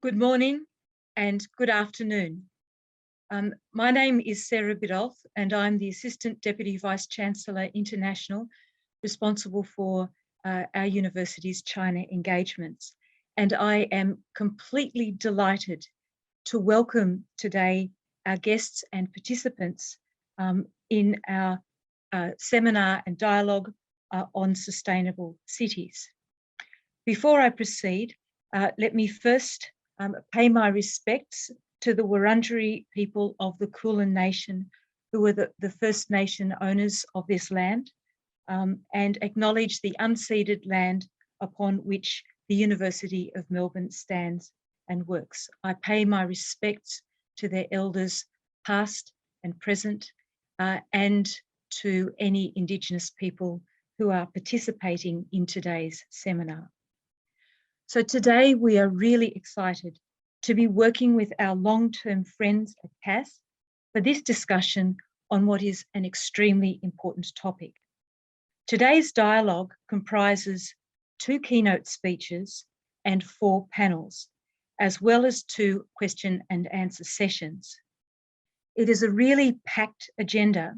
Good morning and good afternoon. My name is Sarah Biddulph and I'm the Assistant Deputy Vice-Chancellor International responsible for our university's China engagements. And I am completely delighted to welcome today our guests and participants in our seminar and dialogue on sustainable cities. Before I proceed, let me first pay my respects to the Wurundjeri people of the Kulin Nation, who were the First Nation owners of this land, and acknowledge the unceded land upon which the University of Melbourne stands and works. I pay my respects to their elders, past and present, and to any Indigenous people who are participating in today's seminar. So today we are really excited to be working with our long-term friends at CASS for this discussion on what is an extremely important topic. Today's dialogue comprises 2 keynote speeches and 4 panels, as well as 2 question and answer sessions. It is a really packed agenda,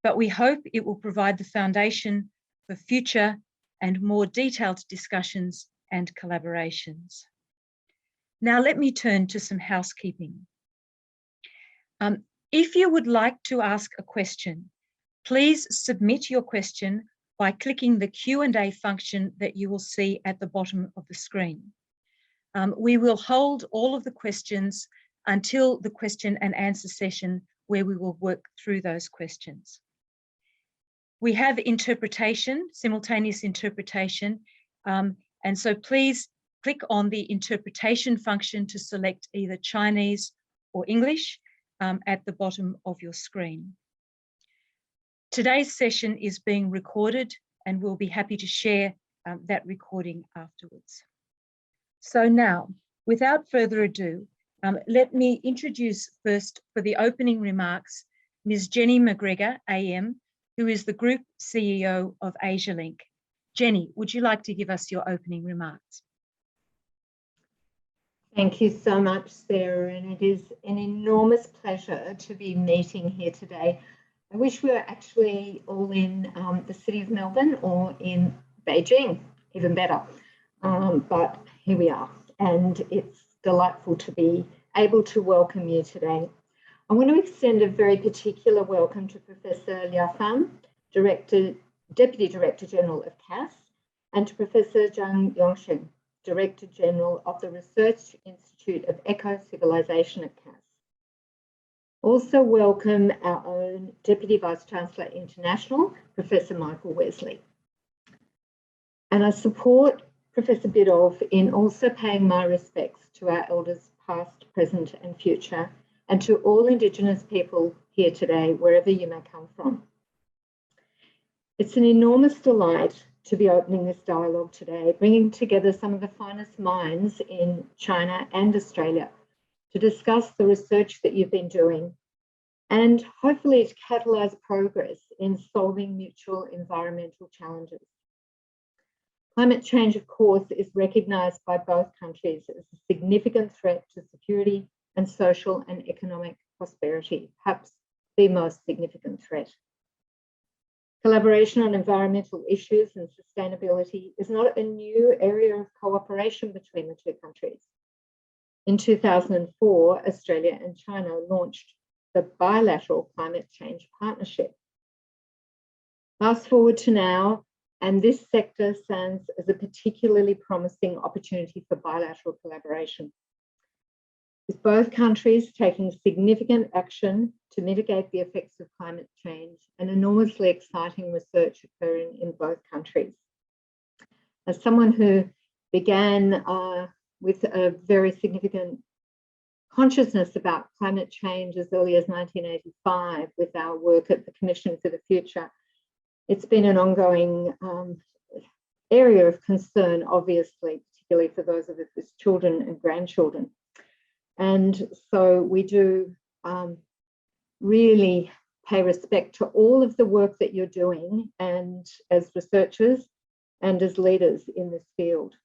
but we hope it will provide the foundation for future and more detailed discussions and collaborations. Now let me turn to some housekeeping. If you would like to ask a question, please submit your question by clicking the Q&A function that you will see at the bottom of the screen. We will hold all of the questions until the question and answer session, where we will work through those questions. We have interpretation, simultaneous interpretation, and so please click on the interpretation function to select either Chinese or English at the bottom of your screen. Today's session is being recorded and we'll be happy to share that recording afterwards. So now, without further ado, let me introduce first for the opening remarks, Ms. Jenny McGregor, AM, who is the Group CEO of Asialink. Jenny, would you like to give us your opening remarks? Thank you so much, Sarah, and it is an enormous pleasure to be meeting here today. I wish we were actually all in the city of Melbourne or in Beijing, even better, but here we are, and it's delightful to be able to welcome you today. I want to extend a very particular welcome to Professor Liao Fan, Deputy Director General of CASS, and to Professor Zhang Yongxin, Director General of the Research Institute of Eco-Civilization at CASS. Also welcome our own Deputy Vice-Chancellor International, Professor Michael Wesley. And I support Professor Biddulph in also paying my respects to our elders past, present and future, and to all Indigenous people here today, wherever you may come from. It's an enormous delight to be opening this dialogue today, bringing together some of the finest minds in China and Australia to discuss the research that you've been doing and hopefully to catalyse progress in solving mutual environmental challenges. Climate change, of course, is recognised by both countries as a significant threat to security and social and economic prosperity, perhaps the most significant threat. Collaboration on environmental issues and sustainability is not a new area of cooperation between the 2 countries. In 2004, Australia and China launched the Bilateral Climate Change Partnership. Fast forward to now, and this sector stands as a particularly promising opportunity for bilateral collaboration, with both countries taking significant action to mitigate the effects of climate change and enormously exciting research occurring in both countries. As someone who began with a very significant consciousness about climate change as early as 1985 with our work at the Commission for the Future, it's been an ongoing area of concern, obviously, particularly for those of us with children and grandchildren. And so we do really pay respect to all of the work that you're doing and as researchers and as leaders in this field.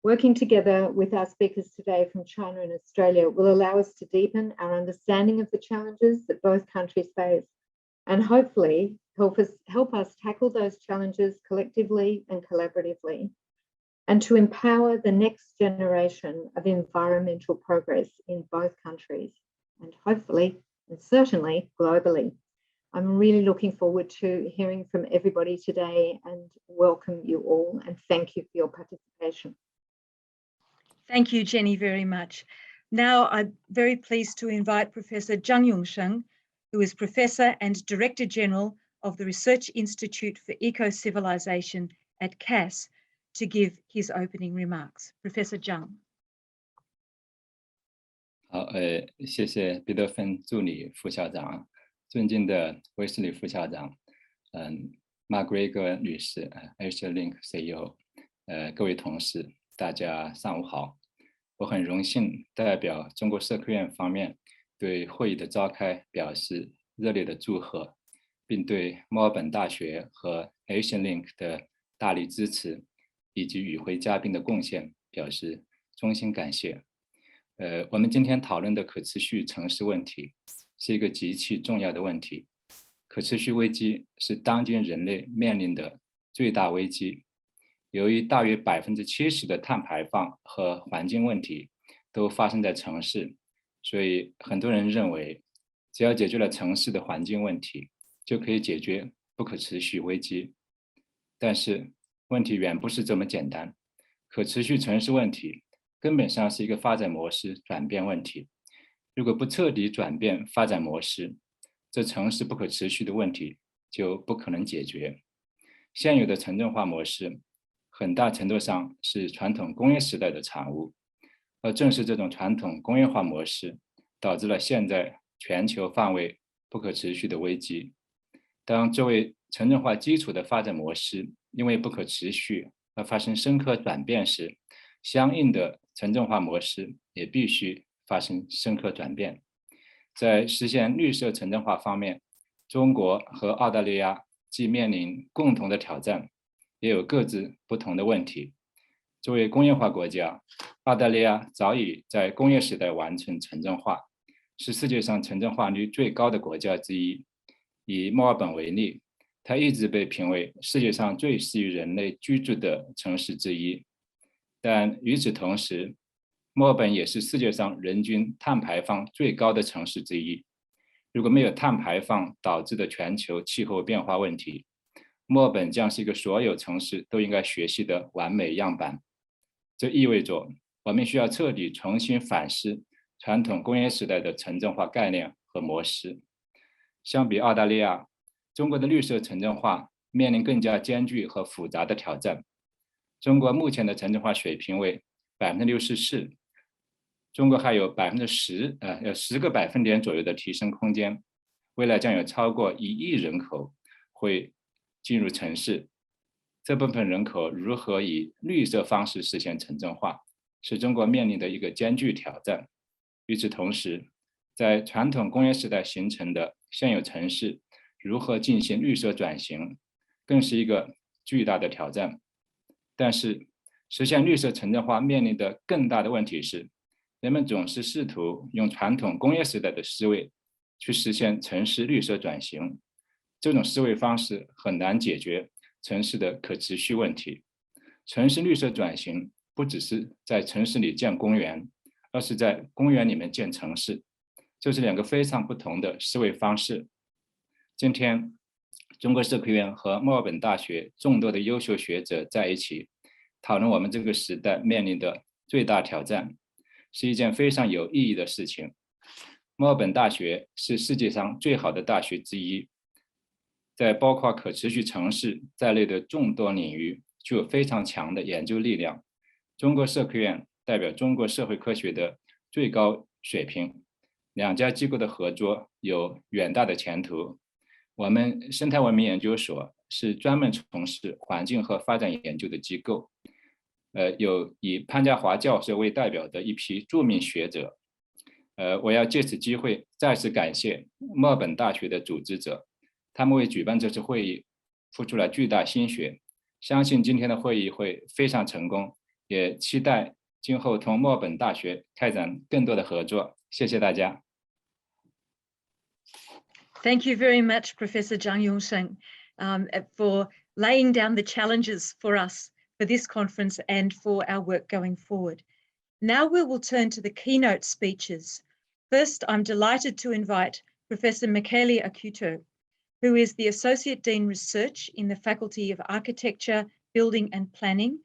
Working together with our speakers today from China and Australia will allow us to deepen our understanding of the challenges that both countries face and hopefully help us tackle those challenges collectively and collaboratively, and to empower the next generation of environmental progress in both countries, and hopefully and certainly globally. I'm really looking forward to hearing from everybody today and welcome you all, and thank you for your participation. Thank you, Jenny, very much. Now I'm very pleased to invite Professor Zhang Yongsheng, who is Professor and Director General of the Research Institute for Eco-Civilization at CASS, to give his opening remarks. Professor Zhang. 好，谢谢彼得芬助理副校长，尊敬的威斯利副校长，McGregor 女士，Asialink CEO，各位同事，大家上午好。我很荣幸代表中国社科院方面对会议的召开表示热烈的祝贺，并对墨尔本大学和 Asialink 的大力支持以及与会嘉宾的贡献表示衷心感谢。我们今天讨论的可持续城市问题是一个极其重要的问题。可持续危机是当今人类面临的最大危机。由于大约70%的碳排放和环境问题都发生在城市，所以很多人认为，只要解决了城市的环境问题，就可以解决不可持续危机。但是问题远不是这么简单。可持续城市问题根本上是一个发展模式转变问题。如果不彻底转变发展模式，这城市不可持续的问题就不可能解决。现有的城镇化模式很大程度上是传统工业时代的产物，而正是这种传统工业化模式导致了现在全球范围不可持续的危机。当作为城镇化基础的发展模式因为不可持续而发生深刻转变时，相应的城镇化模式也必须发生深刻转变。在实现绿色城镇化方面，中国和澳大利亚既面临共同的挑战，也有各自不同的问题。作为工业化国家，澳大利亚早已在工业时代完成城镇化，是世界上城镇化率最高的国家之一。以墨尔本为例，它一直被评为世界上最适宜人类居住的城市之一。但与此同时，墨尔本也是世界上人均碳排放最高的城市之一。如果没有碳排放导致的全球气候变化问题，墨尔本将是一个所有城市都应该学习的完美样板。这意味着我们需要彻底重新反思传统工业时代的城镇化概念和模式。相比澳大利亚，中国的绿色城镇化面临更加艰巨和复杂的挑战。中国目前的城镇化水平为64%，中国还有10个百分点左右的提升空间。未来将有超过1亿人口会进入城市，这部分人口如何以绿色方式实现城镇化，是中国面临的一个艰巨挑战。与此同时，在传统工业时代形成的现有城市如何进行绿色转型，更是一个巨大的挑战。但是，实现绿色城镇化面临的更大的问题是，人们总是试图用传统工业时代的思维去实现城市绿色转型。这种思维方式很难解决城市的可持续问题。城市绿色转型不只是在城市里建公园，而是在公园里面建城市。这是两个非常不同的思维方式。今天，中国社科院和墨尔本大学众多的优秀学者在一起讨论我们这个时代面临的最大挑战，是一件非常有意义的事情。墨尔本大学是世界上最好的大学之一，在包括可持续城市在内的众多领域具有非常强的研究力量。中国社科院代表中国社会科学的最高水平，两家机构的合作有远大的前途。我们生态文明研究所是专门从事环境和发展研究的机构，有以潘家华教授为代表的一批著名学者。我要借此机会再次感谢墨尔本大学的组织者，他们为举办这次会议付出了巨大心血。相信今天的会议会非常成功，也期待今后同墨尔本大学开展更多的合作。谢谢大家。Thank you very much, Professor Zhang Yongsheng, for laying down the challenges for us for this conference and for our work going forward. Now we will turn to the keynote speeches. First, I'm delighted to invite Professor Michele Acuto, who is the Associate Dean Research in the Faculty of Architecture, Building and Planning,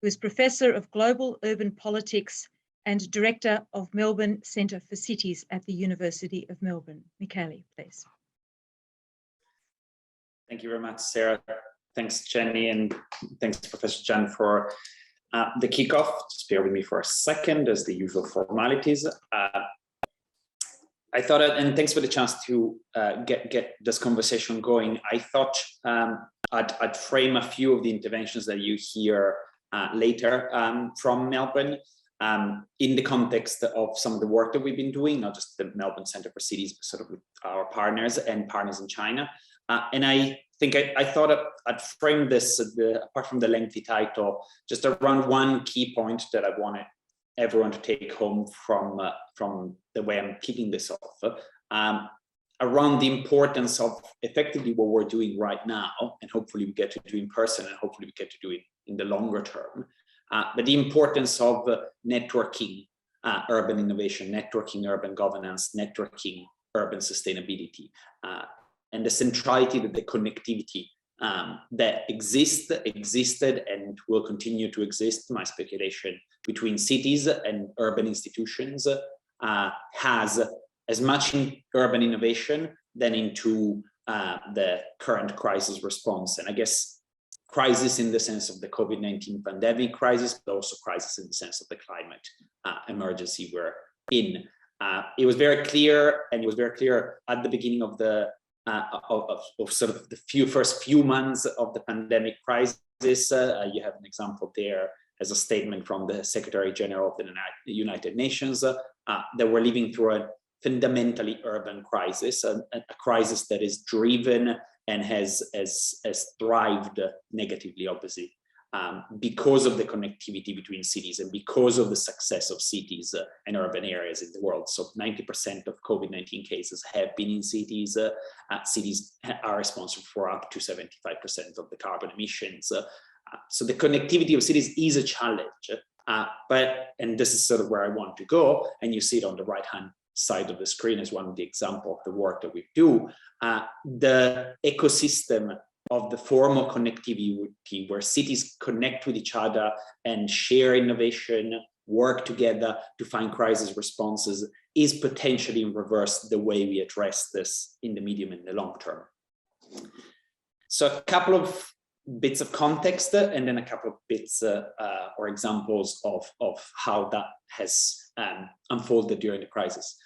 who is Professor of Global Urban Politics and Director of Melbourne Centre for Cities at the University of Melbourne. Michele, please. Thank you very much, Sarah. Thanks, Jenny, and thanks, Professor Zhang, for the kickoff. Just bear with me for a second as the usual formalities. I thought, and thanks for the chance to get this conversation going. I thought I'd frame a few of the interventions that you hear later from Melbourne in the context of some of the work that we've been doing, not just the Melbourne Centre for Cities, but sort of with our partners and partners in China. And I think I thought I'd frame this, apart from the lengthy title, just around one key point that I wanted everyone to take home from the way I'm kicking this off, around the importance of effectively what we're doing right now, and hopefully we get to do in person, and hopefully we get to do it in the longer term, but the importance of networking urban innovation, networking urban governance, networking urban sustainability, and the centrality that the connectivity that existed and will continue to exist, my speculation, between cities and urban institutions has as much in urban innovation than into the current crisis response. And I guess crisis in the sense of the COVID-19 pandemic crisis, but also crisis in the sense of the climate emergency we're in. It was very clear, and it was very clear at the beginning of the sort of the first few months of the pandemic crisis. You have an example there as a statement from the Secretary General of the United Nations that we're living through a fundamentally urban crisis, a crisis that is driven and has thrived negatively, obviously, because of the connectivity between cities and because of the success of cities and urban areas in the world. So 90% of COVID-19 cases have been in cities. Cities are responsible for up to 75% of the carbon emissions. So the connectivity of cities is a challenge, and this is sort of where I want to go, and you see it on the right-hand side of the screen as one of the examples of the work that we do. The ecosystem of the formal connectivity where cities connect with each other and share innovation, work together to find crisis responses, is potentially in reverse the way we address this in the medium and the long term. So a couple of bits of context and then a couple of bits or examples of how that has unfolded during the crisis.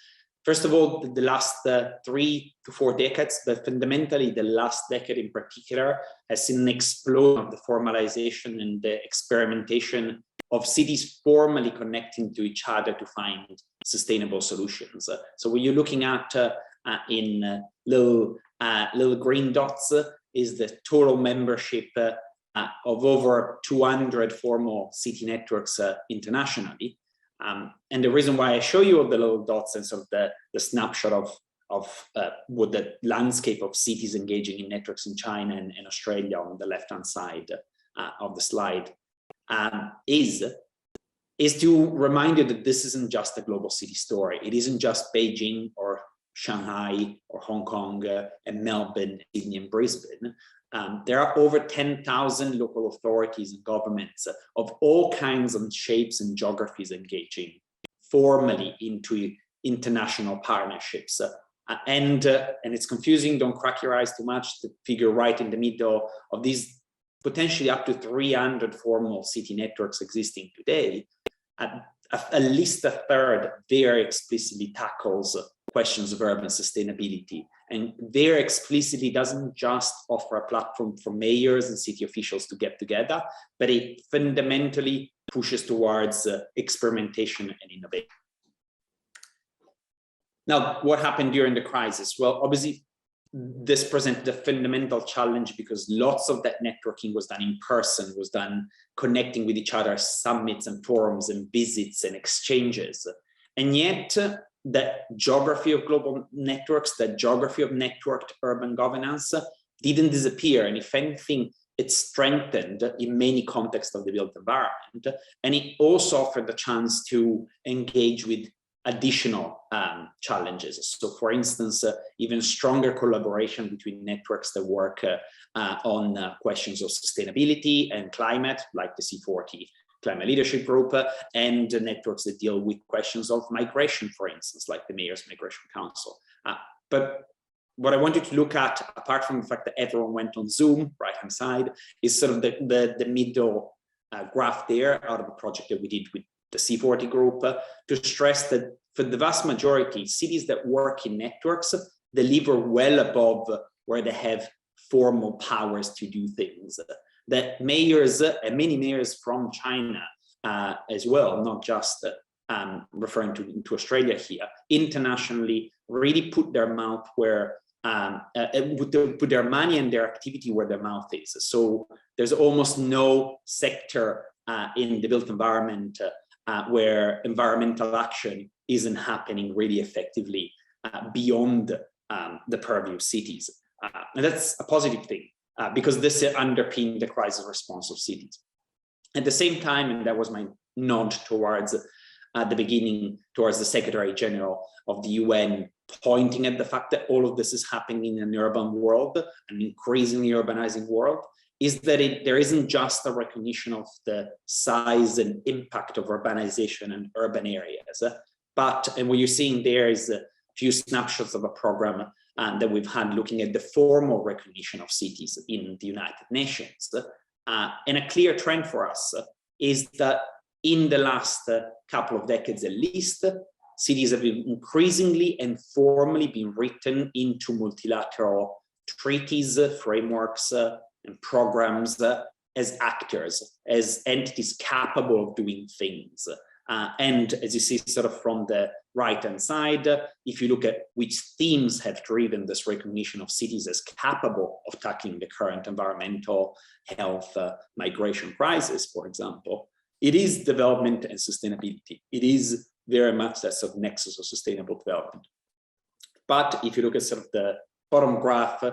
First of all, the last 3 to 4 decades, but fundamentally the last decade in particular, has seen an explosion of the formalization and the experimentation of cities formally connecting to each other to find sustainable solutions. So what you're looking at in little green dots is the total membership of over 200 formal city networks internationally. And the reason why I show you all the little dots and sort of the snapshot of what the landscape of cities engaging in networks in China and Australia on the left-hand side of the slide is to remind you that this isn't just a global city story. It isn't just Beijing or Shanghai or Hong Kong and Melbourne, Sydney and Brisbane. There are over 10,000 local authorities and governments of all kinds and shapes and geographies engaging formally into international partnerships. And it's confusing, don't crack your eyes too much. The figure right in the middle of these potentially up to 300 formal city networks existing today, at least a third very explicitly tackles questions of urban sustainability, and very explicitly doesn't just offer a platform for mayors and city officials to get together, but it fundamentally pushes towards experimentation and innovation. Now, what happened during the crisis? Well, obviously, this presented a fundamental challenge because lots of that networking was done in person, was done connecting with each other, summits and forums and visits and exchanges. And yet the geography of global networks, the geography of networked urban governance didn't disappear. And if anything, it strengthened in many contexts of the built environment. And it also offered the chance to engage with additional challenges. So for instance, even stronger collaboration between networks that work on questions of sustainability and climate, like the C40 Climate Leadership Group, and networks that deal with questions of migration, for instance, like the Mayor's Migration Council. But what I wanted to look at, apart from the fact that everyone went on Zoom, right-hand side, is sort of the middle graph there out of a project that we did with the C40 group, to stress that for the vast majority, cities that work in networks deliver well above where they have formal powers to do things. That mayors, and many mayors from China as well, not just referring to Australia here, internationally really put their mouth where, put their money and their activity where their mouth is. So there's almost no sector in the built environment where environmental action isn't happening really effectively beyond the purview of cities. And that's a positive thing because this underpins the crisis response of cities. At the same time, and that was my nod towards the beginning, towards the Secretary General of the UN, pointing at the fact that all of this is happening in an urban world, an increasingly urbanizing world, is that there isn't just a recognition of the size and impact of urbanization and urban areas, and what you're seeing there is a few snapshots of a program that we've had looking at the formal recognition of cities in the United Nations. And a clear trend for us is that in the last couple of decades at least, cities have been increasingly and formally been written into multilateral treaties, frameworks, and programs as actors, as entities capable of doing things. And as you see sort of from the right-hand side, if you look at which themes have driven this recognition of cities as capable of tackling the current environmental, health, migration crisis, for example, it is development and sustainability. It is very much that sort of nexus of sustainable development. But if you look at sort of the bottom graph,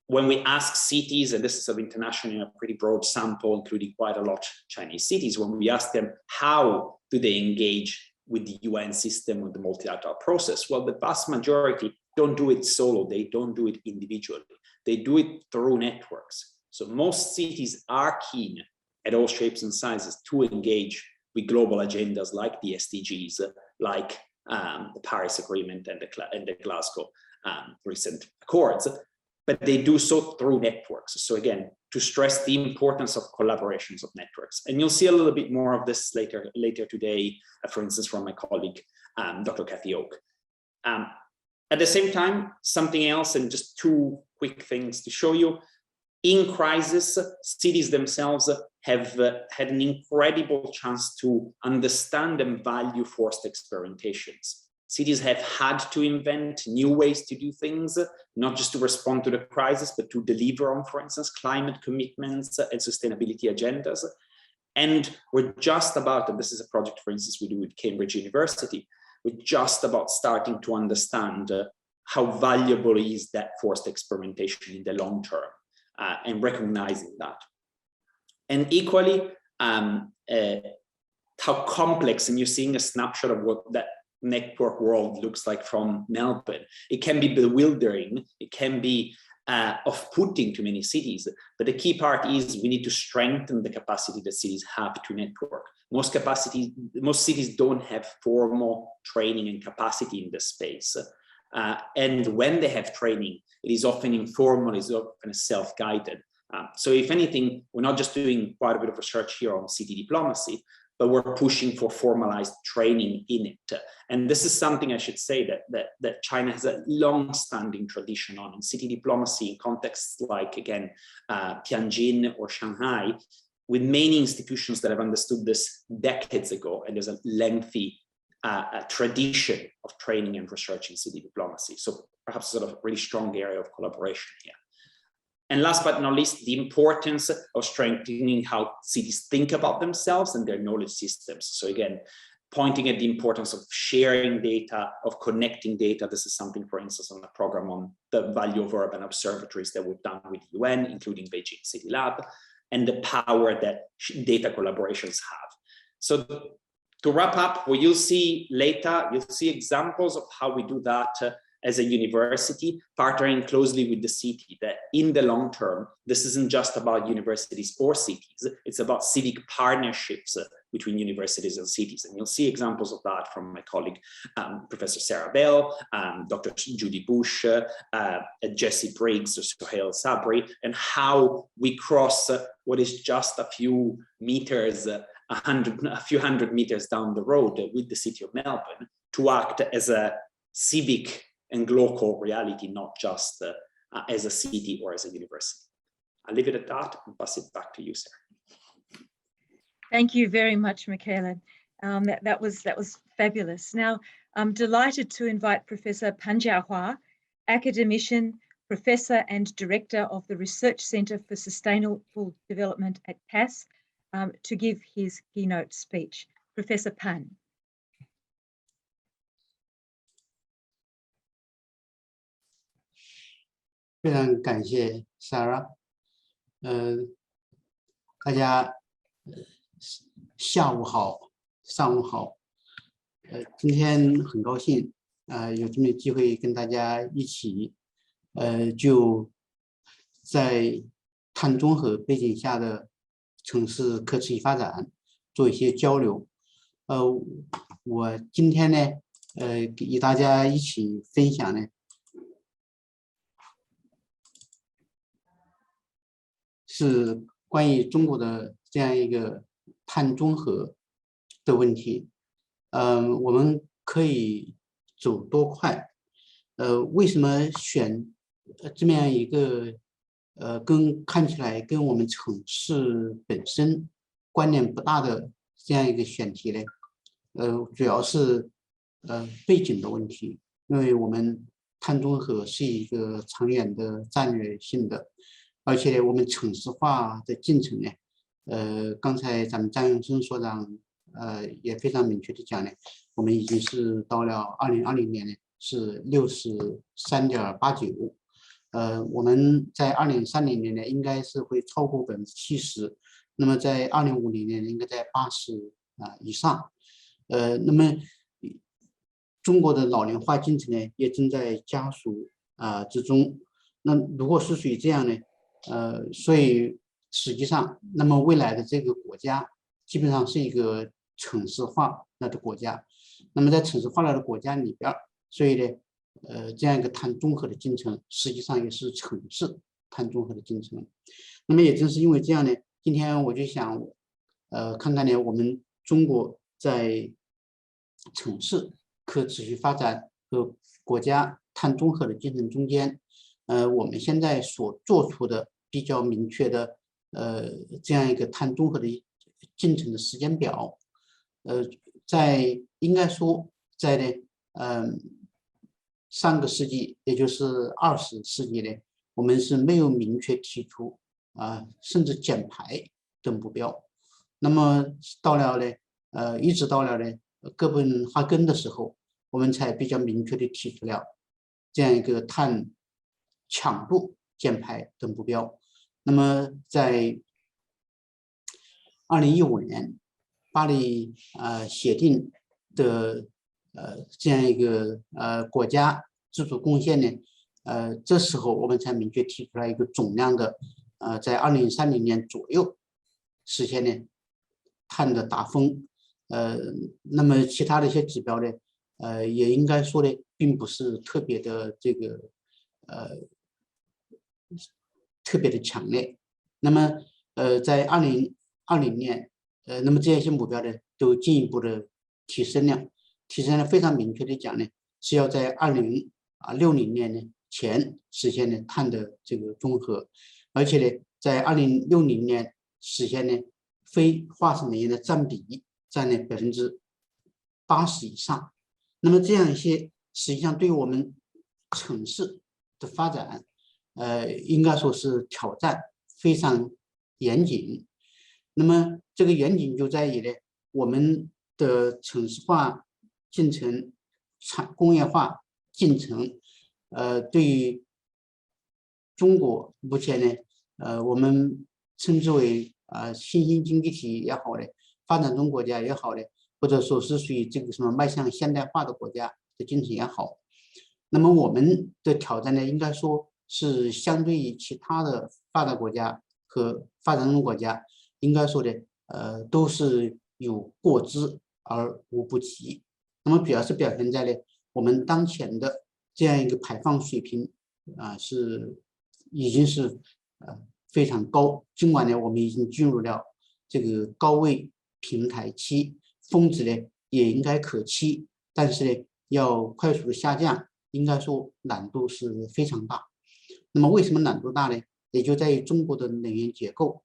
when we ask cities, and this is sort of international in a pretty broad sample, including quite a lot of Chinese cities, when we ask them how do they engage with the UN system, with the multilateral process, well, the vast majority don't do it solo, they don't do it individually, they do it through networks. So most cities are keen at all shapes and sizes to engage with global agendas like the SDGs, like the Paris Agreement and the Glasgow recent accords. But they do so through networks. So again, to stress the importance of collaborations of networks. And you'll see a little bit more of this later today, for instance, from my colleague, Dr. Kathy Oak. At the same time, something else, and just two quick things to show you. In crisis, cities themselves have had an incredible chance to understand and value forced experimentations. Cities have had to invent new ways to do things, not just to respond to the crisis, but to deliver on, for instance, climate commitments and sustainability agendas. And we're just about, and this is a project, for instance, we do with Cambridge University, we're just about starting to understand how valuable is that forced experimentation in the long term, and recognizing that. And equally, how complex, and you're seeing a snapshot of what that network world looks like from Melbourne. It can be bewildering, it can be off-putting to many cities, but the key part is we need to strengthen the capacity that cities have to network. Most cities don't have formal training and capacity in this space. And when they have training, it is often informal, it's often self-guided. So if anything, we're not just doing quite a bit of research here on city diplomacy, but we're pushing for formalized training in it. And this is something I should say that China has a long-standing tradition on in city diplomacy in contexts like, again, Tianjin or Shanghai, with many institutions that have understood this decades ago, and there's a lengthy tradition of training and research in city diplomacy. So perhaps sort of a really strong area of collaboration here. And last but not least, the importance of strengthening how cities think about themselves and their knowledge systems. So again, pointing at the importance of sharing data, of connecting data. This is something, for instance, on a program on the value of urban observatories that we've done with the UN, including Beijing City Lab, and the power that data collaborations have. So to wrap up, what you'll see later, you'll see examples of how we do that as a university, partnering closely with the city, that in the long term, this isn't just about universities or cities, it's about civic partnerships between universities and cities. And you'll see examples of that from my colleague, Professor Sarah Bell, Dr. Judy Bush, Jesse Briggs, or Sohail Sabri, and how we cross what is just a few meters, a few hundred meters down the road with the city of Melbourne to act as a civic and local reality, not just as a city or as a university. I'll leave it at that and pass it back to you, Sarah. Thank you very much, Michaela. That was fabulous. Now, I'm delighted to invite Professor Pan Jiahua, academician, professor and director of the Research Centre for Sustainable Development at CASS, to give his keynote speech. Professor Pan. 非常感谢 Sarah， 大家下午好，上午好，今天很高兴，有这么机会跟大家一起，就在碳中和背景下的城市可持续发展做一些交流。我今天呢，与大家一起分享呢。 是关于中国的这样一个碳中和的问题，我们可以走多快？为什么选这么样一个看起来跟我们城市本身关联不大的这样一个选题呢？主要是背景的问题，因为我们碳中和是一个长远的战略性的。 而且我们城市化的进程呢，刚才咱们张永生所长也非常明确的讲呢，我们已经是到了2020年呢是63.89%，我们在2030年呢应该是会超过70%，那么在2050年应该在80%以上，那么中国的老龄化进程呢也正在加速之中，那如果是属于这样呢？ 所以实际上，那么未来的这个国家基本上是一个城市化了的国家。那么在城市化了的国家里边，所以呢，这样一个碳中和的进程，实际上也是城市碳中和的进程。那么也正是因为这样呢，今天我就想，看看呢，我们中国在城市可持续发展和国家碳中和的进程中间，我们现在所做出的。 比较明确的，这样一个碳中和的进程的时间表，在应该说在呢，上个世纪，也就是20世纪呢，我们是没有明确提出甚至减排的目标。那么到了呢，一直到了呢哥本哈根的时候，我们才比较明确的提出了这样一个碳强度。 减排的目标，那么在2015年巴黎协定的这样一个国家自主贡献呢，这时候我们才明确提出来一个总量的在2030年左右实现呢碳的达峰，那么其他的一些指标呢，也应该说呢，并不是特别的这个特别的强烈，那么在2020年，那么这些目标呢都进一步的提升了非常明确的讲呢，是要在2060年呢前实现呢碳的这个中和，而且呢在2060年实现呢非化石能源的占比占了80%以上。那么这样一些实际上对于我们城市的发展，应该说是挑战非常严谨。那么这个严谨就在于呢，我们的城市化进程、工业化进程，对于中国目前呢，我们称之为新兴经济体也好的，发展中国家也好的，或者说是属于这个什么迈向现代化的国家的进程也好，那么我们的挑战呢，应该说是相对于其他的发达国家和发展中国家，应该说的都是有过之而无不及。那么主要是表现在呢，我们当前的这样一个排放水平已经是非常高。尽管呢，我们已经进入了这个高位平台期，峰值呢也应该可期，但是呢，要快速的下降，应该说难度是非常大。那么为什么难度大呢？也就在于中国的能源结构。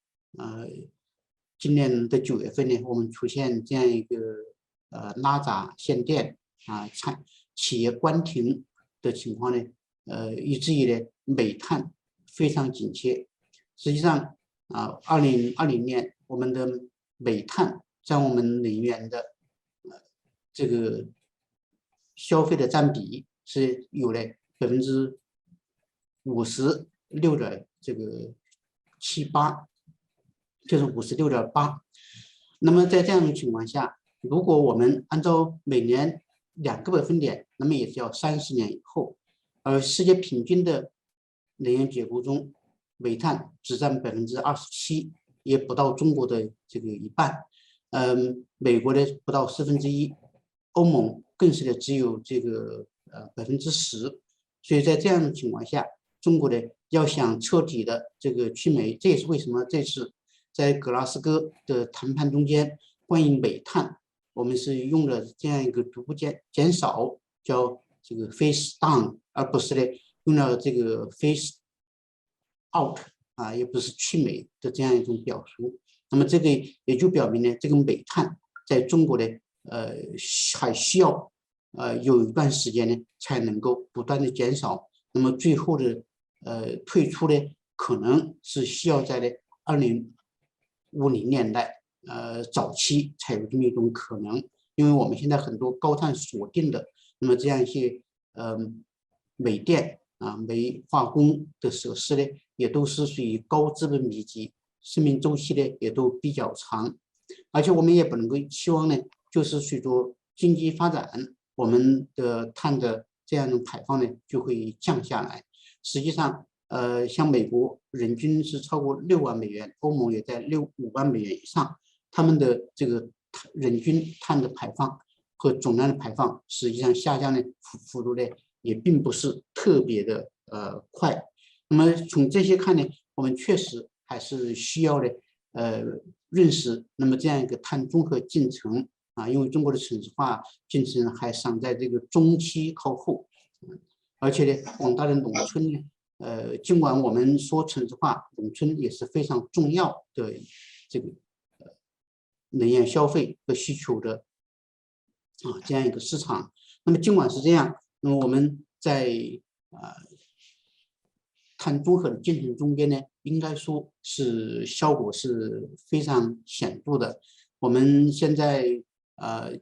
今年的9月份呢，我们出现这样一个拉闸限电企业关停的情况呢，以至于呢煤炭非常紧缺。实际上2020年我们的煤炭占我们能源的这个消费的占比是有了56.78%，就是56.8%。那么在这样的情况下，如果我们按照每年2个百分点，那么也是要30年以后。而世界平均的能源结构中，煤炭只占27%，也不到中国的这个一半。美国的不到1/4，欧盟更是的只有这个10%。所以在这样的情况下，中国的要想彻底的这个去煤，这也是为什么这次在格拉斯哥的谈判中间，关于煤炭，我们是用了这样一个逐步减少，叫这个 phase down， 而不是呢用了这个 phase out 也不是去煤的这样一种表述。那么这个也就表明呢，这个煤炭在中国呢还需要有一段时间呢才能够不断的减少。那么最后的退出呢，可能是需要在2050年代早期才有这么一种可能。因为我们现在很多高碳锁定的，那么这样一些煤电煤化工的设施呢，也都是属于高资本密集，生命周期呢也都比较长。而且我们也不能够期望呢，就是随着经济发展，我们的碳的这样的排放呢就会降下来。实际上像美国人均是超过6万美元，欧盟也在5万美元以上，他们的这个人均碳的排放和总量的排放实际上下降的幅度呢也并不是特别的快。那么从这些看呢，我们确实还是需要的认识那么这样一个碳中和进程因为中国的城市化进程还尚在这个中期靠后。而且呢，广大的农村呢尽管我们说城市化，农村也是非常重要的这个能源消费和需求的这样一个市场。那么尽管是这样，那么我们在碳中和的进程中间呢，应该说是效果是非常显著的。我们现在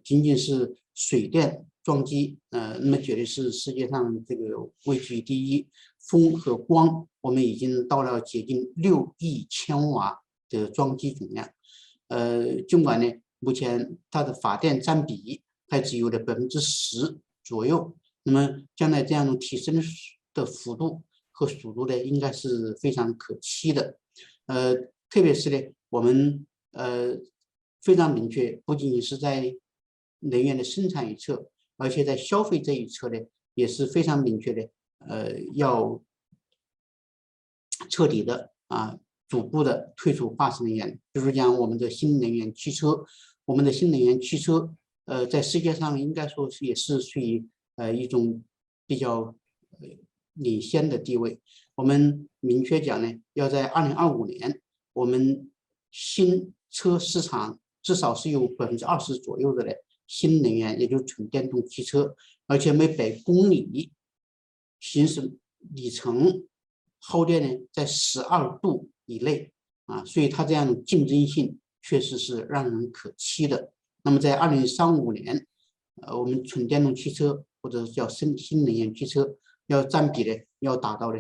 仅仅是水电装机那么绝对是世界上这个位居第一。风和光，我们已经到了接近6亿千瓦的装机总量。尽管呢，目前它的发电占比还只有了10%左右。那么将来这样的提升的幅度和速度呢，应该是非常可期的。特别是呢，我们非常明确，不仅仅是在能源的生产一侧，而且在消费这一侧呢，也是非常明确的。要彻底的逐步的退出化石能源。比如讲我们的新能源汽车，在世界上应该说也是属于一种比较领先的地位。我们明确讲呢，要在2025年，我们新车市场至少是有20%左右的呢，新能源，也就是纯电动汽车，而且每100公里行驶里程耗电呢在12度以内啊，所以它这样的竞争性确实是让人可期的。那么在2035年，我们纯电动汽车或者叫新能源汽车要占比呢要达到呢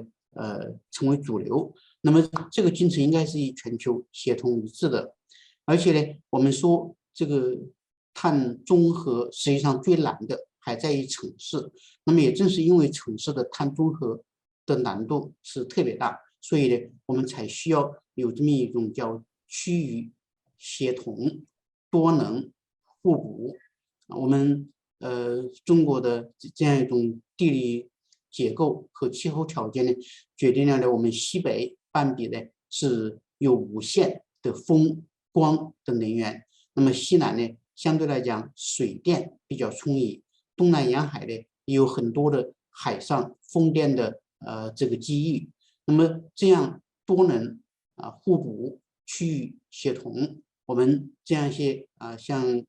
成为主流。那么这个进程应该是以全球协同一致的，而且呢，我们说这个碳中和实际上最难的还在于城市。那么也正是因为城市的碳中和的难度是特别大，所以呢，我们才需要有这么一种叫区域协同、多能互补。我们中国的这样一种地理结构和气候条件呢，决定了呢我们西北半壁呢是有无限的风光的能源，那么西南呢相对来讲水电比较充裕，东南沿海呢也有很多的海上风电的这个机遇。那么这样多能互补、区域协同，我们这样一些像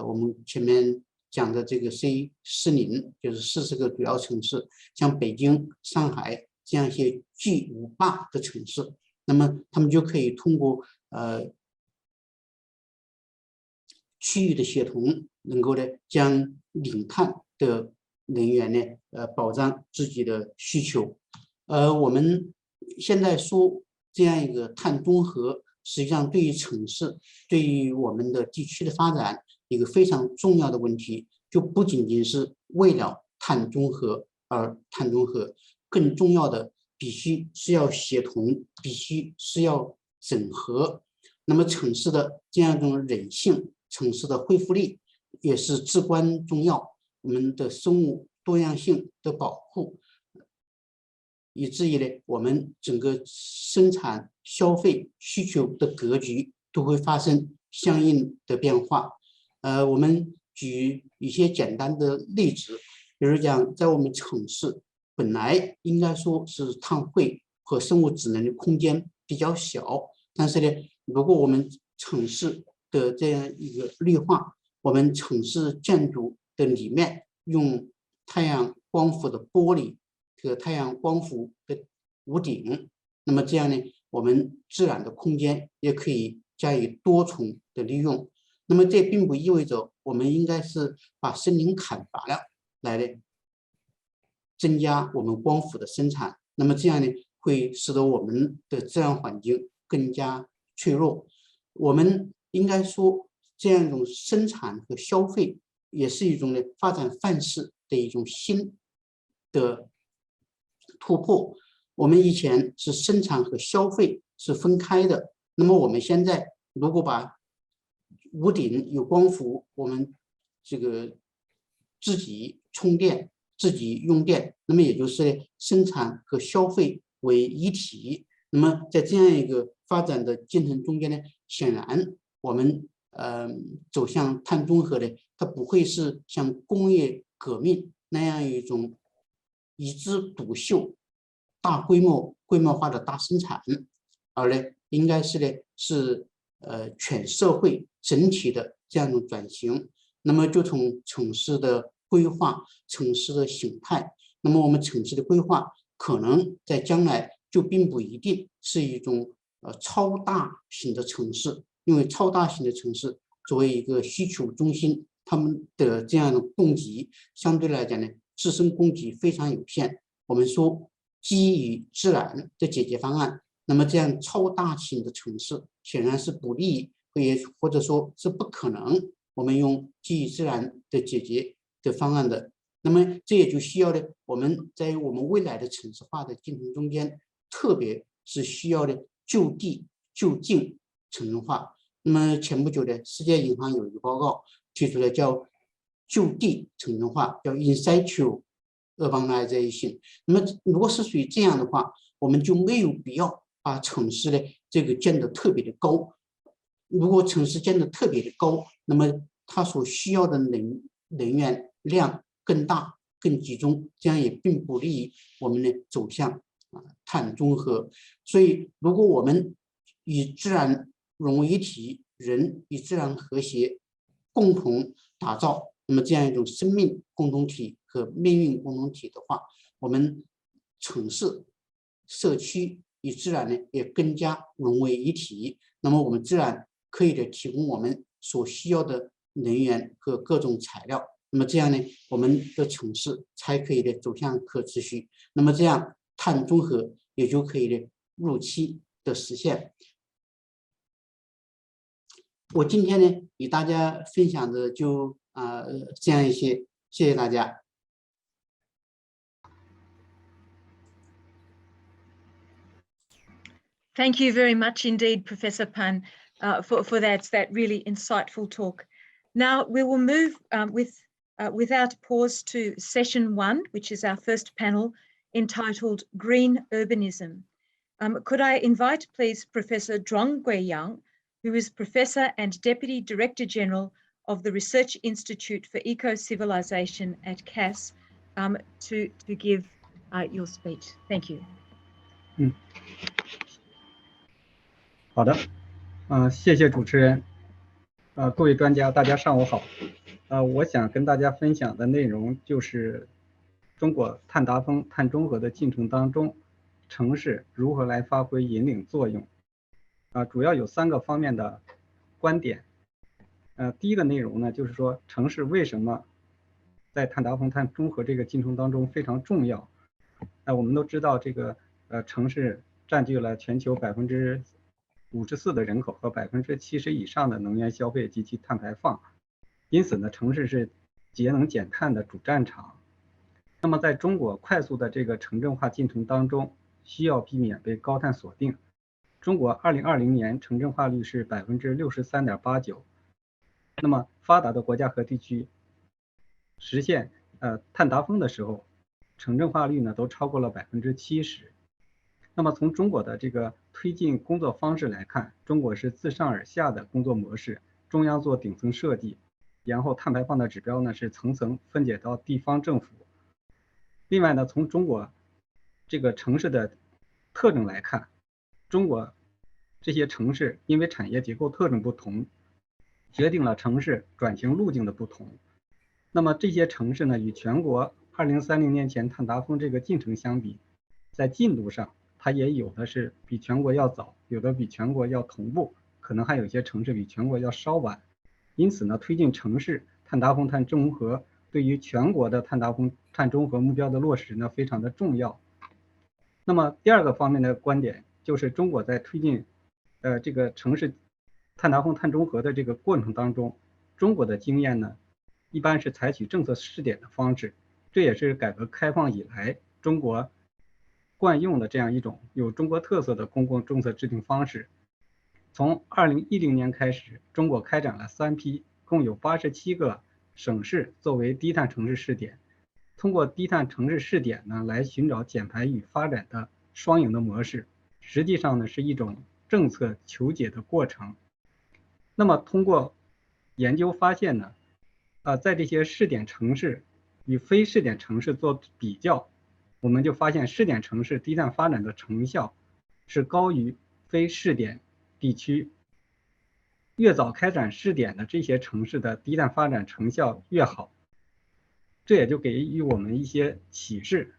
我们前面讲的这个 C40，就是40个主要城市，像北京、上海这样一些巨无霸的城市，那么他们就可以通过区域的协同，能够呢将零碳的能源呢保障自己的需求。我们现在说这样一个碳中和，实际上对于城市、对于我们的地区的发展，一个非常重要的问题，就不仅仅是为了碳中和而碳中和，更重要的必须是要协同，必须是要整合。那么城市的这样一种韧性，城市的恢复力也是至关重要。我们的生物多样性的保护，以至于呢，我们整个生产、消费需求的格局都会发生相应的变化。我们举一些简单的例子，比如讲，在我们城市本来应该说是碳汇和生物质能的空间比较小，但是呢，如果我们城市的这样一个绿化，我们城市建筑的里面用太阳光伏的玻璃和太阳光伏的屋顶，那么这样呢，我们自然的空间也可以加以多重的利用。那么这并不意味着我们应该是把森林砍伐了来呢增加我们光伏的生产，那么这样呢会使得我们的自然环境更加脆弱。我们应该说，这样一种生产和消费也是一种呢发展范式的一种新的突破。我们以前是生产和消费是分开的，那么我们现在如果把屋顶有光伏，我们这个自己充电、自己用电，那么也就是生产和消费为一体。那么在这样一个发展的进程中间呢，显然我们走向碳中和的，它不会是像工业革命那样一种一枝独秀、大规模化的大生产，而呢应该是呢是全社会整体的这样一种转型。那么就从城市的规划、城市的形态，那么我们城市的规划可能在将来就并不一定是一种超大型的城市，因为超大型的城市作为一个需求中心，他们的这样的供给相对来讲呢，自身供给非常有限。我们说基于自然的解决方案，那么这样超大型的城市显然是不利，或者说是不可能我们用基于自然的解决的方案的。那么这也就需要的我们在我们未来的城市化的进程中间，特别是需要的就地就近城镇化。那么前不久的世界银行有一个报告提出了叫就地城镇化，叫 in situ urbanization。那么如果是属于这样的话，我们就没有必要把城市的这个建得特别的高。如果城市建得特别的高，那么它所需要的能源量更大、更集中，这样也并不利于我们的走向碳中和。所以，如果我们与自然融为一体，人与自然和谐，共同打造那么这样一种生命共同体和命运共同体的话，我们城市、社区与自然呢也更加融为一体。那么我们自然可以的提供我们所需要的能源和各种材料。那么这样呢，我们的城市才可以的走向可持续。那么这样碳中和也就可以的如期的实现。我今天呢与大家分享的就这样一些，谢谢大家。Thank you very much indeed, Professor Pan, for that really insightful talk. Now we will move without pause to session 1, which is our first panel entitled Green Urbanism. Could I invite, please, Professor Zhuang Guiyang, who is Professor and Deputy Director General of the Research Institute for Eco-Civilization at CASS, to give your speech. Thank you. 好的，谢谢主持人，各位专家，大家上午好。我想跟大家分享的内容就是中国碳达峰、碳中和的进程当中，城市如何来发挥引领作用。主要有3个方面的观点。第一个内容呢，就是说城市为什么在碳达峰、碳中和这个进程当中非常重要。我们都知道这个城市占据了全球54%的人口和70%以上的能源消费及其碳排放，因此呢，城市是节能减碳的主战场。那么在中国快速的这个城镇化进程当中，需要避免被高碳锁定。中国2020年城镇化率是63.89%，那么发达的国家和地区实现碳达峰的时候，城镇化率呢都超过了70%。那么从中国的这个推进工作方式来看，中国是自上而下的工作模式，中央做顶层设计，然后碳排放的指标呢是层层分解到地方政府。另外呢，从中国这个城市的特征来看，中国这些城市因为产业结构特征不同，决定了城市转型路径的不同。那么这些城市呢，与全国2030年前碳达峰这个进程相比，在进度上它也有的是比全国要早，有的比全国要同步，可能还有一些城市比全国要稍晚。因此呢，推进城市碳达峰、碳中和对于全国的碳达峰、碳中和目标的落实呢非常的重要。那么第2个方面的观点就是中国在推进这个城市碳达峰、碳中和的这个过程当中，中国的经验呢一般是采取政策试点的方式，这也是改革开放以来中国惯用的这样一种有中国特色的公共政策制定方式。从2010年开始，中国开展了3批，共有87个省市作为低碳城市试点。通过低碳城市试点呢，来寻找减排与发展的双赢的模式，实际上呢是一种政策求解的过程。那么通过研究发现呢，在这些试点城市与非试点城市做比较，我们就发现试点城市低碳发展的成效是高于非试点地区。越早开展试点的这些城市的低碳发展成效越好，这也就给予我们一些启示。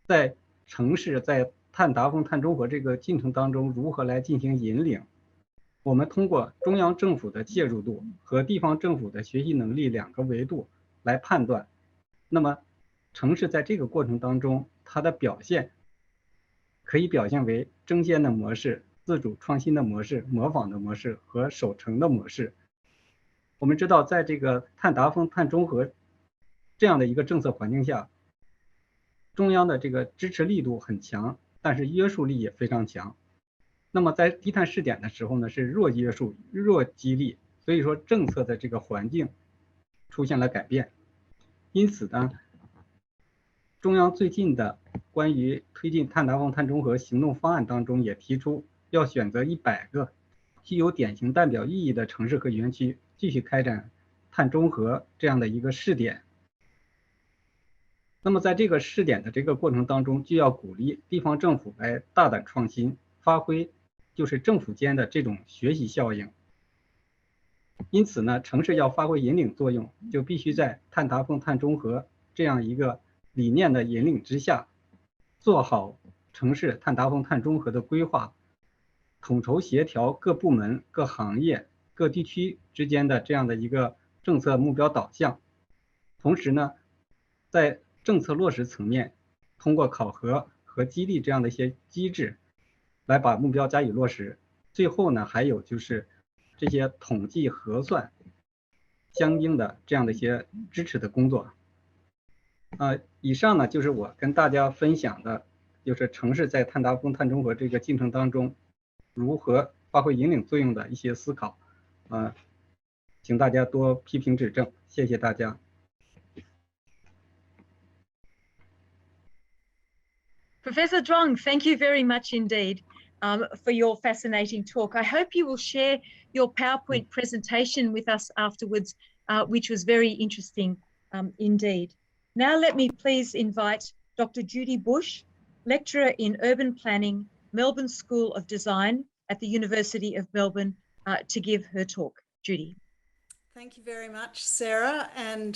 在城市在碳达峰、碳中和这个进程当中如何来进行引领，我们通过中央政府的介入度和地方政府的学习能力2个维度来判断。那么城市在这个过程当中，它的表现可以表现为争先的模式、自主创新的模式、模仿的模式和守成的模式。我们知道，在这个碳达峰、碳中和这样的一个政策环境下，中央的这个支持力度很强，但是约束力也非常强。那么在低碳试点的时候呢，是弱约束、弱激励，所以说政策的这个环境出现了改变。因此呢，中央最近的关于推进碳达峰、碳中和行动方案当中也提出，要选择100个具有典型代表意义的城市和园区，继续开展碳中和这样的一个试点。那么在这个试点的这个过程当中，就要鼓励地方政府来大胆创新，发挥就是政府间的这种学习效应。因此呢，城市要发挥引领作用，就必须在碳达峰、碳中和这样一个理念的引领之下，做好城市碳达峰、碳中和的规划，统筹协调各部门、各行业、各地区之间的这样的一个政策目标导向。同时呢，在政策落实层面，通过考核和激励这样的一些机制，来把目标加以落实。最后呢，还有就是这些统计核算相应的这样的一些支持的工作。以上呢就是我跟大家分享的，就是城市在碳达峰、碳中和这个进程当中如何发挥引领作用的一些思考。请大家多批评指正，谢谢大家。Professor Zhuang, thank you very much indeed for your fascinating talk. I hope you will share your PowerPoint presentation with us afterwards, which was very interesting indeed. Now let me please invite Dr. Judy Bush, lecturer in urban planning, Melbourne School of Design at the University of Melbourne, to give her talk. Judy. Thank you very much, Sarah, and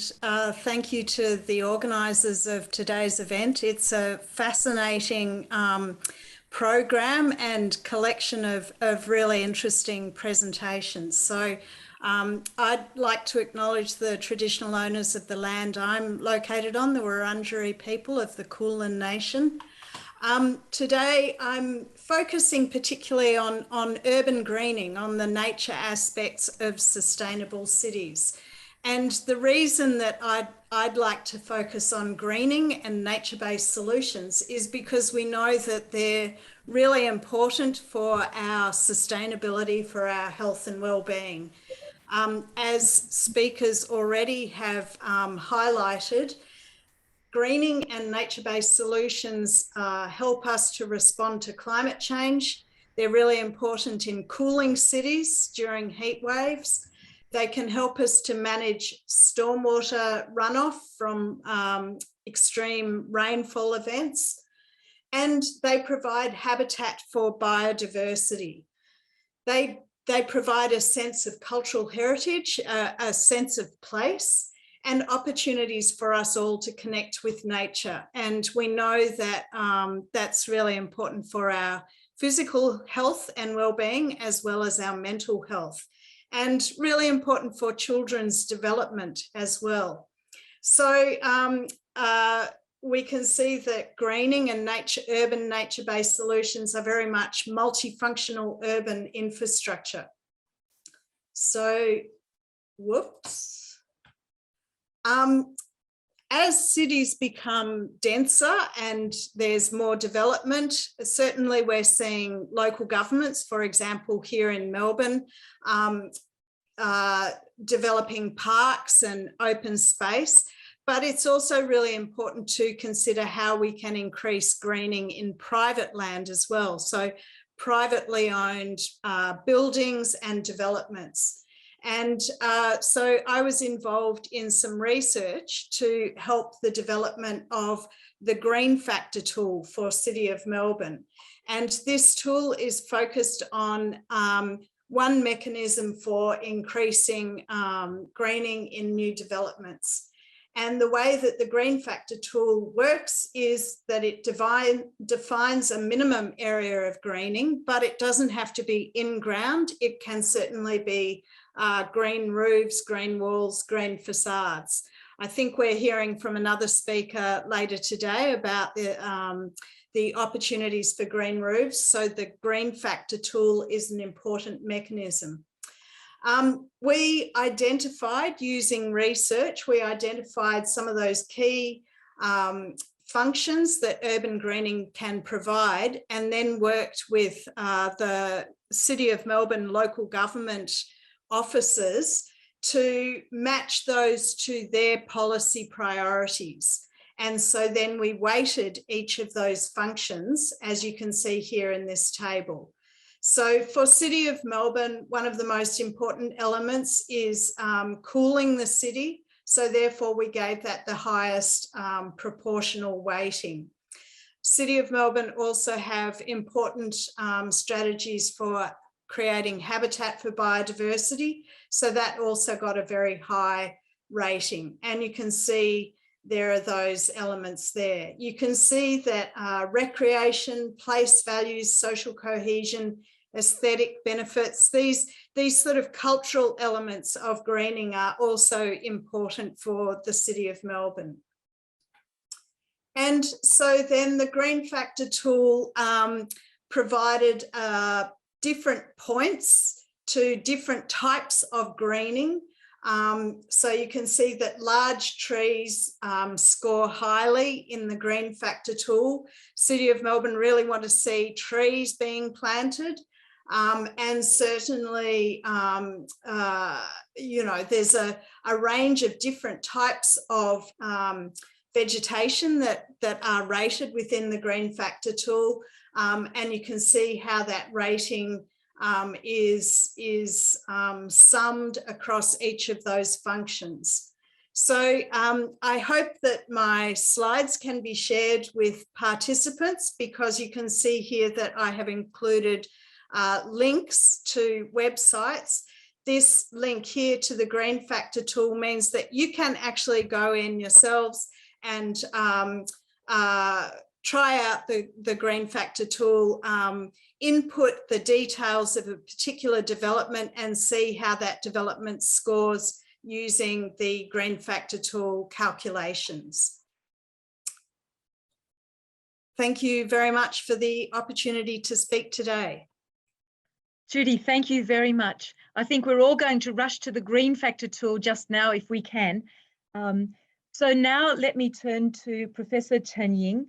thank you to the organisers of today's event. It's a fascinating program and collection of really interesting presentations. So I'd like to acknowledge the traditional owners of the land I'm located on, the Wurundjeri people of the Kulin Nation. Today I'm focusing particularly on urban greening, on the nature aspects of sustainable cities. And the reason that I'd like to focus on greening and nature-based solutions is because we know that they're really important for our sustainability, for our health and well-being. As speakers already have highlighted, greening and nature-based solutions help us to respond to climate change. They're really important in cooling cities during heat waves. They can help us to manage stormwater runoff from extreme rainfall events. And they provide habitat for biodiversity. They provide a sense of cultural heritage, a sense of place, and opportunities for us all to connect with nature. And we know that that's really important for our physical health and well-being, as well as our mental health, and really important for children's development as well. So we can see that greening and urban nature-based solutions are very much multifunctional urban infrastructure. So, whoops. As cities become denser and there's more development, certainly we're seeing local governments, for example, here in Melbourne, developing parks and open space. But it's also really important to consider how we can increase greening in private land as well. So privately owned buildings and developments. And so I was involved in some research to help the development of the Green Factor tool for City of Melbourne. And this tool is focused on one mechanism for increasing greening in new developments. And the way that the Green Factor tool works is that it defines a minimum area of greening, but it doesn't have to be in ground. It can certainly be green roofs, green walls, green facades. I think we're hearing from another speaker later today about the opportunities for green roofs. So the Green Factor tool is an important mechanism. We identified, using research, we identified some of those key functions that urban greening can provide, and then worked with the City of Melbourne local government officers to match those to their policy priorities. And so then we weighted each of those functions, as you can see here in this table. So for City of Melbourne, one of the most important elements is cooling the city. So therefore we gave that the highest proportional weighting. City of Melbourne also have important strategies for creating habitat for biodiversity. So that also got a very high rating. And you can see there are those elements there. You can see that recreation, place values, social cohesion, aesthetic benefits, these sort of cultural elements of greening are also important for the City of Melbourne. And so then the Green Factor tool provided different points to different types of greening. So you can see that large trees score highly in the Green Factor tool. City of Melbourne really want to see trees being planted. And certainly, you know, there's a range of different types of vegetation that are rated within the Green Factor tool. And you can see how that rating is summed across each of those functions. So I hope that my slides can be shared with participants, because you can see here that I have included links to websites. This link here to the Green Factor tool means that you can actually go in yourselves and try out the Green Factor tool, input the details of a particular development and see how that development scores using the Green Factor tool calculations. Thank you very much for the opportunity to speak today. Judy, thank you very much. I think we're all going to rush to the Green Factor tool just now if we can. So now let me turn to Professor Chen Ying.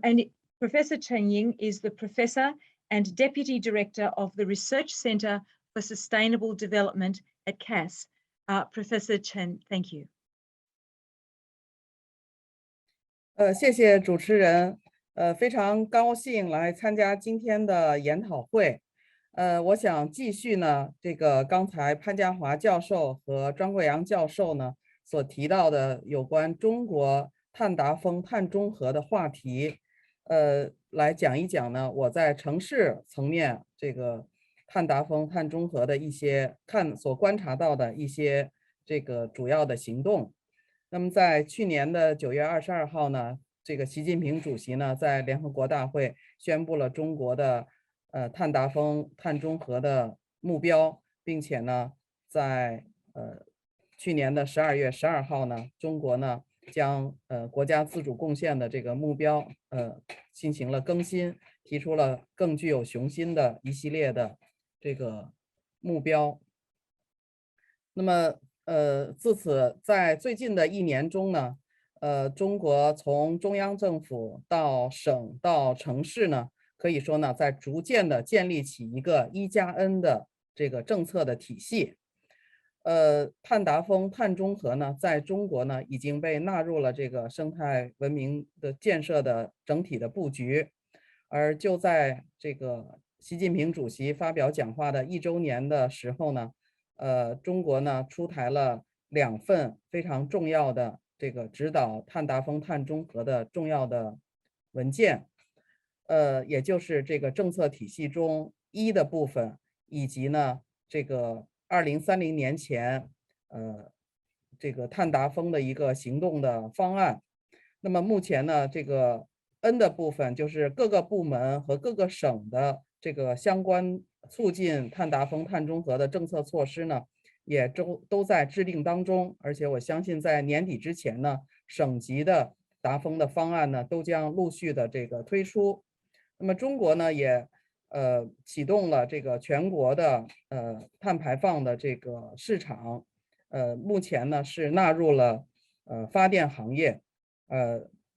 And Professor Chen Ying is the Professor and Deputy Director of the Research Centre for Sustainable Development at CASS. Professor Chen, thank you. 谢谢主持人，非常高兴来参加今天的研讨会。我想继续呢，这个刚才潘家华教授和庄贵阳教授呢所提到的有关中国碳达峰、碳中和的话题，来讲一讲呢我在城市层面这个碳达峰、碳中和的一些所观察到的一些这个主要的行动。那么在去年的9月22号呢，这个习近平主席呢在联合国大会宣布了中国的碳达峰、碳中和的目标，并且呢在去年的12月12号呢，中国呢将国家自主贡献的这个目标进行了更新，提出了更具有雄心的一系列的这个目标。那么自此在最近的1年中呢，中国从中央政府到省到城市呢，可以说呢在逐渐的建立起一个1+N 的这个政策的体系。碳达峰、碳中和呢，在中国呢已经被纳入了这个生态文明的建设的整体的布局。而就在这个习近平主席发表讲话的1周年的时候呢，中国呢出台了2份非常重要的这个指导碳达峰、碳中和的重要的文件，也就是这个政策体系中1的部分，以及呢这个2030年前这个碳达峰的一个行动的方案。那么目前呢这个 N 的部分，就是各个部门和各个省的这个相关促进碳达峰、碳中和的政策措施呢，也都在制定当中。而且我相信在年底之前呢，省级的达峰的方案呢都将陆续的这个推出。那么中国呢也启动了这个全国的碳排放的这个市场，目前呢是纳入了发电行业，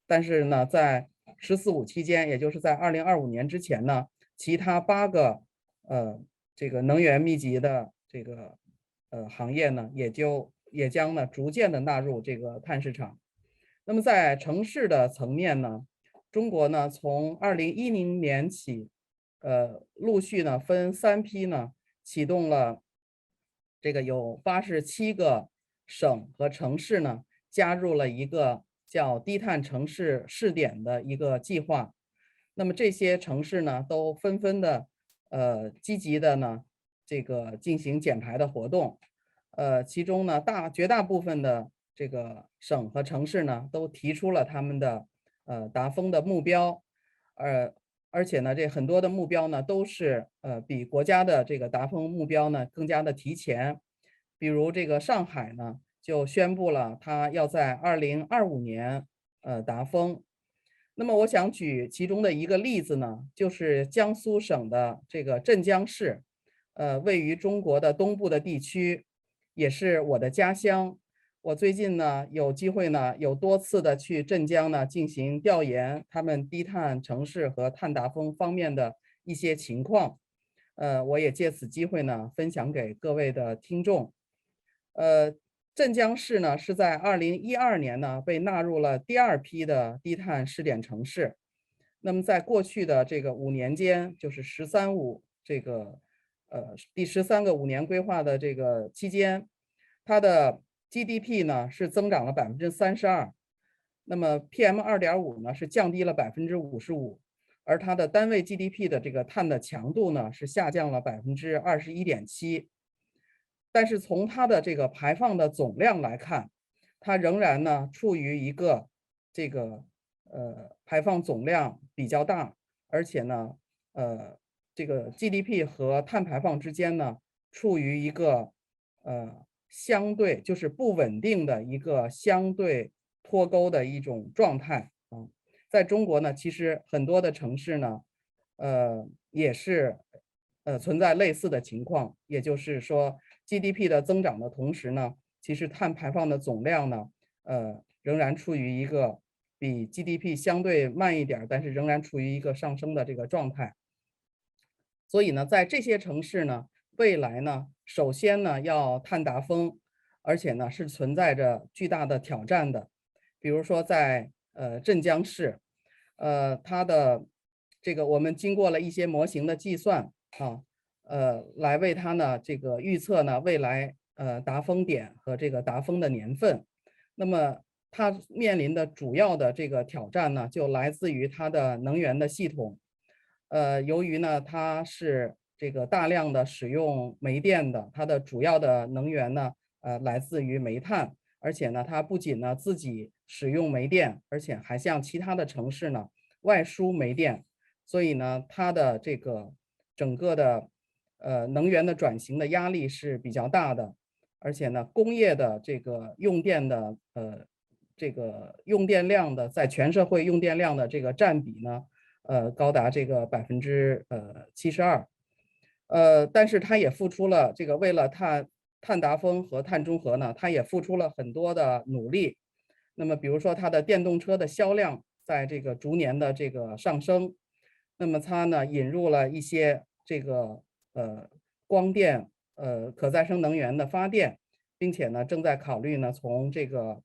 但是呢在“14·5”期间，也就是在2025年之前呢，其他8个这个能源密集的这个行业呢，也将呢逐渐的纳入这个碳市场。那么在城市的层面呢，中国呢从2010年起，陆续呢分3批呢启动了这个有87个省和城市呢加入了一个叫低碳城市试点的一个计划。那么这些城市呢都纷纷的积极的呢这个进行减排的活动。其中呢，绝大部分的这个省和城市呢，都提出了他们的达峰的目标，而且呢，这很多的目标呢，都是比国家的这个达峰目标呢更加的提前。比如这个上海呢，就宣布了它要在2025年达峰。那么我想举其中的一个例子呢，就是江苏省的这个镇江市，位于中国的东部的地区，也是我的家乡。我最近呢有机会呢有多次的去镇江呢进行调研，他们低碳城市和碳达峰方面的一些情况。我也借此机会呢分享给各位的听众。镇江市呢是在2012年呢被纳入了第2批的低碳试点城市。那么在过去的这个5年间，就是“13-5”这个第13个5年规划的这个期间，它的 GDP 呢是增长了32%，那么 PM2.5 呢是降低了55%，而它的单位 GDP 的这个碳的强度呢是下降了21.7%。但是从它的这个排放的总量来看，它仍然呢处于一个这个排放总量比较大，而且呢这个 GDP 和碳排放之间呢处于一个相对就是不稳定的一个相对脱钩的一种状态啊。在中国呢，其实很多的城市呢也是存在类似的情况，也就是说 GDP 的增长的同时呢，其实碳排放的总量呢仍然处于一个比 GDP 相对慢一点，但是仍然处于一个上升的这个状态。所以呢，在这些城市呢，未来呢，首先呢要碳达峰，而且呢是存在着巨大的挑战的。比如说在镇江市，它的这个我们经过了一些模型的计算啊，来为它呢这个预测呢未来达峰点和这个达峰的年份。那么它面临的主要的这个挑战呢，就来自于它的能源的系统。由于呢它是这个大量的使用煤电的，它的主要的能源呢来自于煤炭，而且呢它不仅呢自己使用煤电，而且还向其他的城市呢外输煤电，所以呢它的这个整个的能源的转型的压力是比较大的，而且呢工业的这个用电的这个用电量的在全社会用电量的这个占比呢高达这个72%，但是它也付出了这个为了碳达峰和碳中和呢，它也付出了很多的努力。那么比如说它的电动车的销量在这个逐年的这个上升，那么它呢引入了一些这个光电可再生能源的发电，并且呢正在考虑呢从这个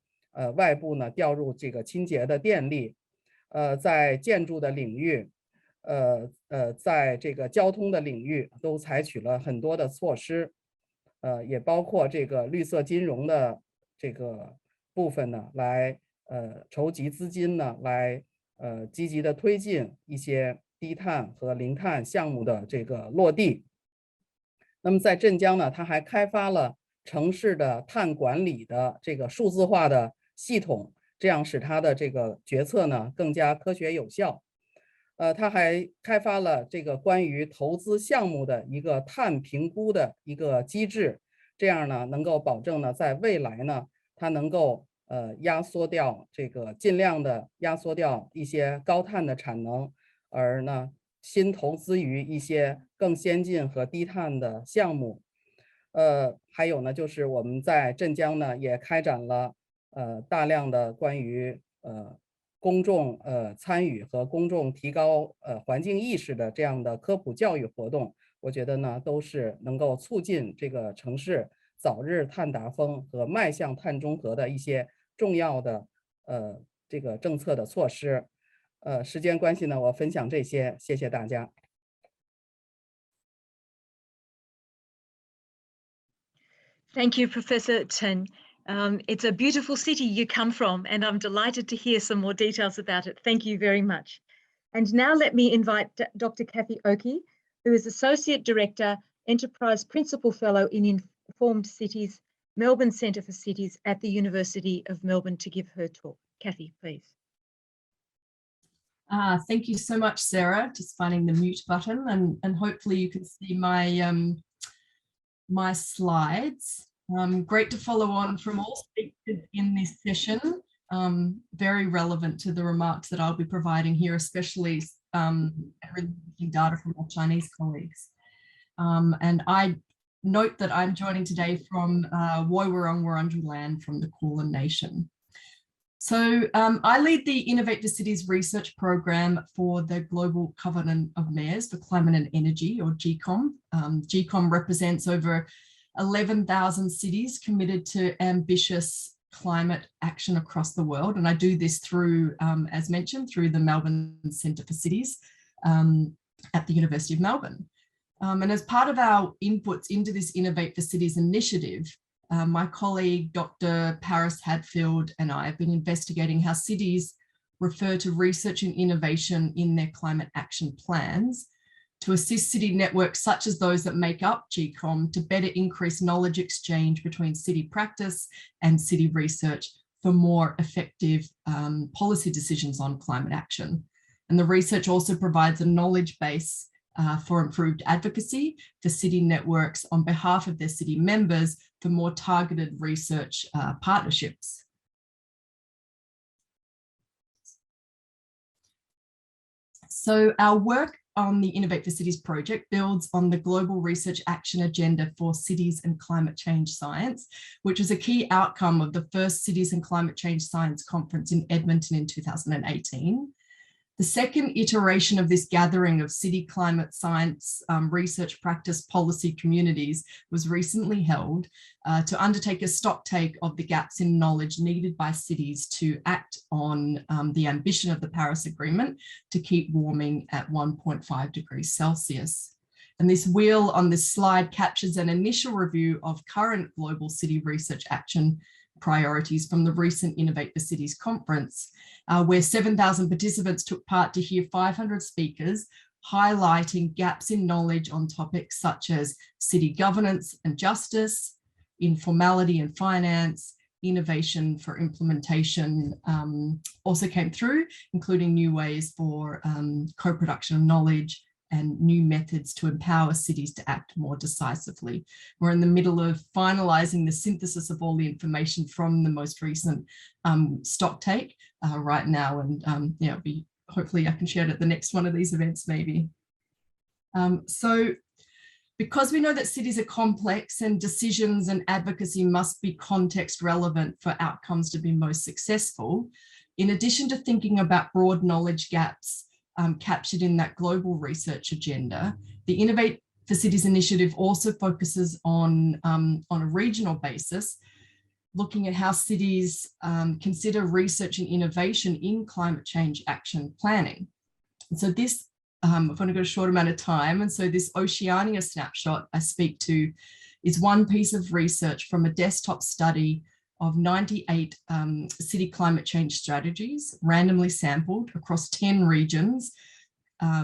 外部呢调入这个清洁的电力。在建筑的领域，在这个交通的领域都采取了很多的措施，也包括这个绿色金融的这个部分呢，来筹集资金呢，来积极的推进一些低碳和零碳项目的这个落地。那么在镇江呢，它还开发了城市的碳管理的这个数字化的系统。这样使它的这个决策呢更加科学有效。它还开发了这个关于投资项目的一个碳评估的一个机制，这样呢能够保证呢在未来呢它能够压缩掉这个尽量的压缩掉一些高碳的产能，而呢新投资于一些更先进和低碳的项目。还有呢就是我们在镇江呢也开展了大量的关于公众参与和公众提高环境意识的这样的科普教育活动，我觉得呢都是能够促进这个城市早日碳达峰和迈向碳中和的一些重要的这个政策的措施。时间关系呢，我分享这些，谢谢大家。Thank you, Professor Chen. It's a beautiful city you come from, and I'm delighted to hear some more details about it. Thank you very much. And now let me invite Dr. Kathy Oakey, who is Associate Director Enterprise Principal Fellow in Informed Cities, Melbourne Centre for Cities at the University of Melbourne, to give her talk. Kathy, please. Thank you so much, Sarah. Just finding the mute button, and hopefully you can see my my slides. Great to follow on from all speakers in this session. Very relevant to the remarks that I'll be providing here, especially data from our Chinese colleagues. And I note that I'm joining today from Woi Wurrung Wurundjeri land from the Kulin Nation. So I lead the Innovate for Cities research program for the Global Covenant of Mayors for Climate and Energy, or GCOM. GCOM represents over 11,000 cities committed to ambitious climate action across the world. And I do this through, as mentioned, through the Melbourne Centre for Cities at the University of Melbourne. And as part of our inputs into this Innovate for Cities initiative, my colleague, Dr. Paris Hadfield, and I have been investigating how cities refer to research and innovation in their climate action plans to assist city networks such as those that make up GCOM to better increase knowledge exchange between city practice and city research for more effective policy decisions on climate action. And the research also provides a knowledge base for improved advocacy for city networks on behalf of their city members for more targeted research partnerships. So our work on the Innovate for Cities project builds on the Global Research Action Agenda for Cities and Climate Change Science, which was a key outcome of the first Cities and Climate Change Science Conference in Edmonton in 2018. The second iteration of this gathering of city climate science research practice policy communities was recently held to undertake a stocktake of the gaps in knowledge needed by cities to act on the ambition of the Paris Agreement to keep warming at 1.5 degrees Celsius. And this wheel on this slide captures an initial review of current global city research action priorities from the recent Innovate for Cities conference, where 7,000 participants took part to hear 500 speakers highlighting gaps in knowledge on topics such as city governance and justice, informality and finance, innovation for implementation also came through, including new ways for co-production of knowledge and new methods to empower cities to act more decisively. We're in the middle of finalising the synthesis of all the information from the most recent stocktake right now, and yeah, hopefully I can share it at the next one of these events maybe. So because we know that cities are complex and decisions and advocacy must be context relevant for outcomes to be most successful, in addition to thinking about broad knowledge gaps captured in that global research agenda, the Innovate for Cities initiative also focuses on a regional basis, looking at how cities consider research and innovation in climate change action planning. And so this, I've only got a short amount of time, and so this Oceania snapshot I speak to is one piece of research from a desktop study of 98 city climate change strategies, randomly sampled across 10 regions,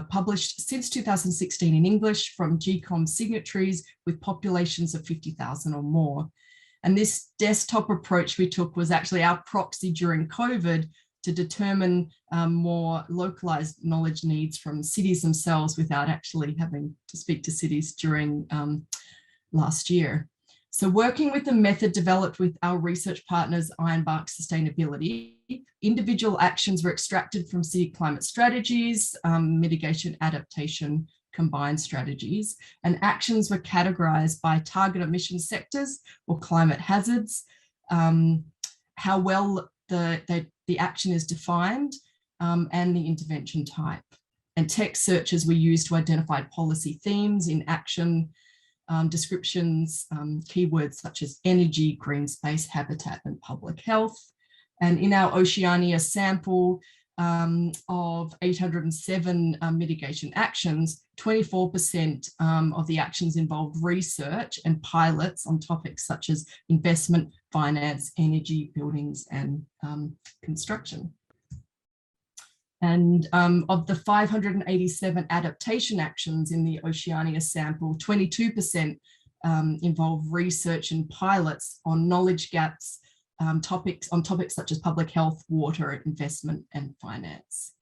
published since 2016 in English from GCOM signatories with populations of 50,000 or more. And this desktop approach we took was actually our proxy during COVID to determine more localized knowledge needs from cities themselves without actually having to speak to cities during last year. So working with the method developed with our research partners, Ironbark Sustainability, individual actions were extracted from city climate strategies, mitigation, adaptation, combined strategies, and actions were categorized by target emission sectors or climate hazards, how well the action is defined, and the intervention type. And text searches were used to identify policy themes in action, descriptions, keywords such as energy, green space, habitat, and public health. And in our Oceania sample of 807 mitigation actions, 24% of the actions involved research and pilots on topics such as investment, finance, energy, buildings, and construction. And of the 587 adaptation actions in the Oceania sample, 22% involve research and pilots on knowledge gaps, topics such as public health, water, investment, and finance.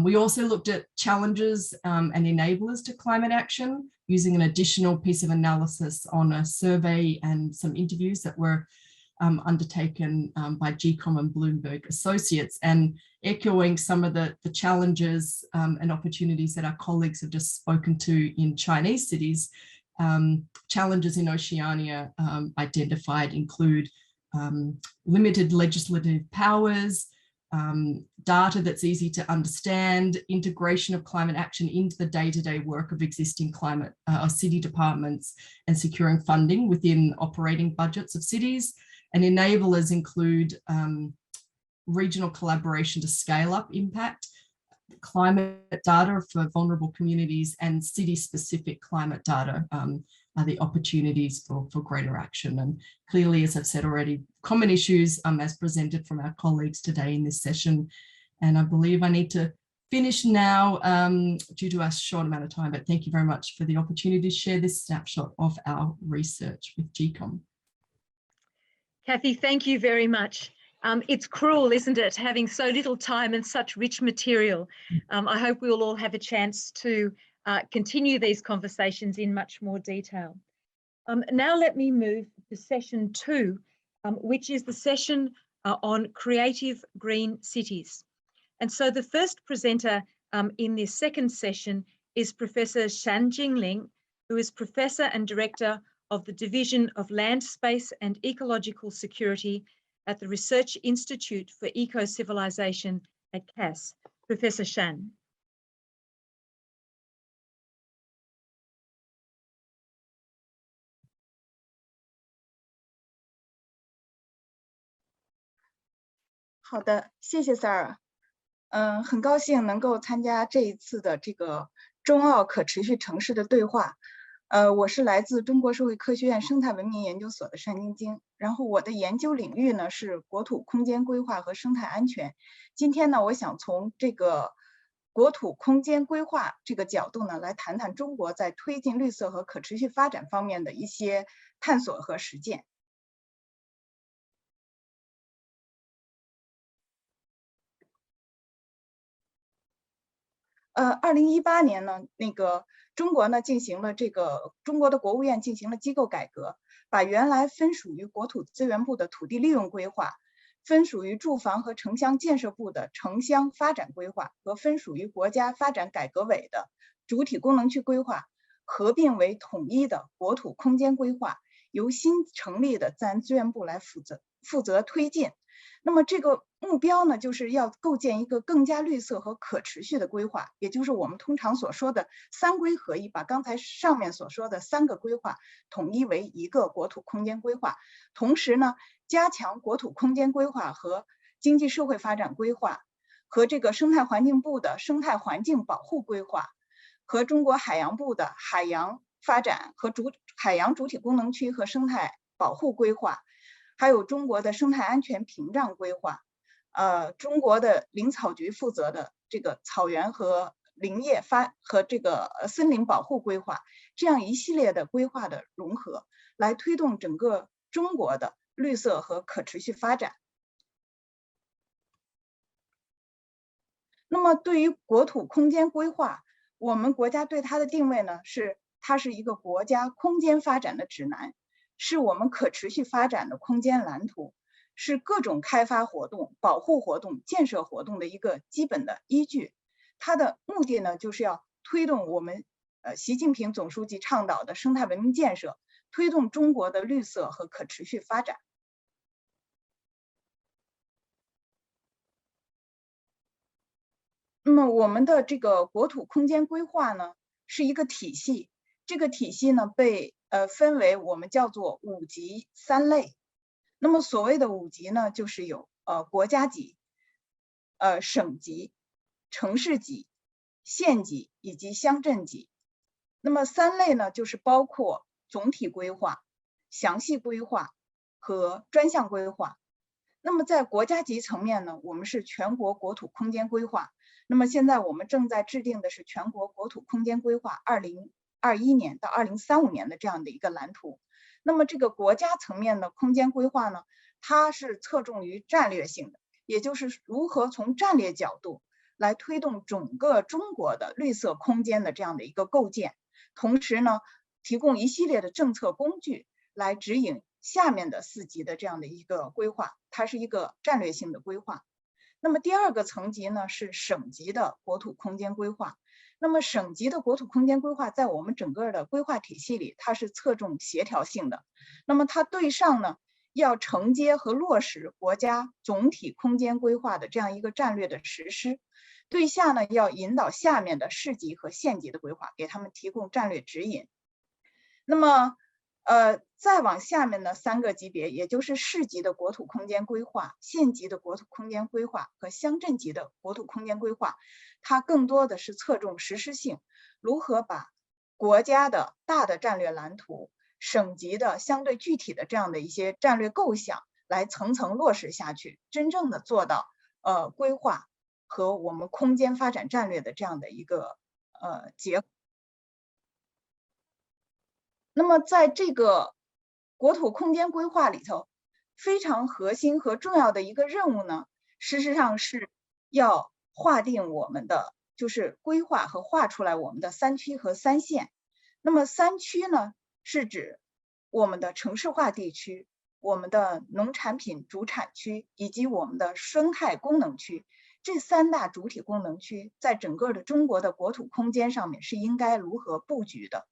We also looked at challenges and enablers to climate action using an additional piece of analysis on a survey and some interviews that were undertaken by GCOM and Bloomberg Associates, and echoing some of the challenges and opportunities that our colleagues have just spoken to in Chinese cities. Challenges in Oceania identified include limited legislative powers, data that's easy to understand, integration of climate action into the day-to-day work of existing climate city departments, and securing funding within operating budgets of cities. And enablers include regional collaboration to scale up impact, climate data for vulnerable communities, and city-specific climate data are the opportunities for greater action. And clearly, as I've said already, common issues as presented from our colleagues today in this session. And I believe I need to finish now due to a short amount of time, but thank you very much for the opportunity to share this snapshot of our research with GCOM. Kathy, thank you very much. It's cruel, isn't it, having so little time and such rich material. I hope we'll all have a chance to continue these conversations in much more detail. Now let me move to session 2, which is the session on creative green cities. And so the first presenter in this second session is Professor Shan Jingling, who is Professor and Director of the Division of Land Space and Ecological Security at the Research Institute for Eco-Civilization at CASS. Professor Shan.好的，谢谢 Sarah。很高兴能够参加这一次的这个中澳可持续城市的对话。我是来自中国社会科学院生态文明研究所的单晶晶，然后我的研究领域呢是国土空间规划和生态安全。今天呢，我想从这个国土空间规划这个角度呢，来谈谈中国在推进绿色和可持续发展方面的一些探索和实践。2018年呢，中国呢进行了中国的国务院进行了机构改革，把原来分属于国土资源部的土地利用规划，分属于住房和城乡建设部的城乡发展规划和分属于国家发展改革委的主体功能区规划，合并为统一的国土空间规划，由新成立的自然资源部来负责推进。那么这个目标呢，就是要构建一个更加绿色和可持续的规划，也就是我们通常所说的三规合一，把刚才上面所说的3个规划统一为一个国土空间规划。同时呢，加强国土空间规划和经济社会发展规划，和这个生态环境部的生态环境保护规划，和中国海洋部的海洋发展和海洋主体功能区和生态保护规划，还有中国的生态安全屏障规划，中国的林草局负责的这个草原和林业和这个森林保护规划，这样一系列的规划的融合，来推动整个中国的绿色和可持续发展。那么对于国土空间规划，我们国家对它的定位呢，它是一个国家空间发展的指南，是我们可持续发展的空间蓝图，是各种开发活动、保护活动、建设活动的一个基本的依据。它的目的呢，就是要推动我们习近平总书记倡导的生态文明建设，推动中国的绿色和可持续发展。那么我们的这个国土空间规划呢，是一个体系，这个体系呢被分为我们叫做5级3类。那么所谓的5级呢，就是有国家级、省级、城市级、县级以及乡镇级。那么3类呢，就是包括总体规划、详细规划和专项规划。那么在国家级层面呢，我们是全国国土空间规划。那么现在我们正在制定的是全国国土空间规划2021年到2035年的这样的一个蓝图。那么这个国家层面的空间规划呢，它是侧重于战略性的，也就是如何从战略角度来推动整个中国的绿色空间的这样的一个构建，同时呢，提供一系列的政策工具来指引下面的4级的这样的一个规划，它是一个战略性的规划。那么第2个层级呢，是省级的国土空间规划。那么省级的国土空间规划在我们整个的规划体系里，它是侧重协调性的。那么它对上呢，要承接和落实国家总体空间规划的这样一个战略的实施，对下呢，要引导下面的市级和县级的规划，给他们提供战略指引。那么再往下面的3个级别，也就是市级的国土空间规划、县级的国土空间规划和乡镇级的国土空间规划，它更多的是侧重实施性，如何把国家的大的战略蓝图、省级的相对具体的这样的一些战略构想来层层落实下去，真正的做到规划和我们空间发展战略的这样的一个结合。那么在这个国土空间规划里头，非常核心和重要的一个任务呢，事实上是要划定我们的，就是规划和划出来我们的3区和3县。那么3区呢，是指我们的城市化地区、我们的农产品主产区以及我们的生态功能区，这3大主体功能区在整个的中国的国土空间上面是应该如何布局的。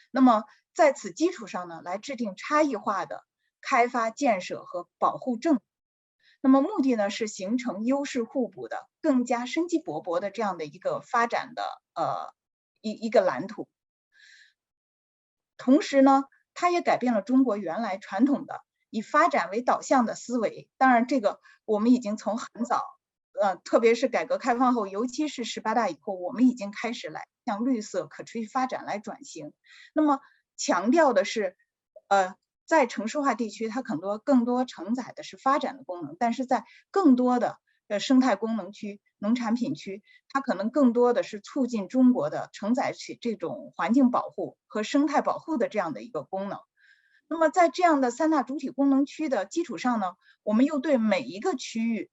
那么在此基础上呢，来制定差异化的开发建设和保护政策。那么目的呢，是形成优势互补的、更加生机勃勃的这样的一个发展的一个蓝图。同时呢，它也改变了中国原来传统的以发展为导向的思维。当然，这个我们已经从很早，特别是改革开放后，尤其是18大以后，我们已经开始来向绿色可持续发展来转型。那么强调的是，在城市化地区，它更多承载的是发展的功能，但是在更多的生态功能区、农产品区，它可能更多的是促进中国的承载起这种环境保护和生态保护的这样的一个功能。那么在这样的3大主体功能区的基础上呢，我们又对每一个区域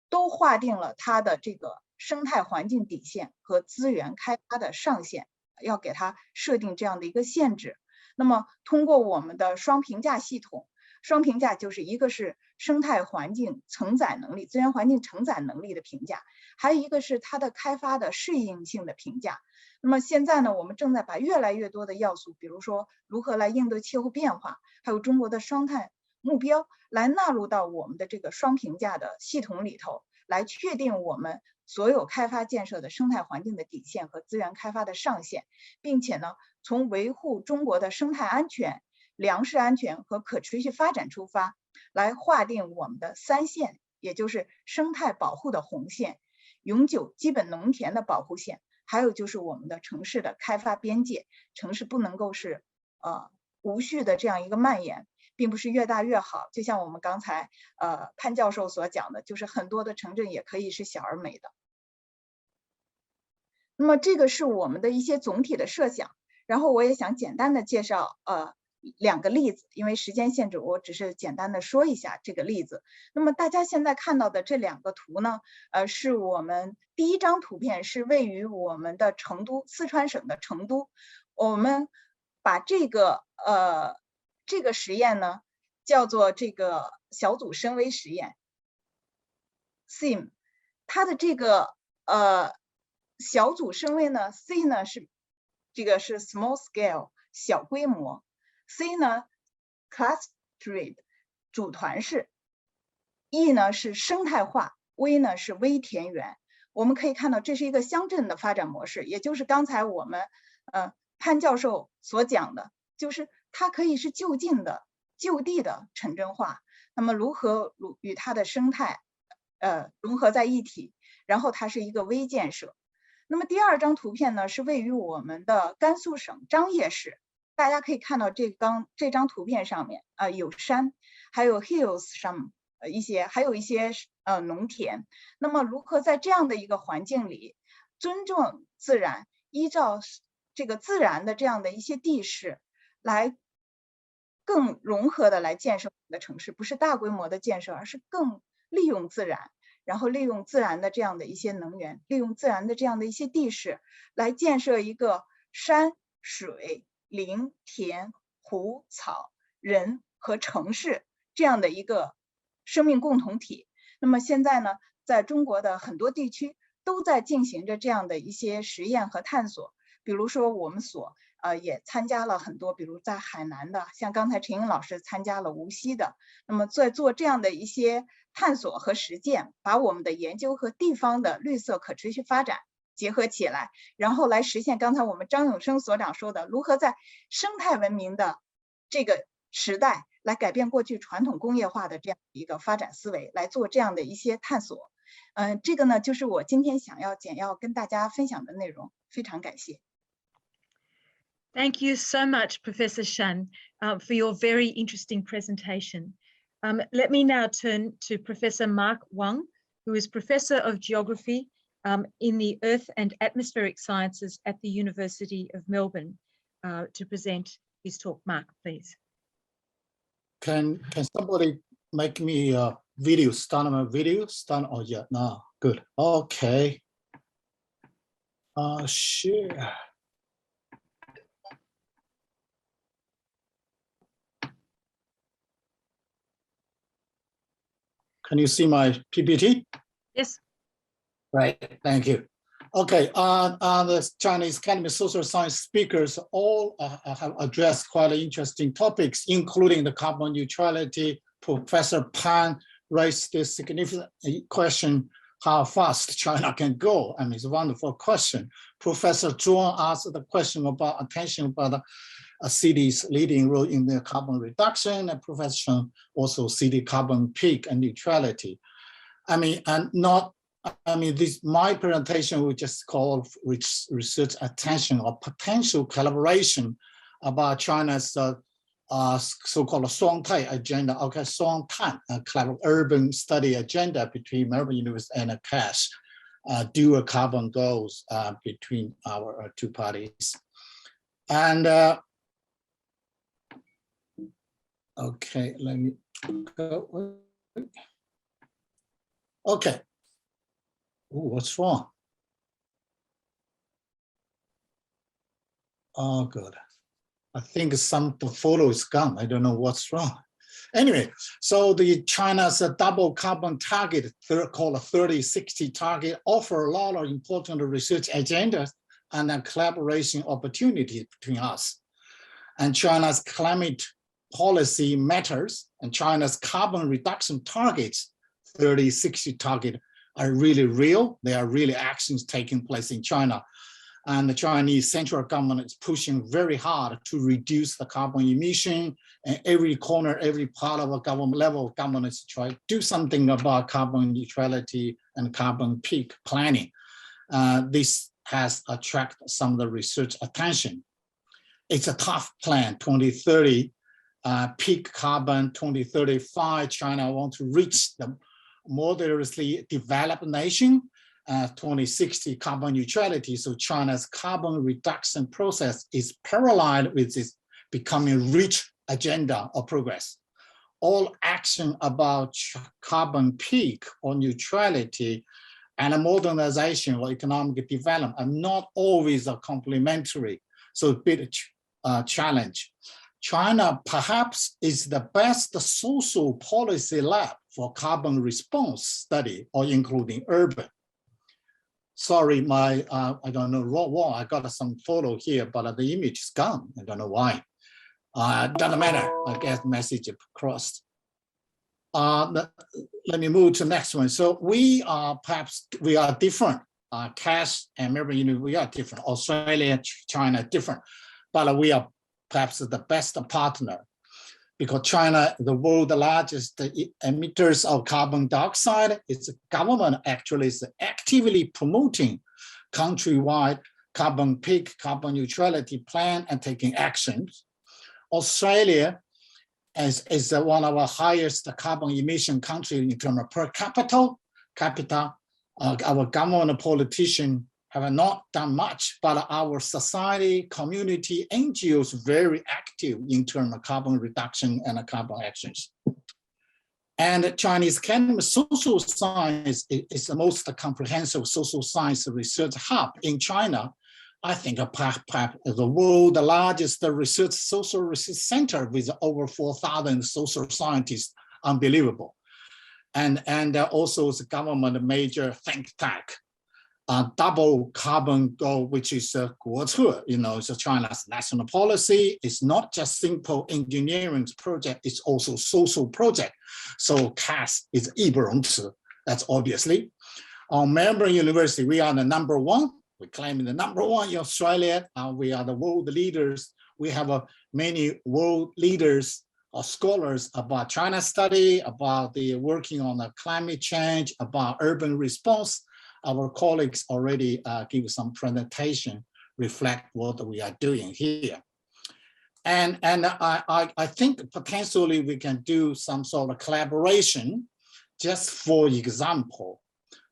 都划定了它的这个生态环境底线和资源开发的上限，要给它设定这样的一个限制。那么通过我们的双评价系统，双评价就是一个是生态环境承载能力、资源环境承载能力的评价，还有一个是它的开发的适应性的评价。那么现在呢，我们正在把越来越多的要素，比如说如何来应对气候变化，还有中国的双碳目标，来纳入到我们的这个双评价的系统里头，来确定我们所有开发建设的生态环境的底线和资源开发的上限，并且呢，从维护中国的生态安全、粮食安全和可持续发展出发，来划定我们的3线，也就是生态保护的红线、永久基本农田的保护线，还有就是我们的城市的开发边界，城市不能够是无序的这样一个蔓延，并不是越大越好。就像我们刚才潘教授所讲的，就是很多的城镇也可以是小而美的。那么这个是我们的一些总体的设想，然后我也想简单的介绍2个例子，因为时间限制，我只是简单的说一下这个例子。那么大家现在看到的这2个图呢，是我们第1张图片是位于我们的成都，四川省的成都。我们把这个实验呢叫做这个小组深微实验 SIM， 它的这个小组深微呢 C 呢是这个是 small scale 小规模， C 呢 clustered 组团式， E 呢是生态化， V 呢是微田园。我们可以看到这是一个乡镇的发展模式，也就是刚才我们潘教授所讲的，就是它可以是就近的就地的城镇化，那么如何与它的生态融合在一起，然后它是一个微建设。那么第2张图片呢是位于我们的甘肃省张掖市，大家可以看到这张图片上面有山，还有 hills 还有一些农田。那么如何在这样的一个环境里尊重自然，依照这个自然的这样的一些地势来更融合的来建设我们的城市，不是大规模的建设，而是更利用自然，然后利用自然的这样的一些能源，利用自然的这样的一些地势来建设一个山水林田湖草人和城市这样的一个生命共同体。那么现在呢，在中国的很多地区都在进行着这样的一些实验和探索。比如说我们所也参加了很多，比如在海南的，像刚才陈英老师参加了无锡的，那么在做这样的一些探索和实践，把我们的研究和地方的绿色可持续发展结合起来，然后来实现刚才我们张永生所长说的，如何在生态文明的这个时代来改变过去传统工业化的这样一个发展思维，来做这样的一些探索。这个呢，就是我今天想要简要跟大家分享的内容，非常感谢。Thank you so much, Professor Shan, for your very interesting presentation. Let me now turn to Professor Mark Wong, who is Professor of Geography in the Earth and Atmospheric Sciences at the University of Melbourne, to present his talk. Mark, please. Can somebody make me a video? Start my video. Start. Oh yeah, no, good. Okay. Share. Can you see my PPT? Yes. Right, thank you. Okay, the Chinese Academy of Social Science speakers all have addressed quite interesting topics, including the carbon neutrality. Professor Pan raised this significant question, how fast China can go. I mean, it's a wonderful question. Professor Zhuang asked the question about attention about a city's leading role in the carbon reduction, and Professor also city carbon peak and neutrality. I mean, this my presentation we just call research attention or potential collaboration about China's so-called Shuangtai agenda, okay, Shuangtan, urban study agenda between Melbourne University and CASS, dual carbon goals between our two parties. And okay, let me go. Okay. Ooh, what's wrong? Oh, good. I think the photo is gone. I don't know what's wrong. Anyway, so the China's double carbon target, called a 30-60 target, offer a lot of important research agendas and collaboration opportunities between us. And China's climate policy matters, and China's carbon reduction targets, 30-60 target, are really real. There are really actions taking place in China. And the Chinese central government is pushing very hard to reduce the carbon emission. And every corner, every part of a government level of government is trying to do something about carbon neutrality and carbon peak planning. This has attracted some of the research attention. It's a tough plan, 2030, peak carbon 2035. China wants to reach the moderately developed nation, 2060 carbon neutrality. So China's carbon reduction process is parallel with this becoming rich agenda of progress. All action about carbon peak or neutrality and modernization or economic development are not always complementary. So a bit challenge. China perhaps is the best social policy lab for carbon response study or including urban. Sorry, my, I don't know, Wong, I got some photo here, but the image is gone. I don't know why. Doesn't matter, I guess message crossed. Let me move to the next one. So we are different. CASS and Melbourne, we are different. Australia, China, different. But we are perhaps the best partner because China, the world's largest emitters of carbon dioxide, its government actually is actively promoting countrywide carbon peak, carbon neutrality plan and taking actions. Australia is one of our highest carbon emission countries in terms of per capita. Our government and politicians have not done much, but our society, community, NGOs very active in terms of carbon reduction and carbon actions. And Chinese Academy of Social Science is the most comprehensive social science research hub in China. I think perhaps the world's largest social research center with over 4,000 social scientists, unbelievable. And also the government major think tank, double carbon goal, which is so China's national policy. It's not just simple engineering project, it's also social project. So CASS is 义不容辞, that's obviously. On Melbourne University, we are the #1. We claim the #1 in Australia. We are the world leaders. We have many world leaders or scholars about China study, about the working on the climate change, about urban response. Our colleagues already give some presentation, reflect what we are doing here. And I think potentially we can do some sort of collaboration. Just for example,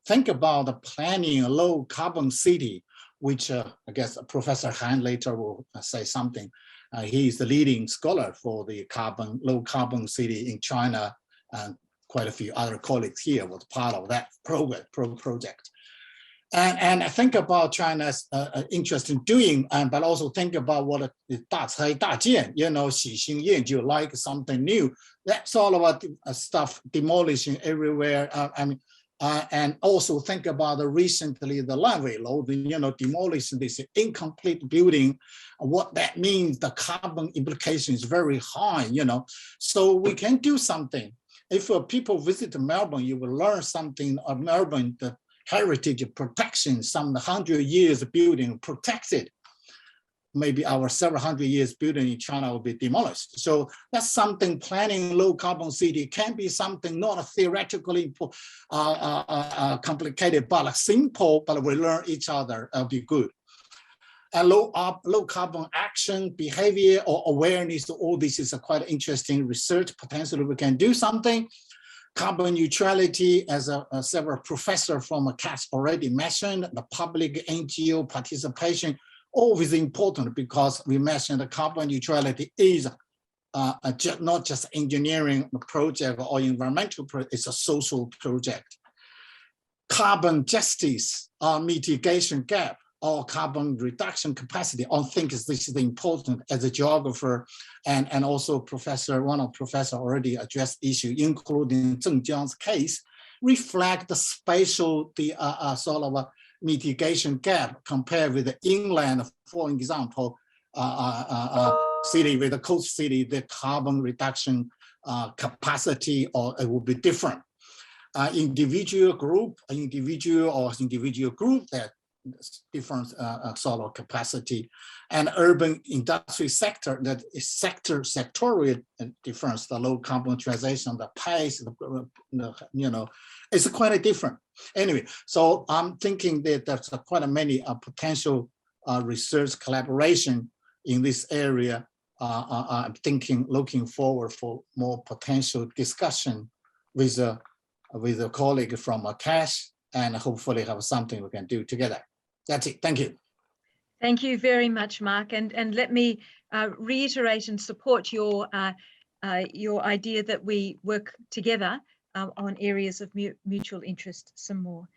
think about the planning a low carbon city, which I guess Professor Han later will say something. He is the leading scholar for the low carbon city in China, and quite a few other colleagues here was part of that project. And I think about China's interest in doing, but also think about what 大拆大建,喜新厌旧, like something new. That's all about stuff demolishing everywhere. And also think about recently the Lanwei Law, demolishing this incomplete building. What that means, the carbon implication is very high, So we can do something. If people visit Melbourne, you will learn something of Melbourne, the heritage protection, some 100 years building protected. Maybe our several hundred years building in China will be demolished. So that's something. Planning low carbon city can be something not theoretically complicated, but simple, but we learn each other, be good. And low carbon action, behavior, or awareness, all this is a quite interesting research. Potentially we can do something. Carbon neutrality, as several professors from CASS already mentioned, the public NGO participation, always important, because we mentioned the carbon neutrality is not just engineering project or environmental project, it's a social project. Carbon justice, mitigation gap, or carbon reduction capacity, I think this is important as a geographer, and also one of professor already addressed issue, including Zhengjiang's case, reflect the spatial, sort of a mitigation gap compared with the inland, for example, city with the coast city, the carbon reduction capacity, or it will be different. Individual group that different sort of capacity, and urban industry sector, that is sectorial difference, the low carbon transition, the pace, it's quite different. Anyway, so I'm thinking that there's quite many potential research collaboration in this area. I'm looking forward for more potential discussion with a colleague from CASS, and hopefully have something we can do together. That's it. Thank you. Thank you very much, Mark. And let me reiterate and support your idea that we work together on areas of mutual interest some more.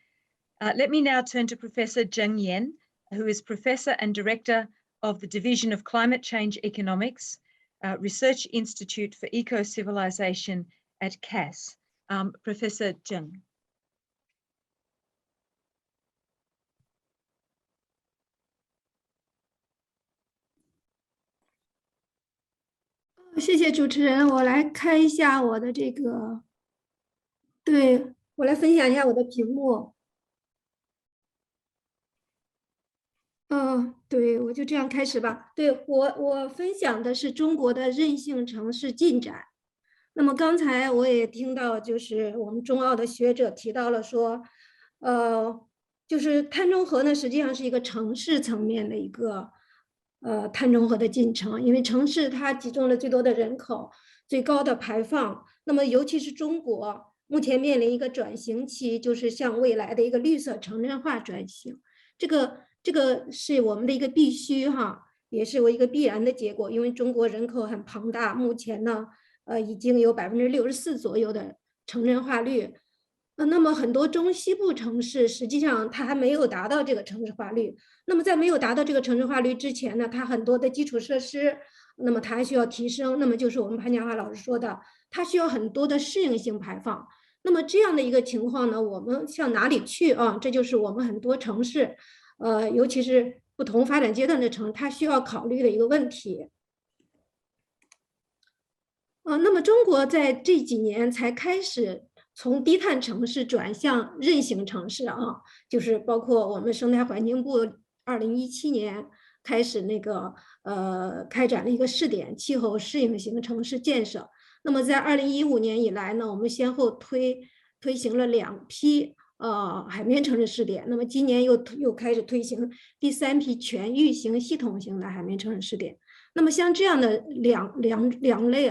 Let me now turn to Professor Zheng Yan, who is Professor and Director of the Division of Climate Change Economics, Research Institute for Eco-Civilization at CASS. Professor Zheng. 谢谢主持人，我来开一下我的这个，对，我来分享一下我的屏幕。对，我就这样开始吧。对，我分享的是中国的韧性城市进展。那么刚才我也听到，就是我们中澳的学者提到了说，就是碳中和呢，实际上是一个城市层面的一个碳中和的进程，因为城市它集中了最多的人口，最高的排放。那么尤其是中国目前面临一个转型期，就是向未来的一个绿色城镇化转型。这个是我们的一个必须哈，也是一个必然的结果，因为中国人口很庞大，目前呢已经有64%左右的城镇化率。那么很多中西部城市实际上它还没有达到这个城市化率。那么在没有达到这个城市化率之前呢，它很多的基础设施，那么它还需要提升。那么就是我们潘家华老师说的，它需要很多的适应性排放。那么这样的一个情况呢，我们向哪里去啊？这就是我们很多城市，尤其是不同发展阶段的城市，它需要考虑的一个问题。那么中国在这几年才开始从低碳城市转向韧性城市啊，就是包括我们生态环境部2017年开始开展了一个试点气候适应型城市建设。那么在2015年以来呢，我们先后推行了2批海绵城市试点。那么今年又开始推行第3批全域型系统型的海绵城市试点。那么像这样的两类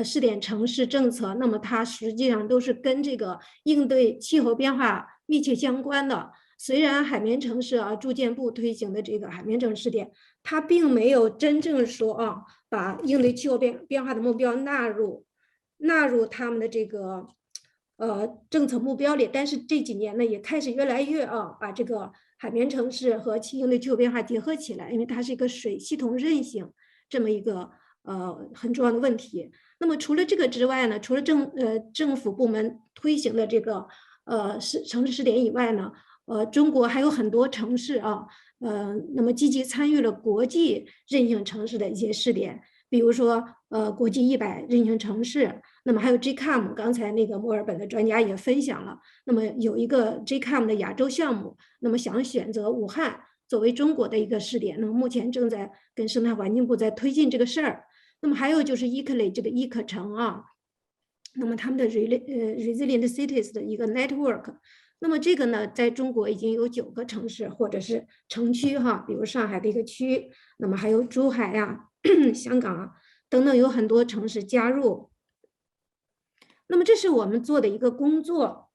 试点城市政策，那么它实际上都是跟这个应对气候变化密切相关的。虽然海绵城市住建部推行的这个海绵城市试点，它并没有真正说把应对气候变化的目标纳入他们的这个政策目标里。但是这几年呢，也开始越来越把这个海绵城市和应对气候变化结合起来，因为它是一个水系统韧性这么一个很重要的问题。那么除了这个之外呢，除了政府部门推行的这个城市试点以外呢，中国还有很多城市那么积极参与了国际韧性城市的一些试点，比如说国际100韧性城市，那么还有 GCAM， 刚才那个墨尔本的专家也分享了，那么有一个 GCAM 的亚洲项目，那么想选择武汉作为中国的一个试点，那么目前正在跟生态环境部在推进这个事儿。那么还有就是ECLI这个易可城那么他们的resilient cities 的一个 network， 那么这个呢，在中国已经有9个城市或者是城区比如上海的一个区，那么还有珠海香港等等，有很多城市加入。那么这是我们做的一个工作。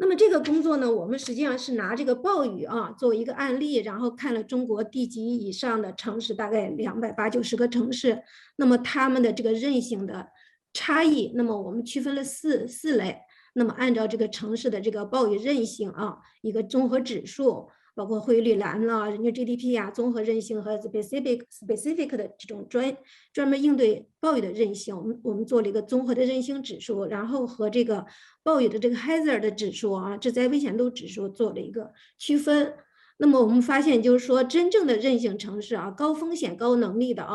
那么这个工作呢，我们实际上是拿这个暴雨作为一个案例，然后看了中国地级以上的城市，大概280-90个城市，那么他们的这个韧性的差异，那么我们区分了四类，那么按照这个城市的这个暴雨韧性一个综合指数，包括汇率栏人均 GDP 综合韧性和 specific 的这种专门应对暴雨的韧性，我们做了一个综合的韧性指数，然后和这个暴雨的这个 hazard 的指数致灾危险度指数做了一个区分。那么我们发现就是说，真正的韧性城市高风险高能力的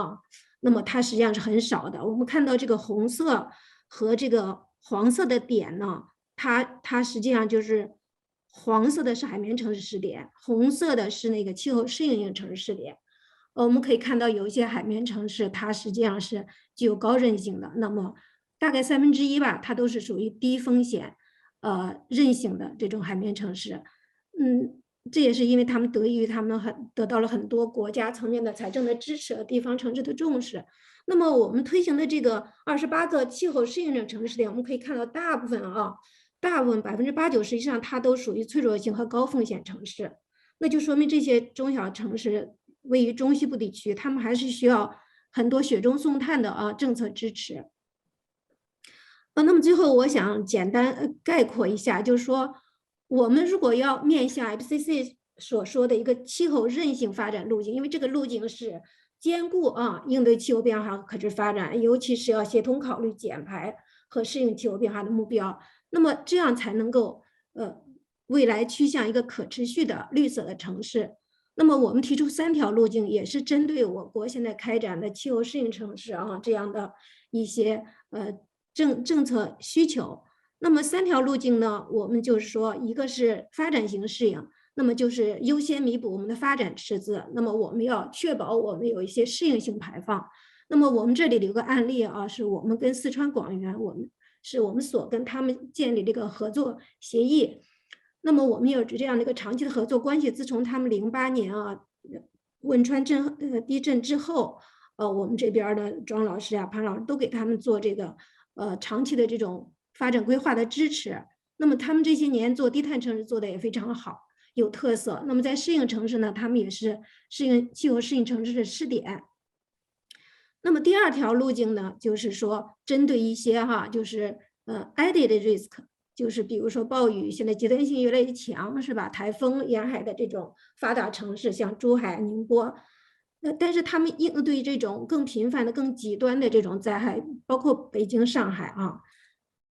那么它实际上是很少的。我们看到这个红色和这个黄色的点呢，它实际上就是黄色的是海绵城市试点，红色的是那个气候适应型城市试点。我们可以看到有一些海绵城市，它实际上是具有高韧性的，那么大概1/3吧，它都是属于低风险韧性的这种海绵城市。这也是因为他们得益于他们得到了很多国家层面的财政的支持和地方城市的重视。那么我们推行的这个28个气候适应型城市试点，我们可以看到大部分80%-90%以上，它都属于脆弱性和高风险城市。那就说明这些中小城市位于中西部地区，他们还是需要很多雪中送炭的政策支持。那么最后我想简单概括一下，就是说我们如果要面向 FCC 所说的一个气候韧性发展路径，因为这个路径是兼顾应对气候变化和可持续发展，尤其是要协同考虑减排和适应气候变化的目标，那么这样才能够未来趋向一个可持续的绿色的城市。那么我们提出3条路径，也是针对我国现在开展的气候适应城市这样的一些政策需求。那么3条路径呢，我们就是说，一个是发展型适应，那么就是优先弥补我们的发展赤字，那么我们要确保我们有一些适应性排放。那么我们这里有个案例是我们跟四川广元，我们所跟他们建立这个合作协议。那么我们有这样的一个长期的合作关系，自从他们08年汶川地震之后我们这边的庄老师呀、潘老师都给他们做这个长期的这种发展规划的支持。那么他们这些年做低碳城市做的也非常好，有特色。那么在适应城市呢，他们也是气候适应城市的试点。那么第二条路径呢，就是说针对一些就是added risk， 就是比如说暴雨现在极端性越来越强，是吧？台风沿海的这种发达城市，像珠海、宁波，但是他们应对这种更频繁的、更极端的这种灾害，包括北京、上海啊，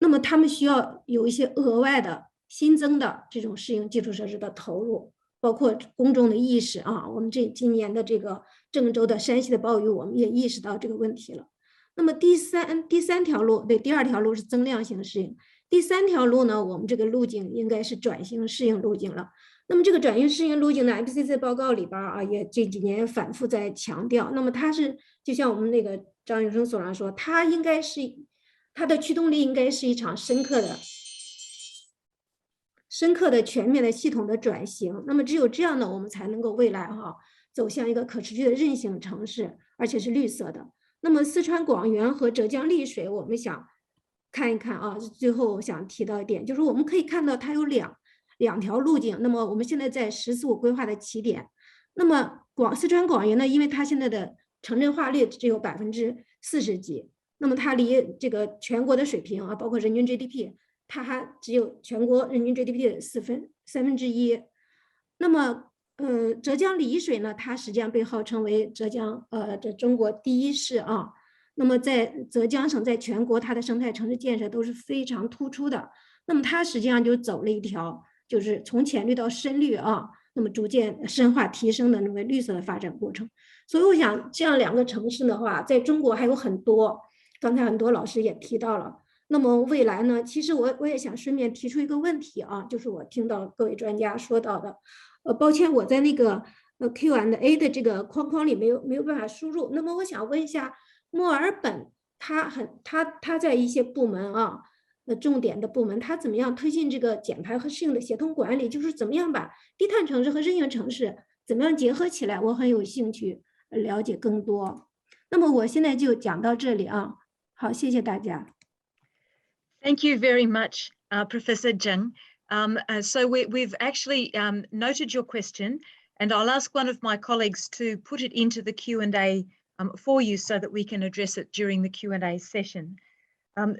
那么他们需要有一些额外的、新增的这种适应基础设施的投入。包括公众的意识啊，我们今年的这个郑州的、山西的暴雨，我们也意识到这个问题了。那么第三条路，对，第二条路是增量型适应，第三条路呢，我们这个路径应该是转型适应路径了。那么这个转型适应路径呢 ，IPCC 报告里边啊，也这几年反复在强调。那么它是就像我们那个张永生所长说，它应该是它的驱动力应该是一场深刻的、全面的、系统的转型。那么只有这样呢，我们才能够未来走向一个可持续的韧性城市，而且是绿色的。那么四川广元和浙江丽水，我们想看一看啊。最后我想提到一点，就是我们可以看到它有两条路径。那么我们现在在“十四五”规划的起点。那么四川广元呢，因为它现在的城镇化率只有40%几，那么它离这个全国的水平啊，包括人均 GDP。它还只有全国人均 GDP 的1/3。那么，浙江丽水呢，它实际上被号称为浙江这中国第一市啊。那么在浙江省，在全国它的生态城市建设都是非常突出的。那么它实际上就走了一条，就是从浅绿到深绿啊，那么逐渐深化提升的那个绿色的发展过程。所以我想，这样两个城市的话，在中国还有很多，刚才很多老师也提到了。那么未来呢？其实我也想顺便提出一个问题啊，就是我听到各位专家说到的，抱歉，我在那个Q&A 的这个框框里没有办法输入。那么我想问一下，墨尔本它在一些部门啊，重点的部门，它怎么样推进这个减排和适应的协同管理？就是怎么样把低碳城市和韧性城市怎么样结合起来？我很有兴趣了解更多。那么我现在就讲到这里啊，好，谢谢大家。Thank you very much, Professor Zheng. So we've actually noted your question, and I'll ask one of my colleagues to put it into the Q&A for you so that we can address it during the Q&A session.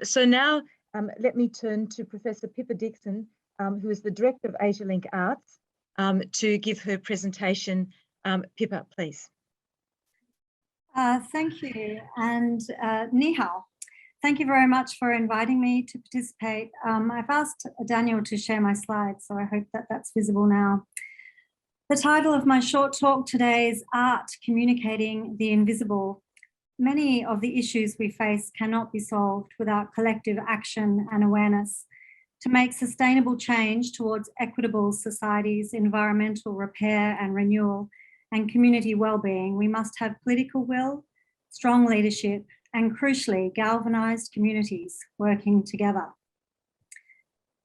So now let me turn to Professor Pippa Dixon, who is the Director of Asialink Arts, to give her presentation. Pippa, please. Thank you, and ni hao. Thank you very much for inviting me to participate. I've asked Daniel to share my slides, so I hope that that's visible now. The title of my short talk today is Art Communicating the Invisible. Many of the issues we face cannot be solved without collective action and awareness. To make sustainable change towards equitable societies, environmental repair and renewal, and community well-being, we must have political will, strong leadership, and crucially, galvanized communities working together.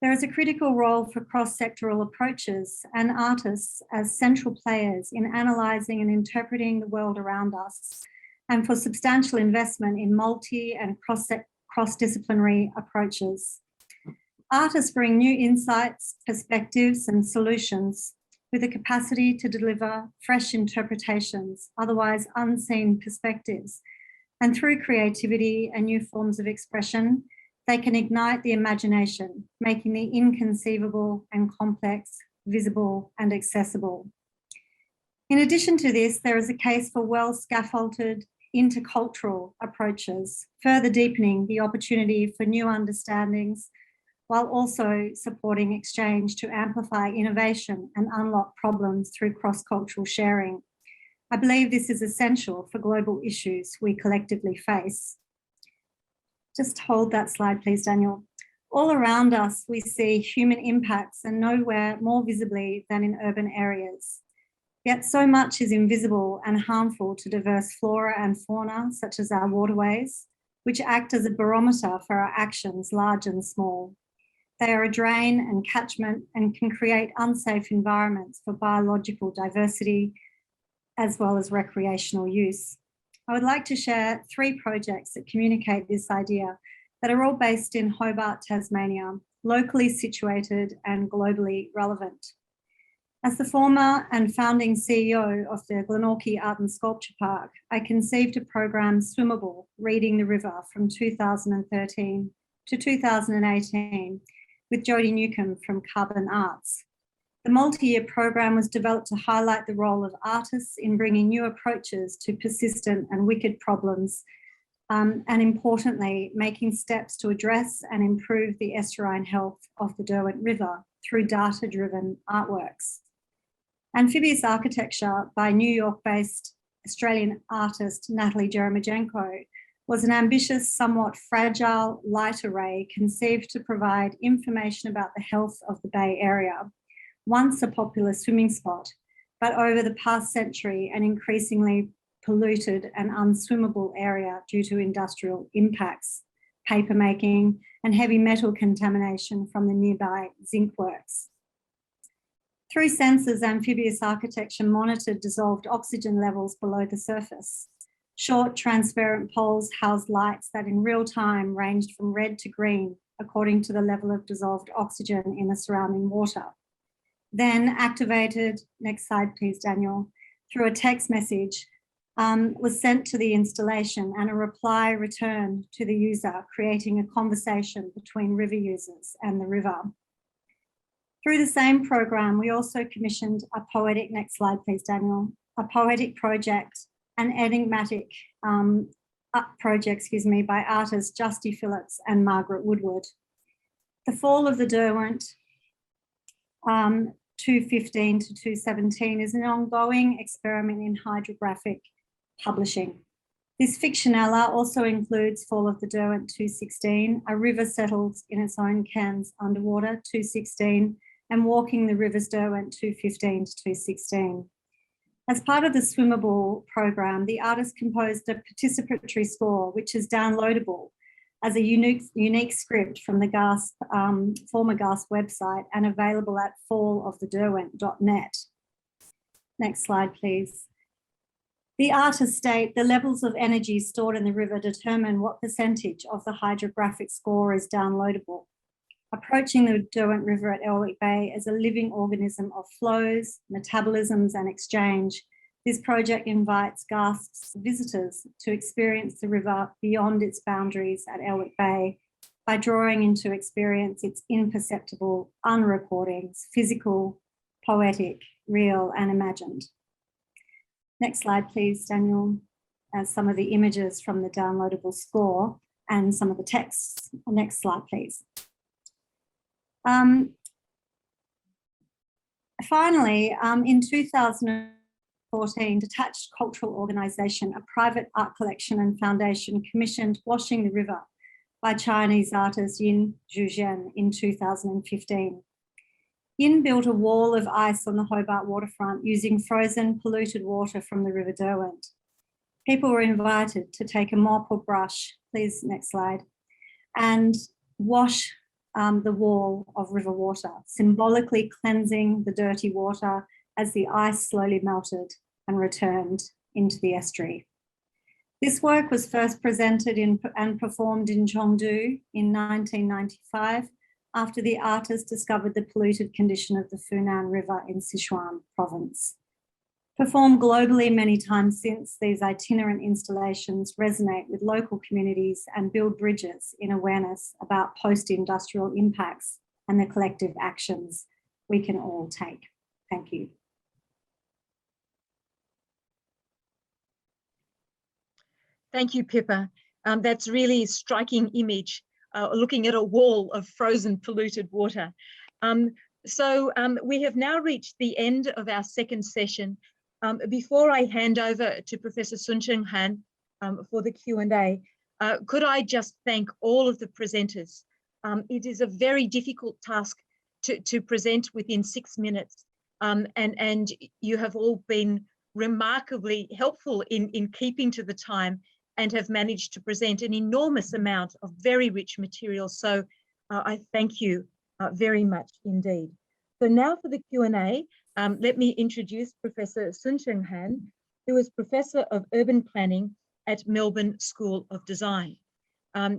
There is a critical role for cross-sectoral approaches and artists as central players in analysing and interpreting the world around us, and for substantial investment in multi- and cross-disciplinary approaches. Artists bring new insights, perspectives, and solutions with the capacity to deliver fresh interpretations, otherwise unseen perspectives. And through creativity and new forms of expression, they can ignite the imagination, making the inconceivable and complex visible and accessible. In addition to this, there is a case for well-scaffolded intercultural approaches, further deepening the opportunity for new understandings, while also supporting exchange to amplify innovation and unlock problems through cross-cultural sharing. I believe this is essential for global issues we collectively face. Just hold that slide, please, Daniel. All around us, we see human impacts, and nowhere more visibly than in urban areas. Yet so much is invisible and harmful to diverse flora and fauna, such as our waterways, which act as a barometer for our actions, large and small. They are a drain and catchment and can create unsafe environments for biological diversity, as well as recreational use. I would like to share 3 projects that communicate this idea that are all based in Hobart, Tasmania, locally situated and globally relevant. As the former and founding CEO of the Glenorchy Art and Sculpture Park, I conceived a program, Swimmable, Reading the River, from 2013 to 2018 with Jodie Newcomb from Carbon Arts. The multi-year program was developed to highlight the role of artists in bringing new approaches to persistent and wicked problems, and importantly, making steps to address and improve the estuarine health of the Derwent River through data-driven artworks. Amphibious Architecture by New York-based Australian artist Natalie Jeremijenko was an ambitious, somewhat fragile light array conceived to provide information about the health of the Bay Area, once a popular swimming spot, but over the past century an increasingly polluted and unswimmable area due to industrial impacts, paper making, and heavy metal contamination from the nearby zinc works. Through sensors, Amphibious Architecture monitored dissolved oxygen levels below the surface. Short, transparent poles housed lights that in real time ranged from red to green according to the level of dissolved oxygen in the surrounding water. Then activated, next slide please, Daniel, through a text message was sent to the installation and a reply returned to the user, creating a conversation between river users and the river. Through the same program, we also commissioned a poetic, next slide please, Daniel, a poetic project, an enigmatic project, by artists Justy Phillips and Margaret Woodward. The Fall of the Derwent, 215 to 217, is an ongoing experiment in hydrographic publishing. This fictionella also includes Fall of the Derwent 216, A River Settles in Its Own Cans Underwater 216, and Walking the Rivers Derwent 215 to 216. As part of the Swimmable program, the artist composed a participatory score, which is downloadable as a unique script from the former GASS website and available at fallofthederwent.net. Next slide, please. The artists state the levels of energy stored in the river determine what percentage of the hydrographic score is downloadable. Approaching the Derwent River at Elwick Bay as a living organism of flows, metabolisms and exchange, this project invites GASS visitors to experience the river beyond its boundaries at Elwick Bay by drawing into experience its imperceptible unrecordings, physical, poetic, real and imagined. Next slide, please, Daniel, as some of the images from the downloadable score and some of the texts. Next slide, please. Finally, in 2014, Detached Cultural Organisation, a private art collection and foundation, commissioned Washing the River by Chinese artist Yin Zhuzhen in 2015. Yin built a wall of ice on the Hobart waterfront using frozen, polluted water from the River Derwent. People were invited to take a mop or brush, please, next slide, and wash the wall of river water, symbolically cleansing the dirty water as the ice slowly melted and returned into the estuary. This work was first presented and performed in Chengdu in 1995 after the artist discovered the polluted condition of the Funan River in Sichuan province. Performed globally many times since, these itinerant installations resonate with local communities and build bridges in awareness about post-industrial impacts and the collective actions we can all take. Thank you. Thank you, Pippa. That's really a striking image, looking at a wall of frozen, polluted water. We have now reached the end of our second session. Before I hand over to Professor Sun Cheng Han for the Q&A, could I just thank all of the presenters? It is a very difficult task to present within 6 minutes, and you have all been remarkably helpful in keeping to the time and have managed to present an enormous amount of very rich material. So I thank you very much indeed. So now for the Q&A, let me introduce Professor Sun Cheng Han, who is Professor of Urban Planning at Melbourne School of Design.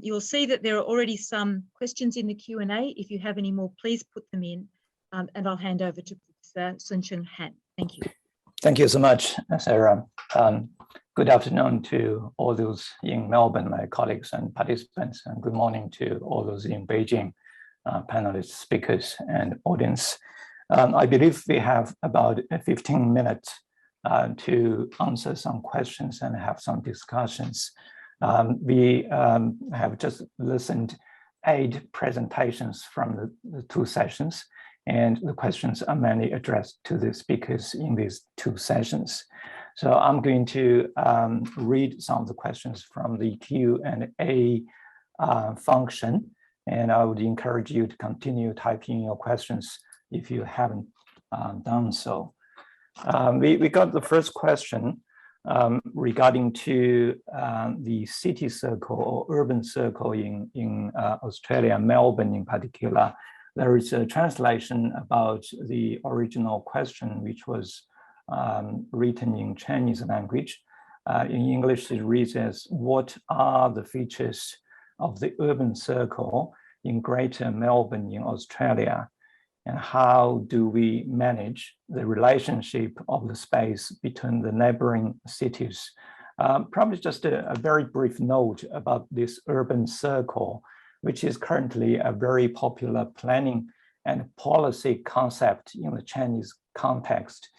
You'll see that there are already some questions in the Q&A. If you have any more, please put them in, and I'll hand over to Professor Sun-Cheng Han. Thank you. Thank you so much, Sarah. Good afternoon to all those in Melbourne, my colleagues and participants, and good morning to all those in Beijing, panelists, speakers, and audience. I believe we have about 15 minutes to answer some questions and have some discussions. We have just listened 8 presentations from the 2 sessions, and the questions are mainly addressed to the speakers in these 2 sessions. So I'm going to read some of the questions from the Q&A function, and I would encourage you to continue typing your questions if you haven't done so. We got the first question regarding to the city circle or urban circle in Australia, Melbourne in particular. There is a translation about the original question, which was written in Chinese language. In English, it reads as, what are the features of the urban circle in Greater Melbourne in Australia? And how do we manage the relationship of the space between the neighboring cities? Probably just a very brief note about this urban circle, which is currently a very popular planning and policy concept in the Chinese context.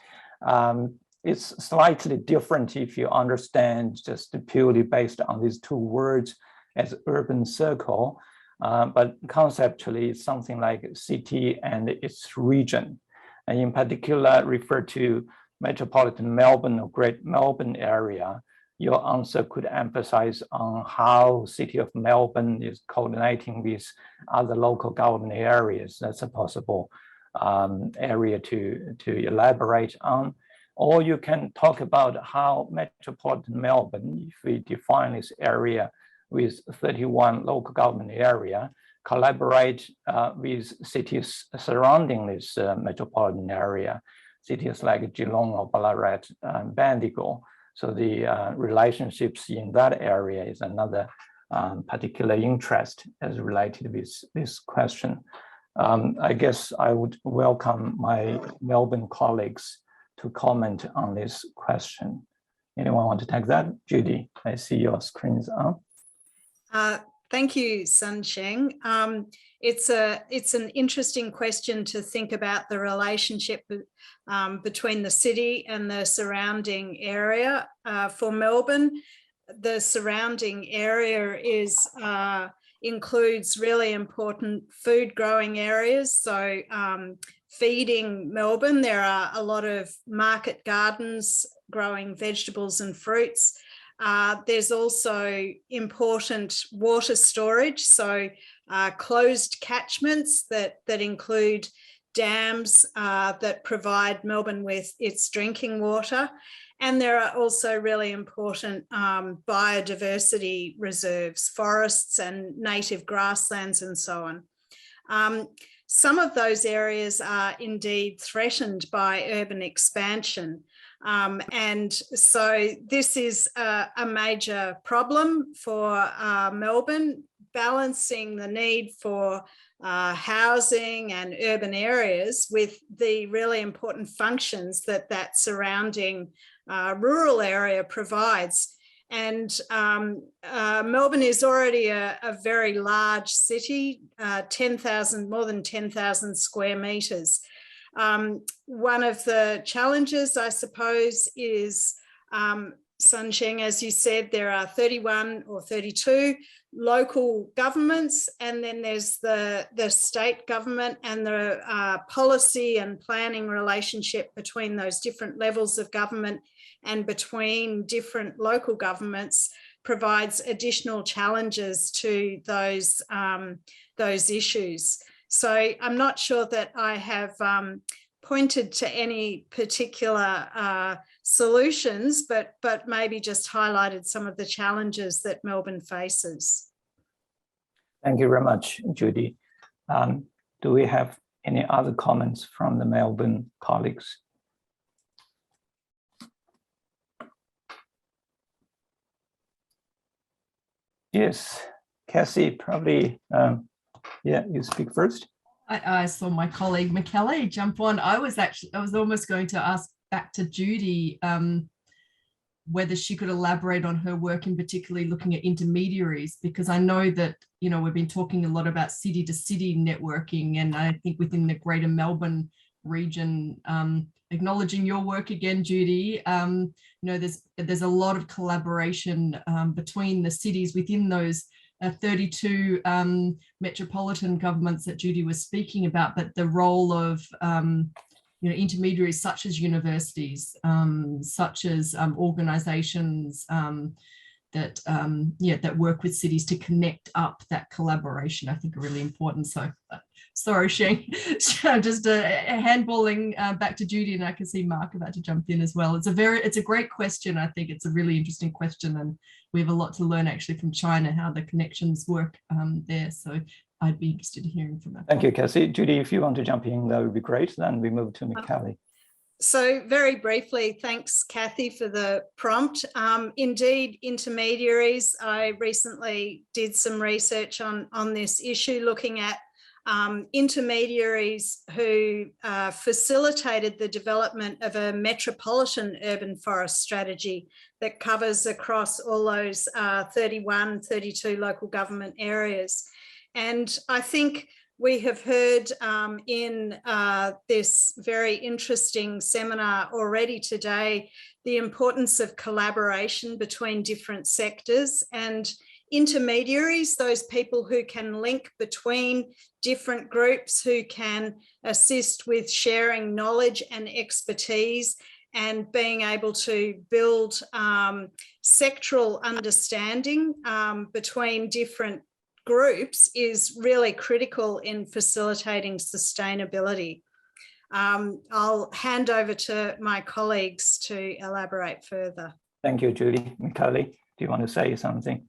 It's slightly different if you understand just purely based on these 2 words as urban circle. But conceptually, it's something like city and its region, and in particular refer to metropolitan Melbourne or Great Melbourne area. Your answer could emphasize on how City of Melbourne is coordinating with other local government areas. That's a possible area to elaborate on. Or you can talk about how metropolitan Melbourne, if we define this area with 31 local government area, collaborate with cities surrounding this metropolitan area, cities like Geelong or Ballarat and Bendigo. So the relationships in that area is another particular interest as related with this question. I guess I would welcome my Melbourne colleagues to comment on this question. Anyone want to take that? Judy, I see your screen's on. Thank you, Sun-Cheng. It's an interesting question to think about the relationship between the city and the surrounding area. For Melbourne, the surrounding area includes really important food growing areas. So feeding Melbourne, there are a lot of market gardens growing vegetables and fruits. There's also important water storage, so closed catchments that include dams that provide Melbourne with its drinking water. And there are also really important biodiversity reserves, forests and native grasslands and so on. Some of those areas are indeed threatened by urban expansion. And so this is a major problem for Melbourne, balancing the need for housing and urban areas with the really important functions that surrounding rural area provides. And Melbourne is already a very large city, more than 10,000 square metres. One of the challenges, I suppose, is, Sun-Cheng, as you said, there are 31 or 32 local governments, and then there's the state government, and the policy and planning relationship between those different levels of government and between different local governments provides additional challenges to those issues. So I'm not sure that I have pointed to any particular solutions, but maybe just highlighted some of the challenges that Melbourne faces. Thank you very much, Judy. Do we have any other comments from the Melbourne colleagues? Yes, Cassie, probably, yeah, you speak first. I saw my colleague Michele jump on. I was almost going to ask back to Judy whether she could elaborate on her work, in particularly looking at intermediaries, because I know that, you know, we've been talking a lot about city to city networking, and I think within the greater Melbourne region, acknowledging your work again, Judy, you know, there's a lot of collaboration between the cities within those 32 metropolitan governments that Judy was speaking about, but the role of you know, intermediaries such as universities, such as organizations that that work with cities to connect up that collaboration, I think are really important. So sorry, Sheng, just handballing back to Judy, and I can see Mark about to jump in as well. It's a great question. I think it's a really interesting question, and we have a lot to learn actually from China, how the connections work there. So I'd be interested in hearing from that. Thank you, Cassie. Judy, if you want to jump in, that would be great. Then we move to Michele. So very briefly, thanks, Kathy, for the prompt. Indeed, intermediaries, I recently did some research on this issue, looking at intermediaries who facilitated the development of a metropolitan urban forest strategy that covers across all those 32 local government areas. And I think we have heard in this very interesting seminar already today the importance of collaboration between different sectors, and intermediaries, those people who can link between different groups, who can assist with sharing knowledge and expertise and being able to build sectoral understanding between different groups, is really critical in facilitating sustainability. I'll hand over to my colleagues to elaborate further. Thank you, Judy. Michele, do you want to say something?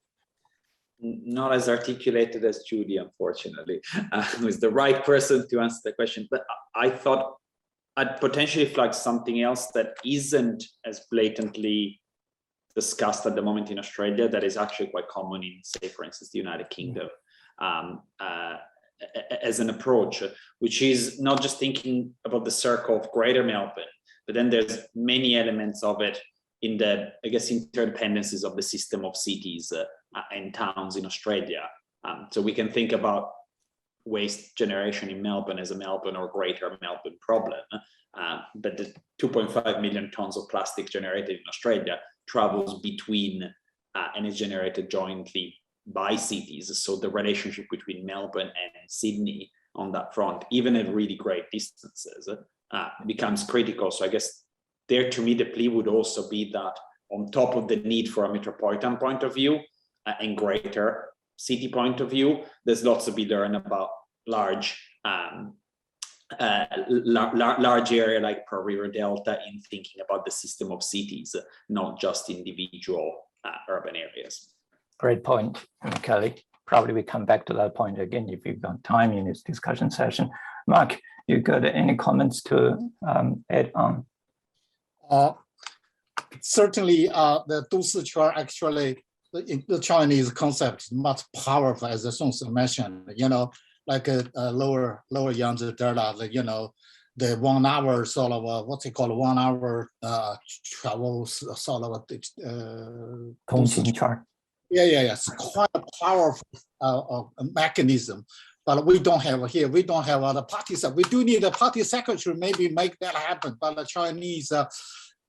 Not as articulated as Judy, unfortunately, who is the right person to answer the question. But I thought I'd potentially flag something else that isn't as blatantly discussed at the moment in Australia, that is actually quite common in, say, for instance, the United Kingdom, as an approach, which is not just thinking about the circle of Greater Melbourne, but then there's many elements of it in the, I guess, interdependencies of the system of cities and towns in Australia. So we can think about waste generation in Melbourne as a Melbourne or Greater Melbourne problem, but the 2.5 million tons of plastic generated in Australia travels between and is generated jointly by cities. So the relationship between Melbourne and Sydney on that front, even at really great distances, becomes critical. So I guess there, to me, the plea would also be that on top of the need for a metropolitan point of view and greater city point of view, there's lots to be learned about large area like Pearl River Delta in thinking about the system of cities, not just individual urban areas. Great point, Michele. Probably we come back to that point again if you've got time in this discussion session. Mark, you got any comments to add on? Certainly, the 都市圈 actually, the Chinese concept is much powerful, as the Song mentioned, you know, like a lower Yangtze Delta, you know, the 1 hour sort of what's it called, 1 hour travel sort of it's quite a powerful mechanism, but we don't have here. We don't have other parties. We do need a party secretary, maybe make that happen. But the Chinese,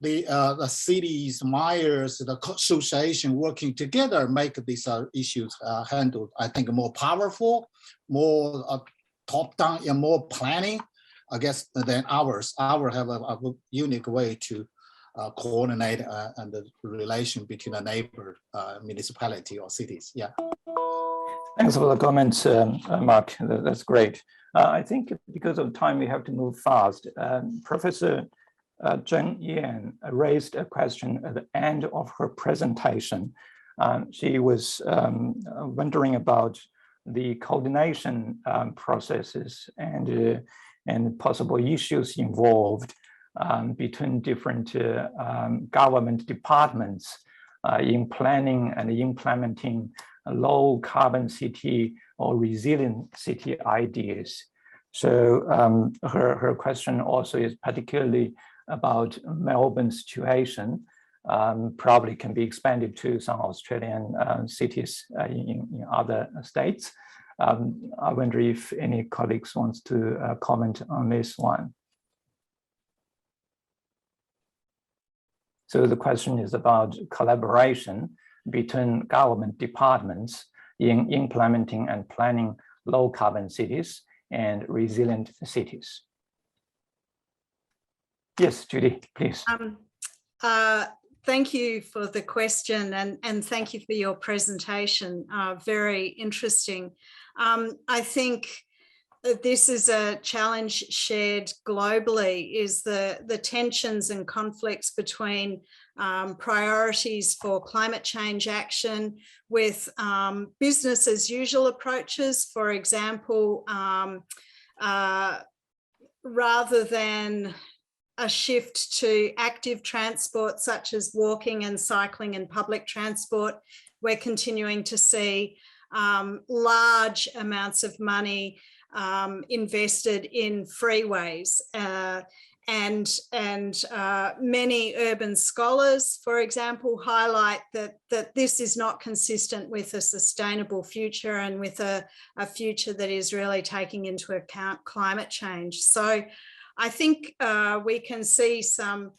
the cities, mayors, the association working together make these issues handled, I think, more powerful, more top-down, and more planning, I guess, than ours. Ours have a unique way to coordinate and the relation between a neighbor municipality or cities. Yeah. Thanks for the comments, Mark. That's great. I think because of time, we have to move fast. Professor Zheng Yan raised a question at the end of her presentation. She was wondering about the coordination processes and possible issues involved between different government departments in planning and implementing low carbon city or resilient city ideas. So her question also is particularly about Melbourne's situation, probably can be expanded to some Australian cities in other states. I wonder if any colleagues wants to comment on this one. So the question is about collaboration between government departments in implementing and planning low carbon cities and resilient cities. Yes, Judy, please. Thank you for the question and thank you for your presentation. Very interesting. I think that this is a challenge shared globally, is the tensions and conflicts between priorities for climate change action with business as usual approaches. For example, rather than a shift to active transport such as walking and cycling and public transport, we're continuing to see large amounts of money invested in freeways. And many urban scholars, for example, highlight that this is not consistent with a sustainable future and with a future that is really taking into account climate change. So I think we can see some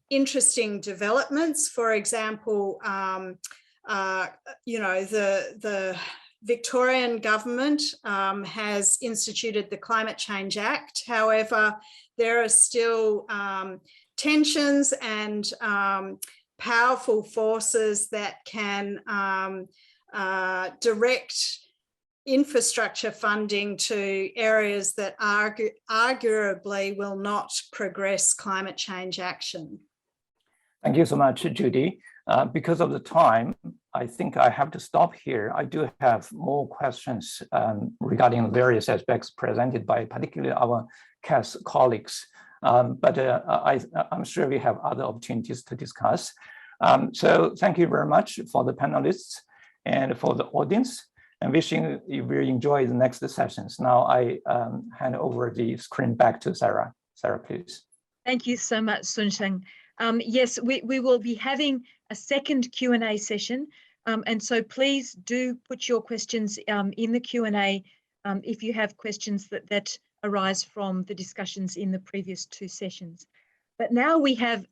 interesting developments. For example, you know, the Victorian government has instituted the Climate Change Act. However, there are still tensions and powerful forces that can direct infrastructure funding to areas that arguably will not progress climate change action. Thank you so much, Judy. Because of the time, I think I have to stop here. I do have more questions regarding various aspects presented by particularly our CASS colleagues, but I'm sure we have other opportunities to discuss. So thank you very much for the panelists and for the audience, and wishing you will enjoy the next sessions. Now I hand over the screen back to Sarah. Sarah, please. Thank you so much, Sun Sheng. Yes, we will be having a second Q&A session. And so please do put your questions in the Q&A if you have questions that arise from the discussions in the previous two sessions. But now we have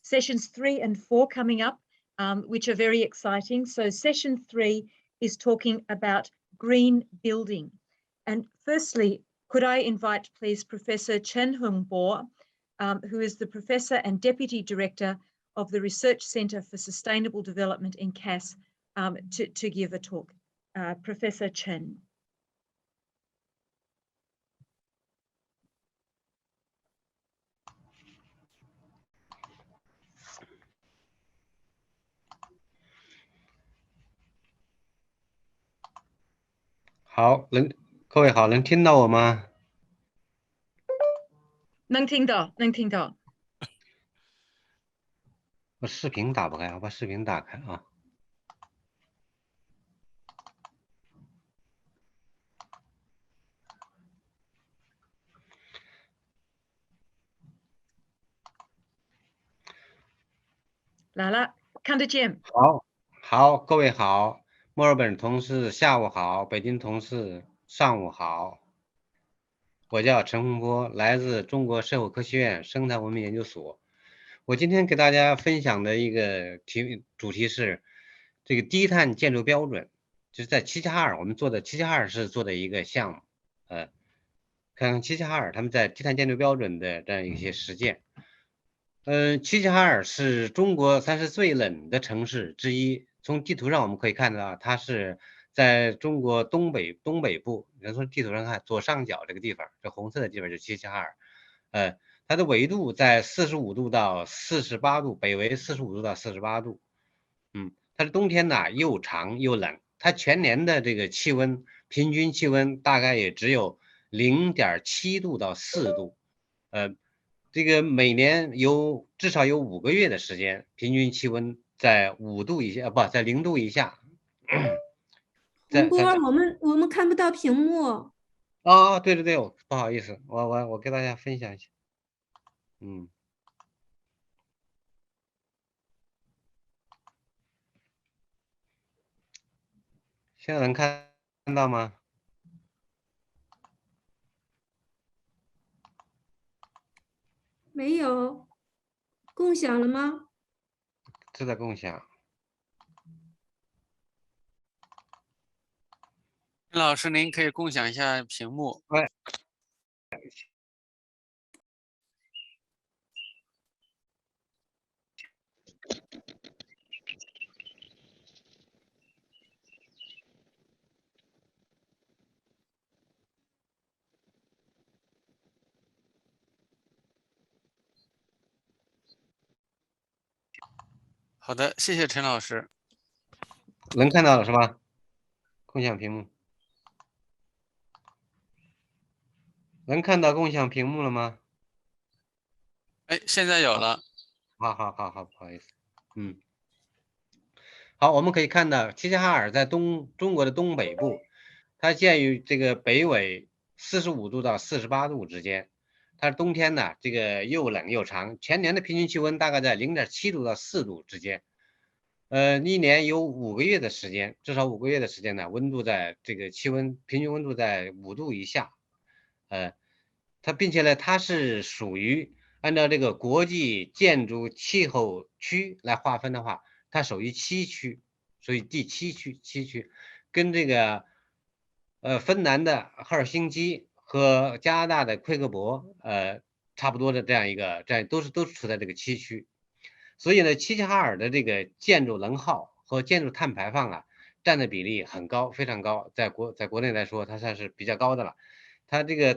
sessions 3 and 4 coming up, which are very exciting. So session 3 is talking about green building. And firstly, could I invite please Professor Chen Hung Bo, who is the Professor and Deputy Director of the Research Centre for Sustainable Development in CASS, to give a talk. Professor Chen.各位好，能听到我吗？能听到，能听到。我视频打不开，我把视频打开啊。来了，看得见。好，各位好，墨尔本同事下午好，北京同事上午好。我叫陈洪波，来自中国社会科学院生态文明研究所。我今天给大家分享的一个主题是这个低碳建筑标准，就是在齐齐哈尔我们做的，齐齐哈尔市做的一个项目，看看齐齐哈尔他们在低碳建筑标准的这样一些实践。齐齐哈尔是中国算是最冷的城市之一，从地图上我们可以看到，它是在中国东北部，你看从地图上看，左上角这个地方，这红色的地方就是齐齐哈尔，它的纬度在45度到48度，北纬45度到48度，它的冬天呢又长又冷，它全年的这个气温平均气温大概也只有0.7度到4度，这个每年至少有5个月的时间，平均气温在5度以下，在0度以下。洪波，我们看不到屏幕。哦，对对对，不好意思，我给大家分享一下。现在能看到吗？没有，共享了吗？正在共享。陈老师，您可以共享一下屏幕。好的，谢谢陈老师。能看到了是吧？共享屏幕。能看到共享屏幕了吗？哎，现在有了。好，不好意思。好，我们可以看到齐齐哈尔在中国的东北部，它介于这个北纬45度到48度之间。它冬天呢，这个又冷又长，全年的平均气温大概在0.7度到4度之间。一年有5个月的时间，至少5个月的时间呢，温度在这个平均温度在5度以下。并且呢，它是属于按照这个国际建筑气候区来划分的话，它属于7区，属于第7区，跟这个芬兰的赫尔辛基和加拿大的魁格伯差不多的这样都是处在这个7区。所以呢，齐齐哈尔的这个建筑能耗和建筑碳排放占的比例很高，非常高，在国内来说，它算是比较高的了。它这个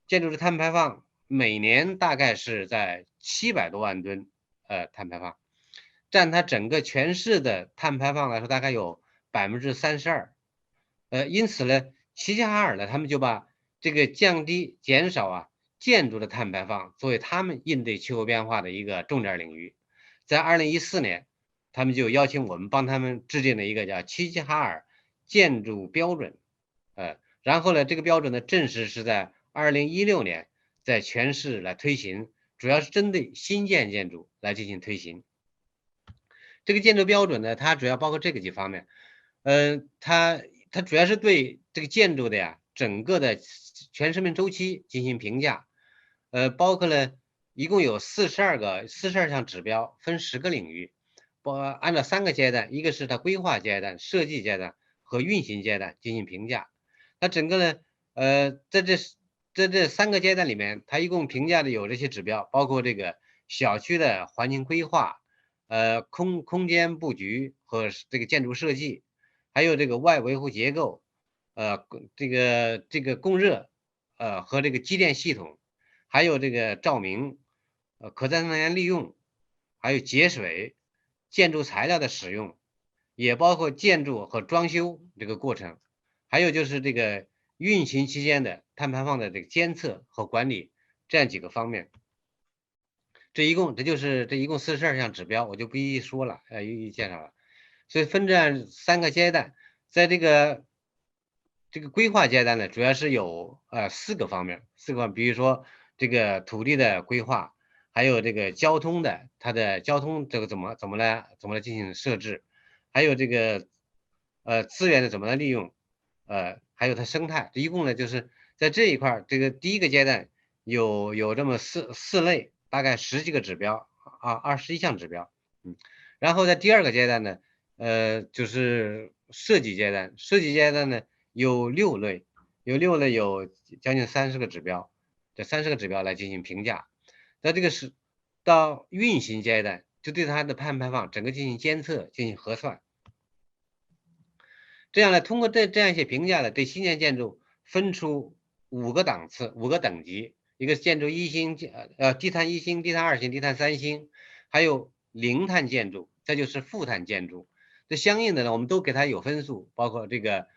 建筑的碳排放每年大概是在700多万吨碳排放，占它整个全市的碳排放来说大概有32%。因此呢，齐齐哈尔呢，他们就把这个减少建筑的碳排放作为他们应对气候变化的一个重点领域。在2014年，他们就邀请我们帮他们制定了一个叫齐齐哈尔建筑标准。然后呢，这个标准呢，正式是在2016年在全市来推行，主要是针对新建建筑来进行推行。这个建筑标准呢，它主要包括这个几方面。它主要是对这个建筑的整个的全生命周期进行评价。包括了一共有42项指标，分10个领域，按照3个阶段，一个是它规划阶段、设计阶段和运行阶段进行评价。它整个呢，在这3个阶段里面，它一共评价的有这些指标，包括这个小区的环境规划、空间布局和这个建筑设计，还有这个外维护结构，这个供热，和这个机电系统，还有这个照明，可再生能源利用，还有节水，建筑材料的使用，也包括建筑和装修这个过程。还有就是这个运行期间的碳排放的这个监测和管理这样几个方面。这一共42项指标，我就不一一说了，一一介绍了。所以分这样3个阶段，在这个规划阶段呢，主要是有4个方面，比如说这个土地的规划，还有这个交通的，它的交通这个怎么来进行设置，还有这个资源的怎么来利用。还有它生态，一共呢就是在这一块，这个第一个阶段有这么四类，大概10几个指标21项指标。然后在第2个阶段呢，就是设计阶段，呢有6类，有将近30个指标，这30个指标来进行评价。那这个是到运行阶段，就对它的碳排放整个进行监测、进行核算。这样呢，通过这样一些评价呢，对新建建筑分出5个档次、5个等级，一个建筑1星、低碳1星、低碳2星、低碳3星，还有零碳建筑，这就是负碳建筑。这相应的呢，我们都给它有分数，包括这个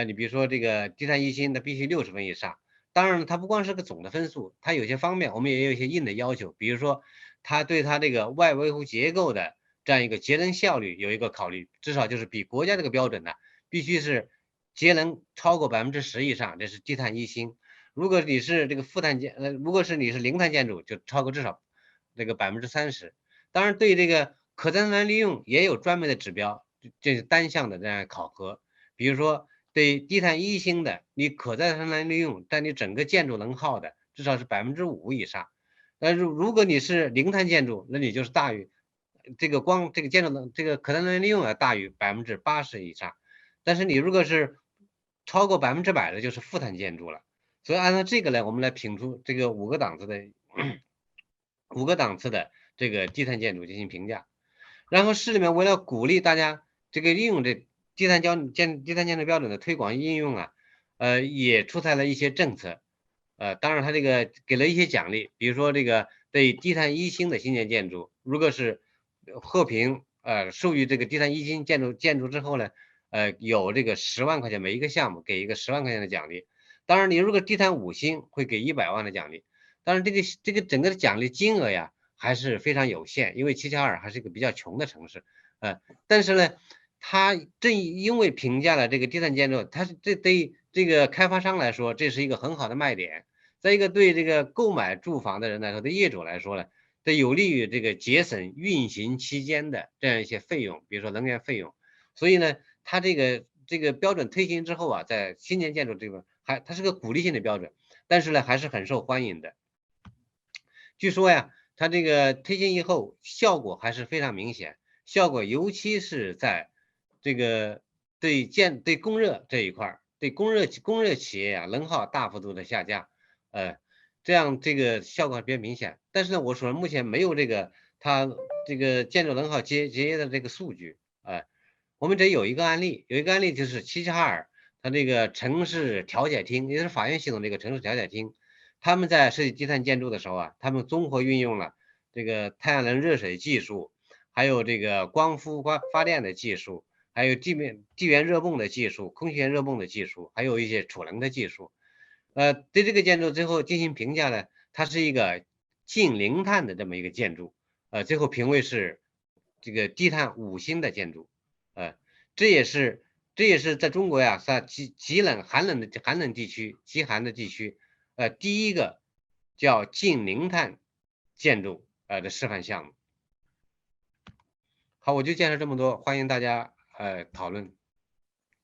你比如说这个低碳1星，它必须60分以上。当然了，它不光是个总的分数，它有些方面我们也有一些硬的要求，比如说它对它这个外维护结构的这样一个节能效率有一个考虑，至少就是比国家这个标准呢必须是节能超过10%以上，这是低碳一星。如果你是这个如果是你是零碳建筑，就超过至少这个30%。当然，对这个可再生能源利用也有专门的指标，这是单项的这样考核。比如说，对低碳一星的，你可再生能源利用占你整个建筑能耗的至少是5%以上。如果你是零碳建筑，那你就是大于这个建筑这个可再生能源利用要大于80%以上。但是你如果是超过100%的，就是负碳建筑了。所以按照这个呢，我们来评出这个5个档次的这个低碳建筑进行评价。然后市里面为了鼓励大家这个利用这低碳建筑标准的推广应用啊，也出台了一些政策。当然它这个给了一些奖励，比如说这个对低碳一星的新建筑，如果是获评授予这个低碳一星建筑之后呢，有这个10万块钱，每一个项目给一个10万块钱的奖励。当然，你如果低碳5星，会给100万的奖励。当然，这个整个的奖励金额呀，还是非常有限，因为齐齐哈尔还是一个比较穷的城市。但是呢，它正因为评价了这个低碳建筑，它是对这个开发商来说，这是一个很好的卖点。再一个，对这个购买住房的人来说，对业主来说呢，这有利于这个节省运行期间的这样一些费用，比如说能源费用。所以呢，它这个标准推行之后啊，在新建建筑这边它是个鼓励性的标准，但是呢还是很受欢迎的。据说呀，它这个推行以后效果还是非常明显，效果尤其是在这个对供热这一块，对供热企业啊能耗大幅度的下降，这样这个效果比较明显。但是呢，我说目前没有它这个建筑能耗节约的这个数据。我们这有一个案例就是齐齐哈尔，它这个城市调解厅，也就是法院系统这个城市调解厅，他们在设计低碳建筑的时候啊，他们综合运用了这个太阳能热水技术，还有这个光伏发电的技术，还有地源热泵的技术、空气源热泵的技术，还有一些储能的技术。对这个建筑最后进行评价呢，它是一个近零碳的这么一个建筑，最后评为是这个低碳5星的建筑。这也是在中国呀，在极冷寒冷地区、极寒的地区，第一个叫近零碳建筑的示范项目。好，我就介绍这么多，欢迎大家讨论，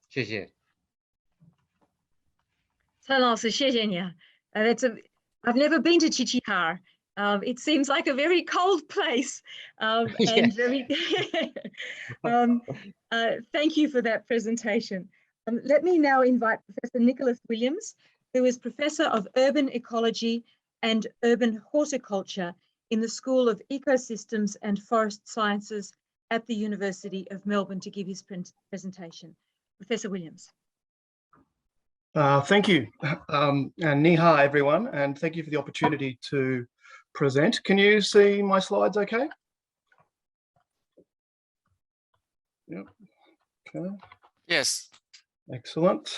谢谢。陈老师，谢谢你啊。I've never been to Chichihar. It seems like a very cold place, and very. Thank you for that presentation. Let me now invite Professor Nicholas Williams, who is Professor of Urban Ecology and Urban Horticulture in the School of Ecosystems and Forest Sciences at the University of Melbourne, to give his presentation. Professor Williams. Thank you, and ni hao everyone, and thank you for the opportunity to present. Can you see my slides okay? Yep. Okay. Yes. Excellent.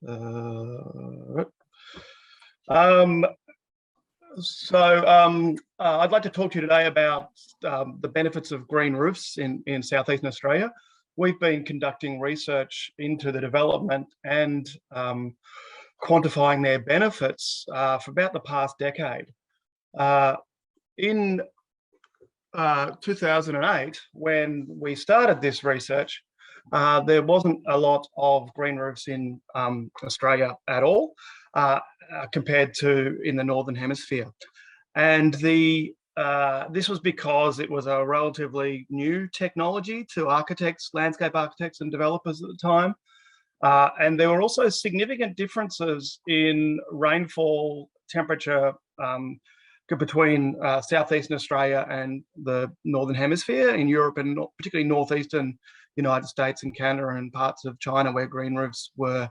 I'd like to talk to you today about the benefits of green roofs in Southeastern Australia. We've been conducting research into the development and quantifying their benefits for about the past decade. In 2008, when we started this research, there wasn't a lot of green roofs in Australia at all, compared to in the Northern Hemisphere. And this was because it was a relatively new technology to architects, landscape architects and developers at the time. And there were also significant differences in rainfall, temperature between Southeastern Australia and the Northern Hemisphere, in Europe and particularly Northeastern United States and Canada and parts of China where green roofs were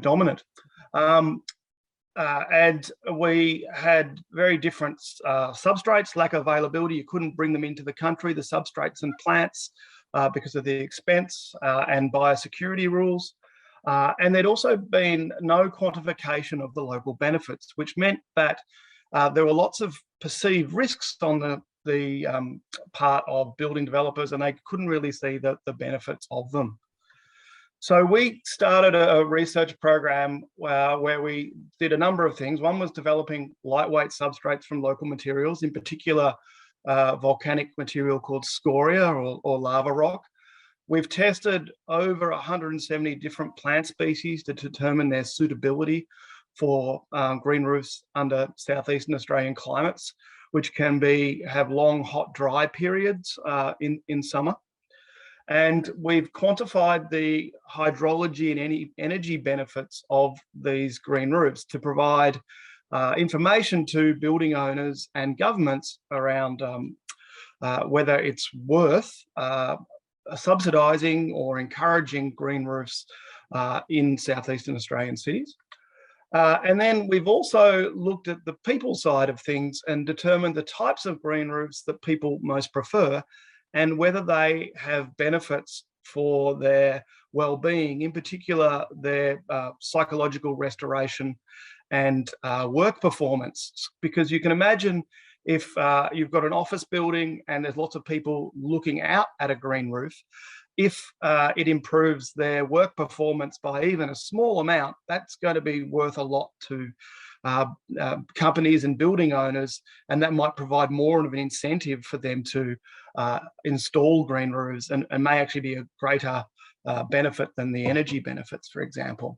dominant. And we had very different substrates, lack of availability. You couldn't bring them into the country, the substrates and plants, because of the expense and biosecurity rules. And there'd also been no quantification of the local benefits, which meant that there were lots of perceived risks on the part of building developers, and they couldn't really see the benefits of them. So we started a research program where we did a number of things. One was developing lightweight substrates from local materials, in particular volcanic material called scoria or lava rock. We've tested over 170 different plant species to determine their suitability for green roofs under southeastern Australian climates, which can have long, hot, dry periods in summer. And we've quantified the hydrology and any energy benefits of these green roofs to provide information to building owners and governments around whether it's worth subsidising or encouraging green roofs in southeastern Australian cities. And then we've also looked at the people side of things and determined the types of green roofs that people most prefer and whether they have benefits for their well-being, in particular their psychological restoration and work performance. Because you can imagine if you've got an office building and there's lots of people looking out at a green roof, if it improves their work performance by even a small amount, that's going to be worth a lot to companies and building owners, and that might provide more of an incentive for them to install green roofs and may actually be a greater benefit than the energy benefits, for example.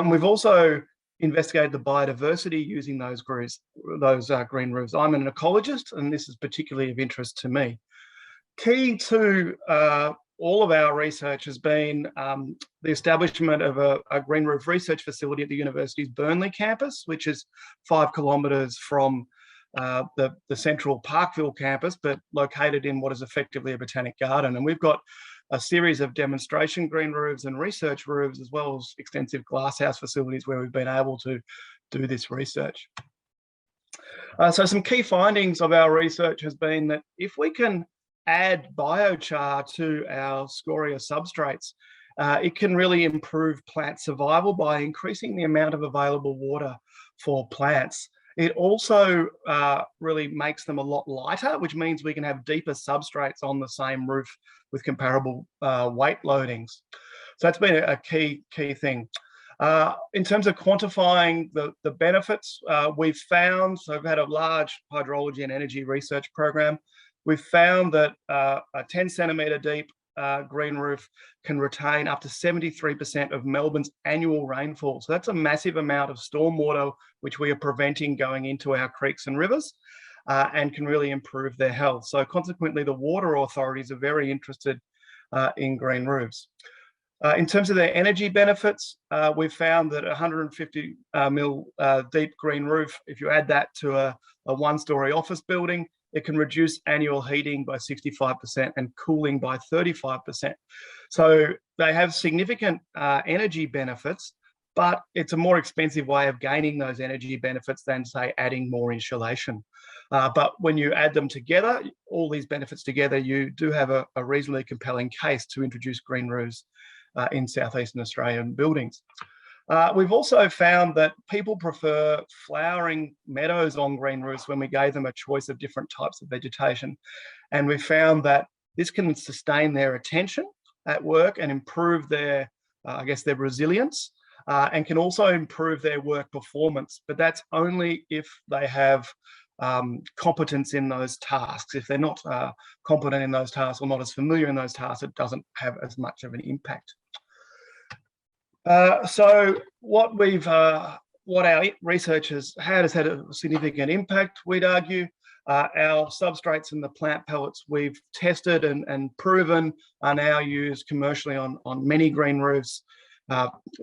We've also investigated the biodiversity using those green roofs. I'm an ecologist, and this is particularly of interest to me. Key to all of our research has been the establishment of a green roof research facility at the university's Burnley campus, which is 5 kilometres from the central Parkville campus, but located in what is effectively a botanic garden. And we've got a series of demonstration green roofs and research roofs, as well as extensive glasshouse facilities where we've been able to do this research. So some key findings of our research has been that if we can add biochar to our scoria substrates, it can really improve plant survival by increasing the amount of available water for plants. It also really makes them a lot lighter, which means we can have deeper substrates on the same roof with comparable weight loadings. So that's been a key thing. In terms of quantifying the benefits, we've found, so we've had a large hydrology and energy research program. We've found that a 10 centimetre deep green roof can retain up to 73% of Melbourne's annual rainfall. So that's a massive amount of stormwater which we are preventing going into our creeks and rivers and can really improve their health. So consequently, the water authorities are very interested in green roofs. In terms of their energy benefits, we've found that 150 mil deep green roof, if you add that to a one-storey office building, it can reduce annual heating by 65% and cooling by 35%. So they have significant energy benefits, but it's a more expensive way of gaining those energy benefits than, say, adding more insulation. But when you add them together, all these benefits together, you do have a reasonably compelling case to introduce green roofs in southeastern Australian buildings. We've also found that people prefer flowering meadows on green roofs when we gave them a choice of different types of vegetation. And we found that this can sustain their attention at work and improve their, I guess, their resilience and can also improve their work performance. But that's only if they have competence in those tasks. If they're not competent in those tasks or not as familiar in those tasks, it doesn't have as much of an impact. So what our research has had a significant impact, we'd argue. Our substrates and the plant pellets we've tested and proven are now used commercially on many green roofs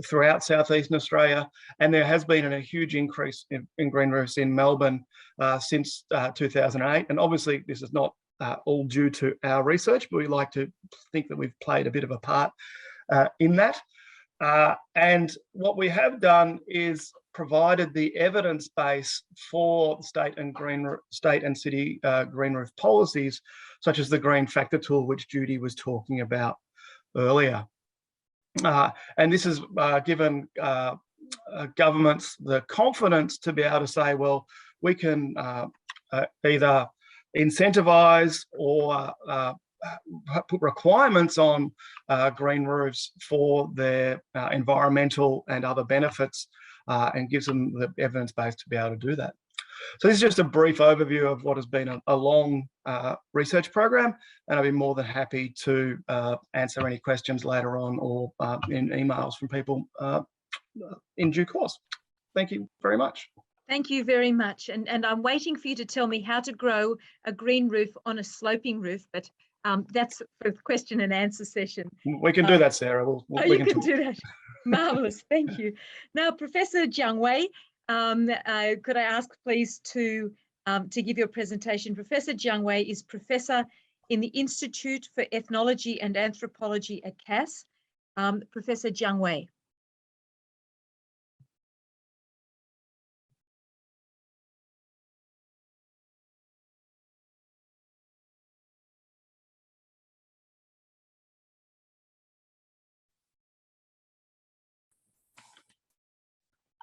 throughout southeastern Australia, and there has been a huge increase in green roofs in Melbourne since 2008. And obviously this is not all due to our research, but we like to think that we've played a bit of a part in that. And what we have done is provided the evidence base for state and city green roof policies, such as the green factor tool, which Judy was talking about earlier. And this has given governments the confidence to be able to say, well, we can either incentivise or put requirements on green roofs for their environmental and other benefits, and gives them the evidence base to be able to do that. So this is just a brief overview of what has been a long research program, and I'll be more than happy to answer any questions later on or in emails from people in due course. Thank you very much. Thank you very much. And I'm waiting for you to tell me how to grow a green roof on a sloping roof, but that's for the question and answer session. We can do that, Sarah. You can do that. Marvelous. Thank you. Now, Professor Jiang Wei, could I ask please to give your presentation? Professor Jiang Wei is professor in the Institute for Ethnology and Anthropology at CASS. Professor Jiang Wei.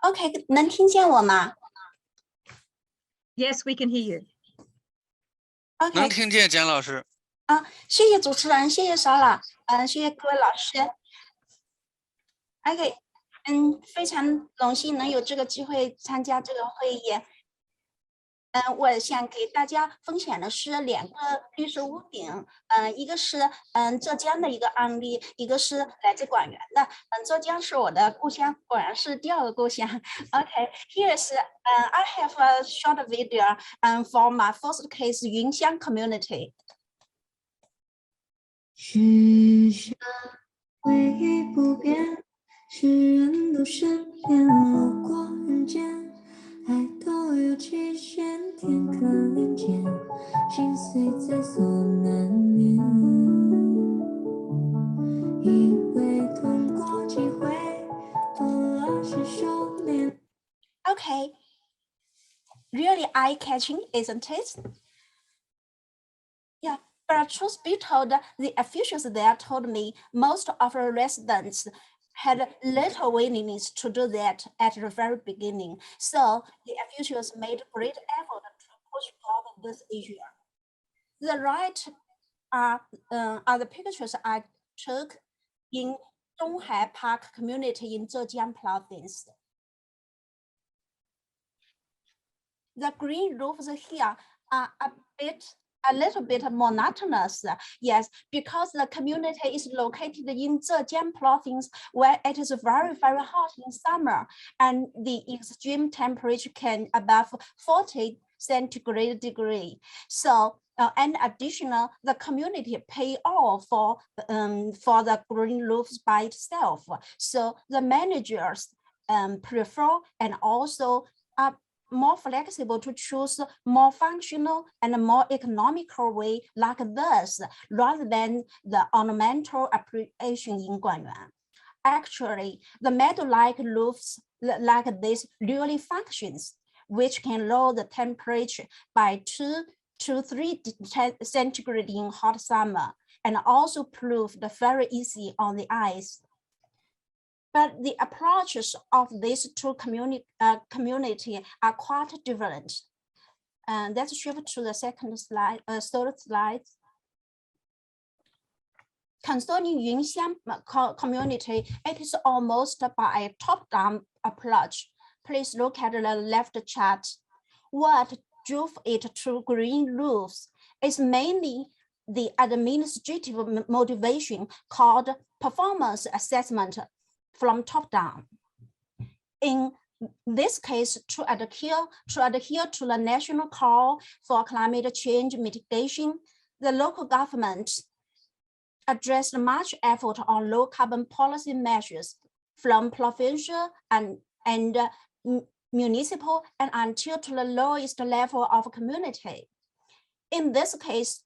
OK， 能听见我吗 ？Yes, we can hear you. OK， 能听见简老师。谢谢主持人，谢谢莎拉，谢谢各位老师。OK， 非常荣幸能有这个机会参加这个会议。我想给大家分享的是2个绿色屋顶，一个是浙江的一个案例，一个是来自广元的。浙江是我的故乡，广元是第2个故乡。Okay, here's I have a short video for my first case, 云乡 community. 世上唯一不变，是人都善变，路过人间。爱都有期限，天可怜见，心碎在所难免。以为痛过几回，多了些收敛。Okay, really eye-catching, isn't it? Yeah, but truth be told, the officials there told me most of the residents had little willingness to do that at the very beginning. So the officials made great effort to push forward this issue. The right are the pictures I took in Donghai Park community in Zhejiang province. The green roofs here are a little bit monotonous, yes, because the community is located in Zhejiang province, where it is very, very hot in summer, and the extreme temperature can above 40 centigrade degree. So, and additional, the community pay all for the green roofs by itself. So the managers prefer and also are more flexible to choose more functional and more economical way like this, rather than the ornamental application in Guanyuan. Actually, the meadow-like roofs like this really functions, which can lower the temperature by 2 to 3 centigrade in hot summer, and also proved very easy on the eyes. But the approaches of these two community are quite different. And let's shift to the second slide, third slide. Concerning Yunxiang community, it is almost by a top-down approach. Please look at the left chart. What drove it to green roofs is mainly the administrative motivation called performance assessment from top down. In this case, to adhere to the national call for climate change mitigation, the local government addressed much effort on low carbon policy measures from provincial and municipal and until to the lowest level of community. In this case,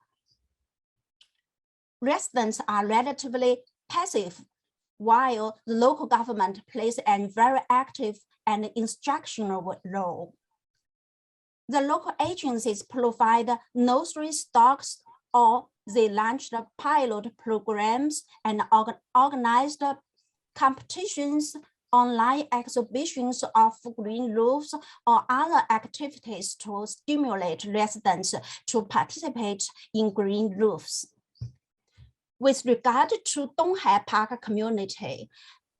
residents are relatively passive, while the local government plays a very active and instructional role. The local agencies provide nursery stocks, or they launched pilot programs and organized competitions, online exhibitions of green roofs, or other activities to stimulate residents to participate in green roofs. With regard to Donghai Park community,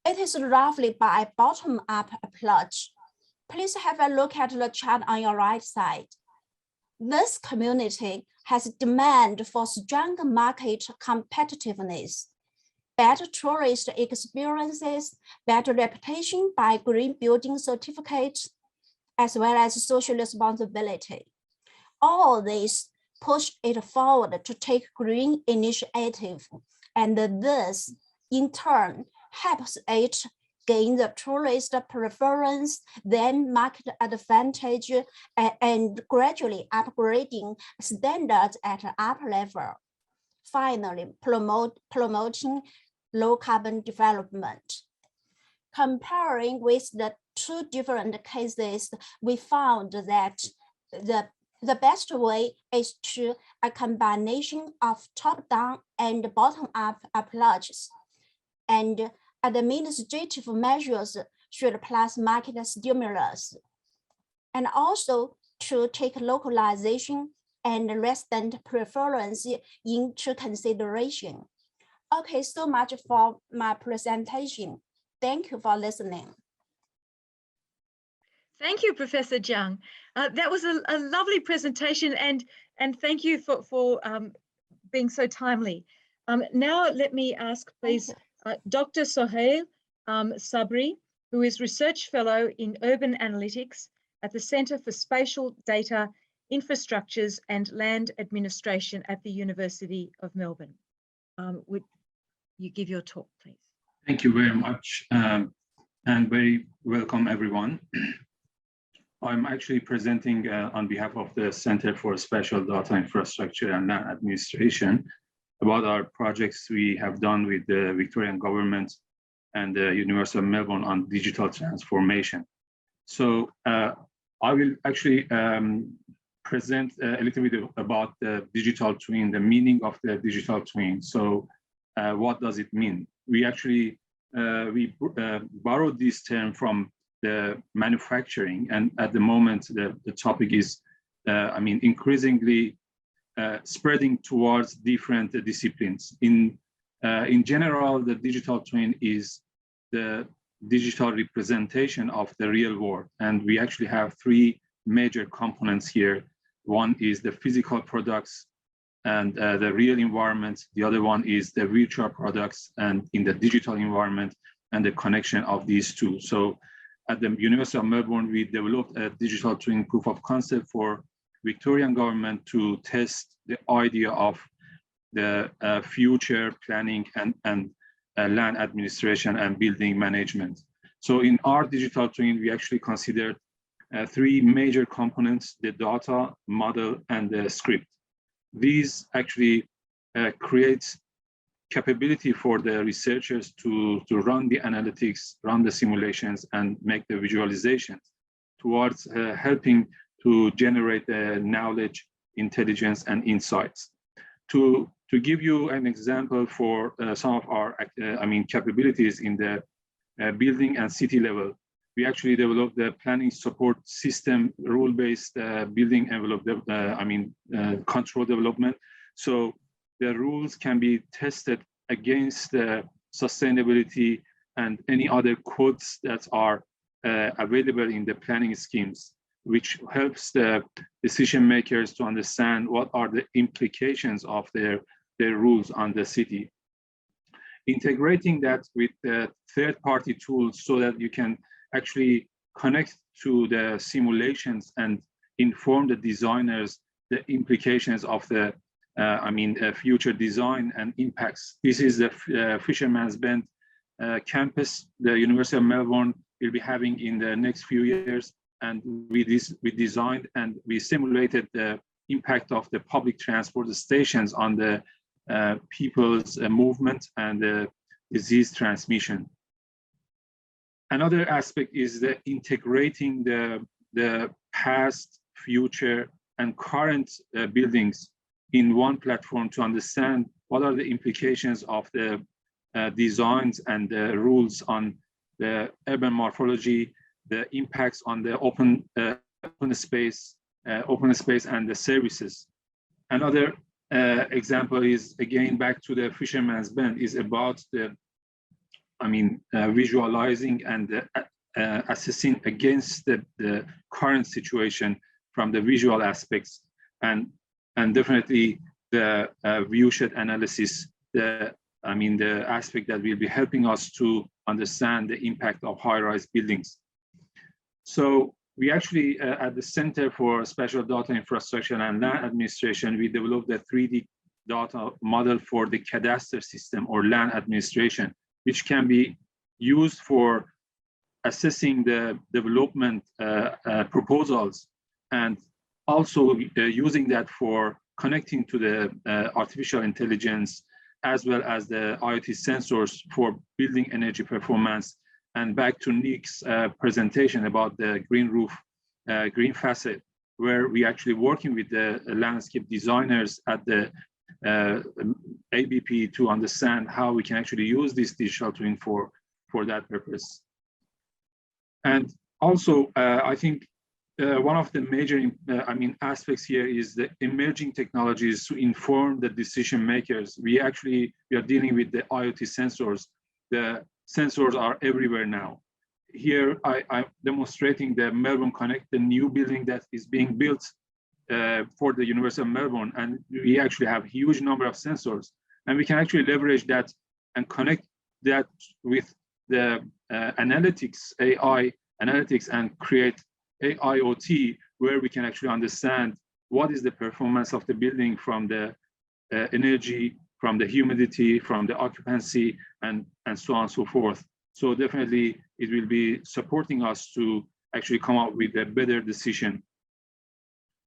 it is roughly by bottom-up approach. Please have a look at the chart on your right side. This community has demand for stronger market competitiveness, better tourist experiences, better reputation by green building certificates, as well as social responsibility. All this push it forward to take green initiative, and this in turn helps it gain the tourist preference, then market advantage, and gradually upgrading standards at an upper level. Finally, promoting low carbon development. Comparing with the two different cases, we found that the best way is to a combination of top-down and bottom-up approaches, and administrative measures should plus market stimulus, and also to take localization and resident preference into consideration. Okay, so much for my presentation. Thank you for listening. Thank you, Professor Jiang. That was a lovely presentation, and thank you for being so timely. Now let me ask, please, Dr. Sohail Sabri, who is Research Fellow in Urban Analytics at the Centre for Spatial Data, Infrastructures and Land Administration at the University of Melbourne. Would you give your talk, please? Thank you very much, and very welcome, everyone. I'm actually presenting on behalf of the Center for Spatial Data Infrastructure and Land Administration about our projects we have done with the Victorian government and the University of Melbourne on digital transformation. So I will actually present a little bit about the digital twin, the meaning of the digital twin. So what does it mean? We actually borrowed this term from the manufacturing, and at the moment the topic is increasingly spreading towards different disciplines. In general, the digital twin is the digital representation of the real world, and we actually have three major components here. One is the physical products and the real environment. The other one is the virtual products and in the digital environment, and the connection of these two. So at the University of Melbourne, we developed a digital twin proof of concept for Victorian government to test the idea of the future planning and land administration and building management. So in our digital twin, we actually considered three major components: the data, model, and the script. These actually create capability for the researchers to run the analytics, run the simulations, and make the visualizations towards helping to generate the knowledge, intelligence, and insights. To give you an example for some of our capabilities in the building and city level, we actually developed the planning support system, rule-based building envelope, control development. So the rules can be tested against the sustainability and any other codes that are available in the planning schemes, which helps the decision makers to understand what are the implications of their rules on the city. Integrating that with the third-party tools so that you can actually connect to the simulations and inform the designers the implications of the future design and impacts. This is the Fisherman's Bend campus the University of Melbourne will be having in the next few years. And we designed and we simulated the impact of the public transport stations on the people's movement and the disease transmission. Another aspect is the integrating the past, future, and current buildings in one platform to understand what are the implications of the designs and the rules on the urban morphology, the impacts on the open space and the services. Another example is again back to the Fisherman's Bend, is about the, visualizing and assessing against the current situation from the visual aspects, and definitely the viewshed analysis, the aspect that will be helping us to understand the impact of high-rise buildings. So we actually, at the Center for Spatial Data Infrastructure and Land Administration, we developed a 3D data model for the cadastre system or land administration, which can be used for assessing the development proposals, and also using that for connecting to the artificial intelligence, as well as the IoT sensors for building energy performance. And back to Nick's presentation about the green roof, green facade, where we actually working with the landscape designers at the ABP to understand how we can actually use this digital twin for that purpose. And also, I think one of the major aspects here is the emerging technologies to inform the decision makers. We are dealing with the IoT sensors. The sensors are everywhere now. Here I'm demonstrating the Melbourne Connect, the new building that is being built for the University of Melbourne, and we actually have a huge number of sensors, and we can actually leverage that and connect that with the analytics, AI analytics, and create AIoT, where we can actually understand what is the performance of the building from the energy, from the humidity, from the occupancy, and so on and so forth. So definitely it will be supporting us to actually come up with a better decision.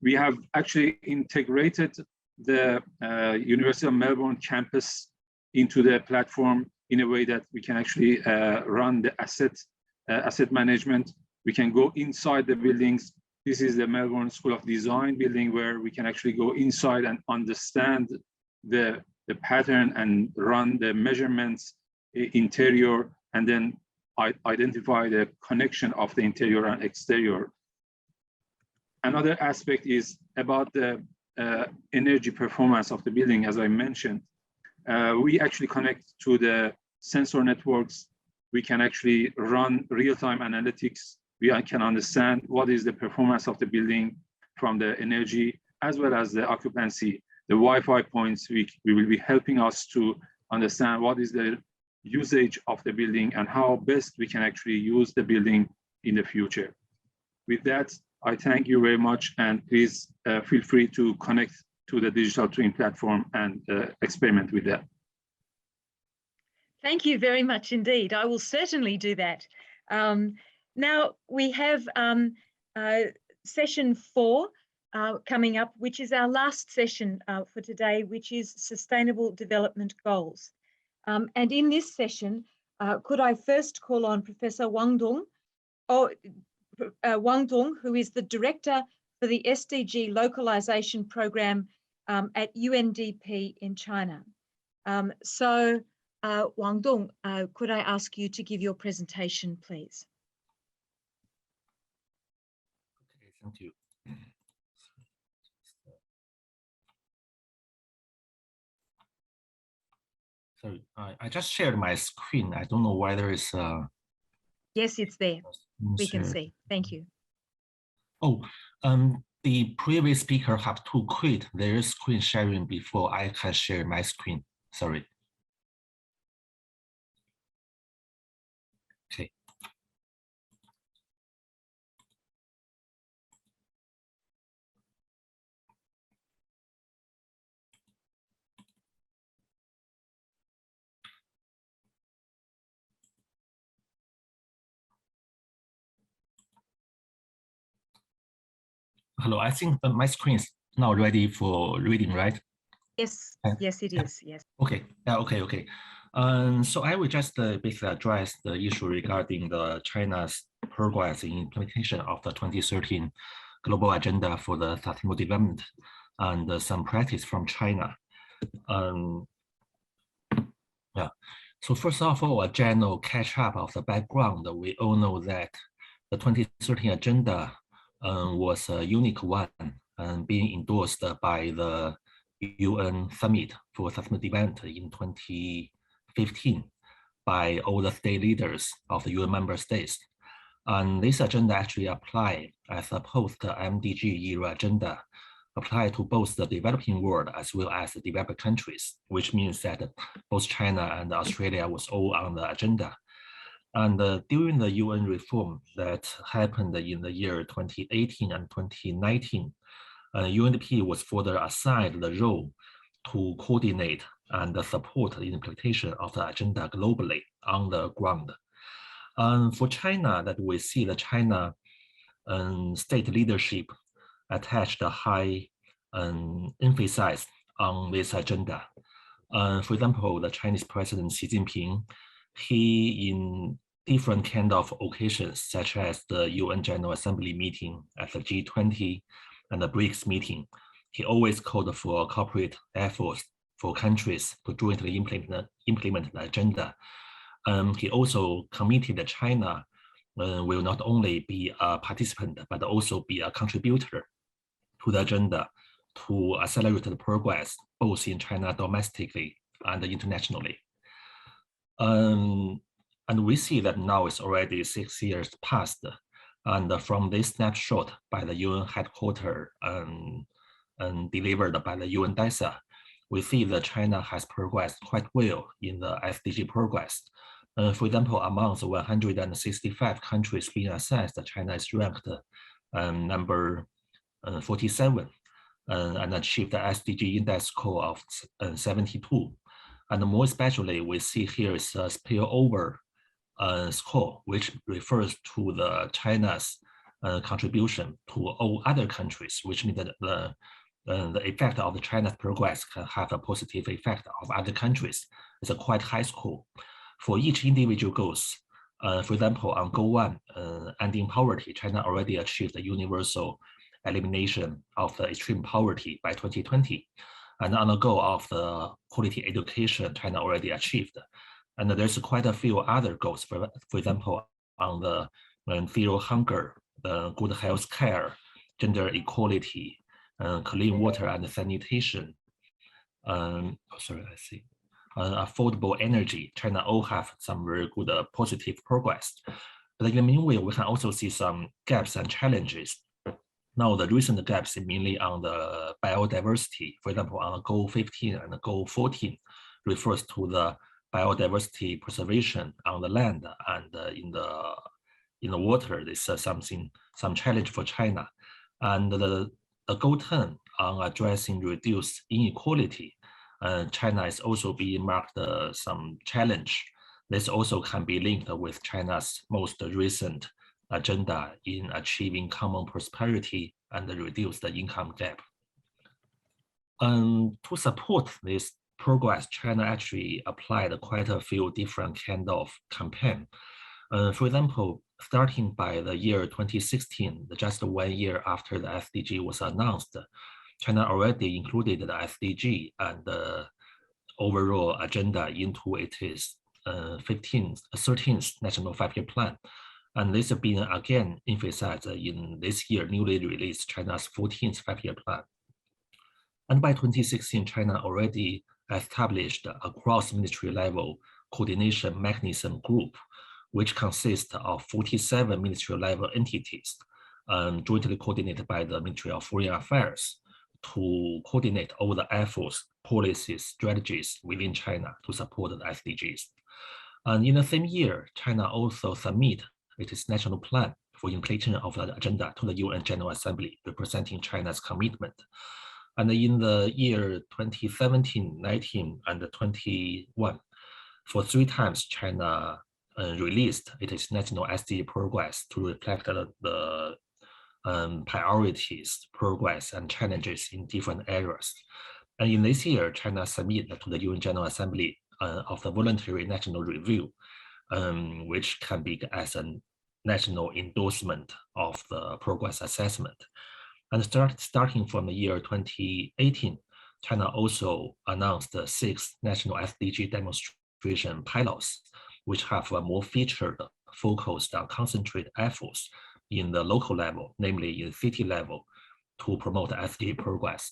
We have actually integrated the University of Melbourne campus into the platform in a way that we can actually run the asset management. We can go inside the buildings. This is the Melbourne School of Design building, where we can actually go inside and understand the pattern and run the measurements interior, and then identify the connection of the interior and exterior. Another aspect is about the energy performance of the building. As I mentioned, we actually connect to the sensor networks. We can actually run real-time analytics. We can understand what is the performance of the building from the energy, as well as the occupancy. The Wi-Fi points will be helping us to understand what is the usage of the building and how best we can actually use the building in the future. With that, I thank you very much, and please feel free to connect to the digital twin platform and experiment with that. Thank you very much indeed. I will certainly do that. Now we have session 4 coming up, which is our last session for today, which is Sustainable Development Goals. And in this session, could I first call on Professor Wang Dong, who is the Director for the SDG Localization Program at UNDP in China. Wang Dong, could I ask you to give your presentation, please? Okay, thank you. Sorry, I just shared my screen. I don't know whether it's Yes, it's there. We can see. Thank you. Oh, the previous speaker have to quit their screen sharing before I can share my screen. Sorry. Okay. Hello, I think my screen is now ready for reading, right? Yes, yes, it is. Yes. Okay. Okay. So I will just basically address the issue regarding the China's progress in implementation of the 2013 Global Agenda for the Sustainable Development and some practice from China. So first of all, a general catch up of the background. We all know that the 2013 agenda was a unique one and being endorsed by the UN Summit for Sustainable Development in 2015 by all the state leaders of the UN member states. And this agenda actually applied as a post-MDG era agenda, applied to both the developing world as well as the developed countries, which means that both China and Australia was all on the agenda. And during the UN reform that happened in the year 2018 and 2019, UNDP was further assigned the role to coordinate and support the implementation of the agenda globally on the ground. For China, that we see the China state leadership attached a high emphasis on this agenda. For example, the Chinese President Xi Jinping, he in different kind of occasions, such as the UN General Assembly meeting at the G20 and the BRICS meeting, he always called for corporate efforts for countries to jointly implement the agenda. He also committed that China will not only be a participant, but also be a contributor to the agenda to accelerate the progress, both in China domestically and internationally. And we see that now it's already 6 years past, and from this snapshot by the UN headquarters and delivered by the UN DISA, we see that China has progressed quite well in the SDG progress. For example, among the 165 countries being assessed, China is ranked number 47 and achieved the SDG index score of 72. And more especially, we see here is a spillover score, which refers to the China's contribution to all other countries, which means that the effect of the China's progress can have a positive effect of other countries. It's a quite high score. For each individual goals, for example, on goal 1, ending poverty, China already achieved the universal elimination of the extreme poverty by 2020. And on the goal of the quality education, China already achieved. And there's quite a few other goals, for example, on the zero hunger, the good health care, gender equality, clean water and sanitation, affordable energy. China all have some very good positive progress. But in the meanwhile, we can also see some gaps and challenges. Now, the recent gaps are mainly on the biodiversity. For example, on goal 15 and goal 14 refers to the biodiversity preservation on the land and in the water. This is some challenge for China. And the goal 10 on addressing reduced inequality, China is also being marked some challenge. This also can be linked with China's most recent agenda in achieving common prosperity and reduce the income gap. To support this progress, China actually applied quite a few different kind of campaign. For example, starting by the year 2016, just 1 year after the SDG was announced, China already included the SDG and the overall agenda into its 13th National 5-Year Plan. And this has been again emphasized in this year newly released China's 14th 5-Year Plan. And by 2016, China already established a cross-ministry level coordination mechanism group, which consists of 47 ministry level entities jointly coordinated by the Ministry of Foreign Affairs to coordinate all the efforts, policies, strategies within China to support the SDGs. And in the same year, China also submitted its national plan for implementation of the agenda to the UN General Assembly, representing China's commitment. And in the year 2017, 19, and 21, for 3 times, China released its national SDG progress to reflect the priorities, progress, and challenges in different areas. And in this year, China submitted to the UN General Assembly of the voluntary national review, which can be as a national endorsement of the progress assessment. And starting from the year 2018, China also announced the 6 national SDG demonstration pilots, which have a more featured, focused and concentrated efforts in the local level, namely in city level, to promote SDG progress.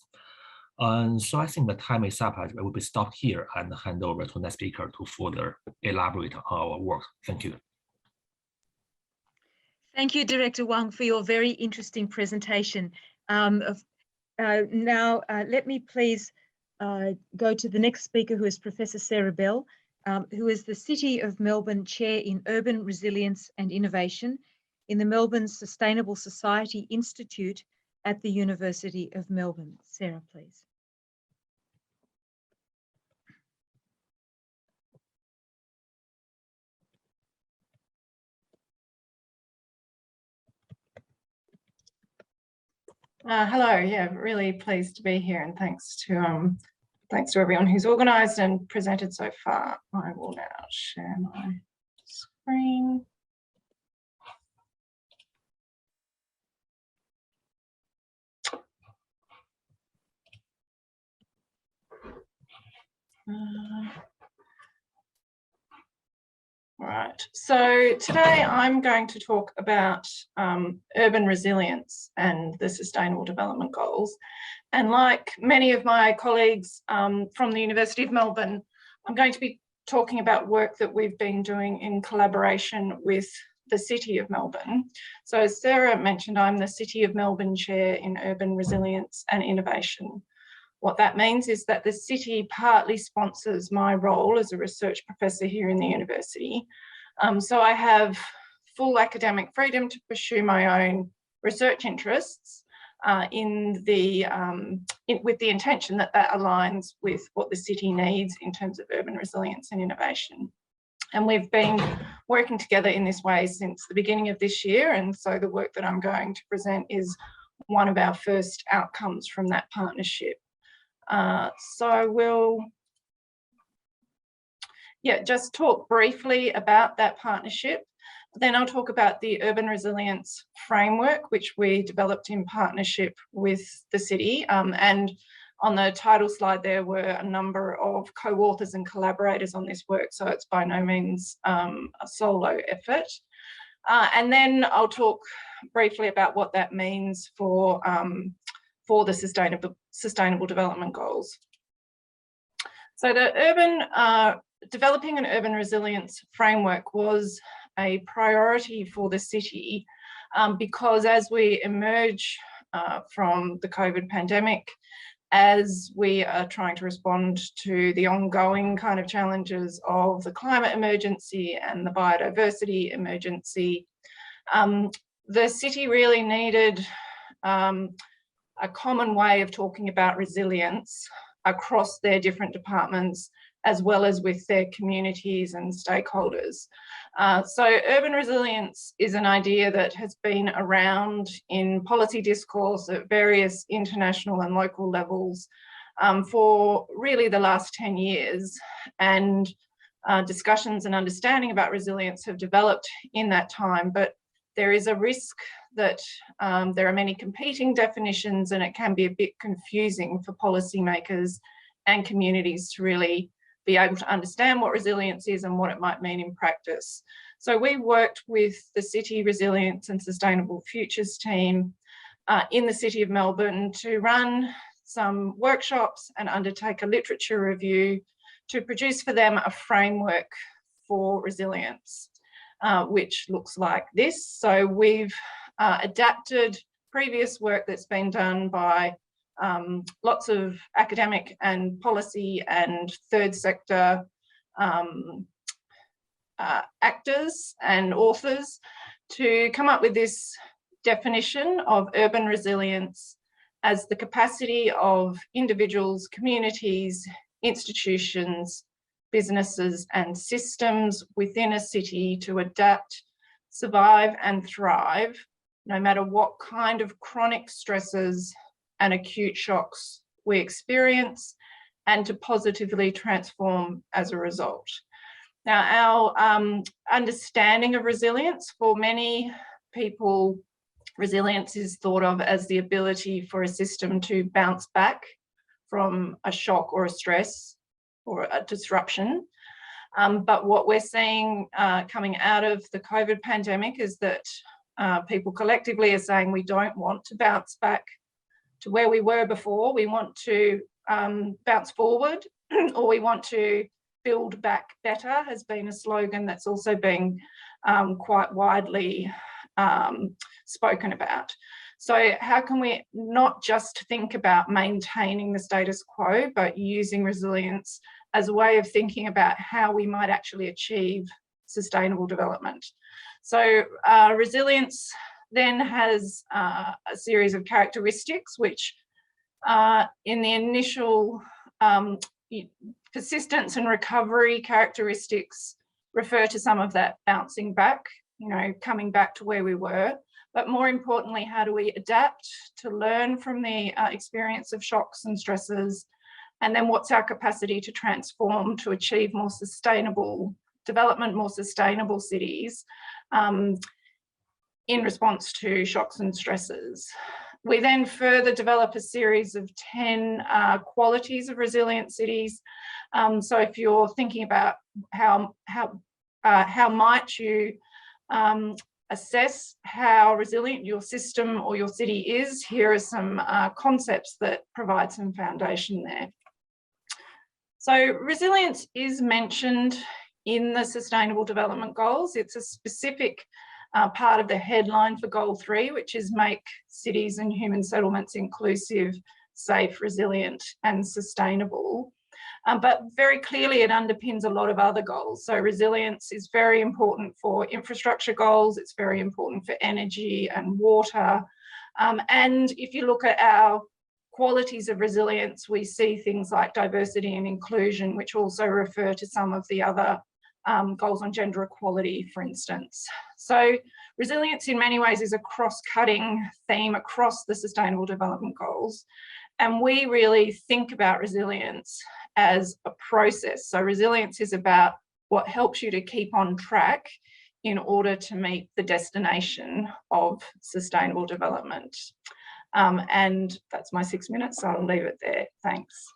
So I think the time is up. I will be stopped here and hand over to the next speaker to further elaborate on our work. Thank you. Thank you, Director Wong, for your very interesting presentation. Now, let me please go to the next speaker, who is Professor Sarah Bell, who is the City of Melbourne Chair in Urban Resilience and Innovation in the Melbourne Sustainable Society Institute at the University of Melbourne. Sarah, please. Hello, yeah, really pleased to be here, and thanks to everyone who's organised and presented so far. I will now share my screen. Right, so today I'm going to talk about urban resilience and the Sustainable Development Goals. And like many of my colleagues from the University of Melbourne, I'm going to be talking about work that we've been doing in collaboration with the City of Melbourne. So as Sarah mentioned, I'm the City of Melbourne Chair in Urban Resilience and Innovation. What that means is that the city partly sponsors my role as a research professor here in the university. So I have full academic freedom to pursue my own research interests with the intention that that aligns with what the city needs in terms of urban resilience and innovation. And we've been working together in this way since the beginning of this year. And so the work that I'm going to present is one of our first outcomes from that partnership. So we'll just talk briefly about that partnership. Then I'll talk about the urban resilience framework, which we developed in partnership with the city. And on the title slide, there were a number of co-authors and collaborators on this work, so it's by no means a solo effort. And then I'll talk briefly about what that means for the Sustainable Development Goals. So the developing an urban resilience framework was a priority for the city because as we emerge from the COVID pandemic, as we are trying to respond to the ongoing kind of challenges of the climate emergency and the biodiversity emergency, the city really needed a common way of talking about resilience across their different departments, as well as with their communities and stakeholders. So urban resilience is an idea that has been around in policy discourse at various international and local levels for really the last 10 years. And discussions and understanding about resilience have developed in that time, but there is a risk that there are many competing definitions and it can be a bit confusing for policymakers and communities to really be able to understand what resilience is and what it might mean in practice. So we worked with the City Resilience and Sustainable Futures team in the City of Melbourne to run some workshops and undertake a literature review to produce for them a framework for resilience, which looks like this. So we've adapted previous work that's been done by lots of academic and policy and third sector actors and authors to come up with this definition of urban resilience as the capacity of individuals, communities, institutions, businesses and systems within a city to adapt, survive and thrive, no matter what kind of chronic stresses and acute shocks we experience, and to positively transform as a result. Now, our understanding of resilience, for many people, resilience is thought of as the ability for a system to bounce back from a shock or a stress or a disruption. But what we're seeing coming out of the COVID pandemic is that people collectively are saying we don't want to bounce back to where we were before. We want to bounce forward, or we want to build back better has been a slogan that's also been quite widely spoken about. So how can we not just think about maintaining the status quo, but using resilience as a way of thinking about how we might actually achieve sustainable development? So resilience then has a series of characteristics which in the initial persistence and recovery characteristics refer to some of that bouncing back, you know, coming back to where we were. But more importantly, how do we adapt to learn from the experience of shocks and stresses? And then what's our capacity to transform to achieve more sustainable development, more sustainable cities in response to shocks and stresses? We then further develop a series of 10 qualities of resilient cities. So if you're thinking about how might you assess how resilient your system or your city is, here are some concepts that provide some foundation there. So resilience is mentioned in the Sustainable Development Goals. It's a specific part of the headline for Goal 3, which is make cities and human settlements inclusive, safe, resilient and sustainable. But very clearly it underpins a lot of other goals. So resilience is very important for infrastructure goals. It's very important for energy and water. And if you look at our qualities of resilience, we see things like diversity and inclusion, which also refer to some of the other goals on gender equality, for instance. So resilience in many ways is a cross-cutting theme across the Sustainable Development Goals. And we really think about resilience as a process. So resilience is about what helps you to keep on track in order to meet the destination of sustainable development. And that's my 6 minutes, so I'll leave it there. Thanks.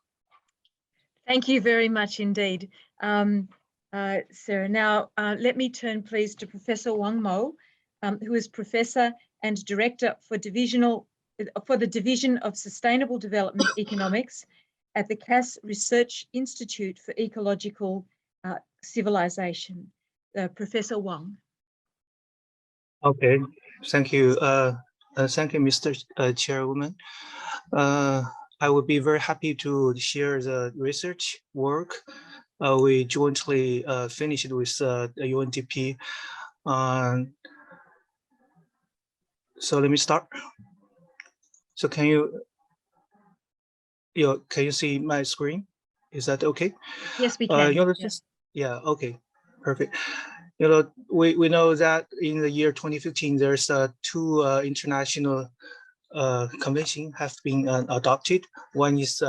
Thank you very much indeed, Sarah. Now, let me turn please to Professor Wong Mo, who is Professor and Director for the Division of Sustainable Development Economics at the CASS Research Institute for Ecological Civilization. Professor Wong. Okay, thank you. Thank you, Mr. Chairwoman. I would be very happy to share the research work we jointly finished with UNDP. So let me start. So can you see my screen? Is that okay? Yes, we can. Yes. Yeah, okay, perfect. You know, we know that in the year 2015, there's two international conventions have been adopted. One is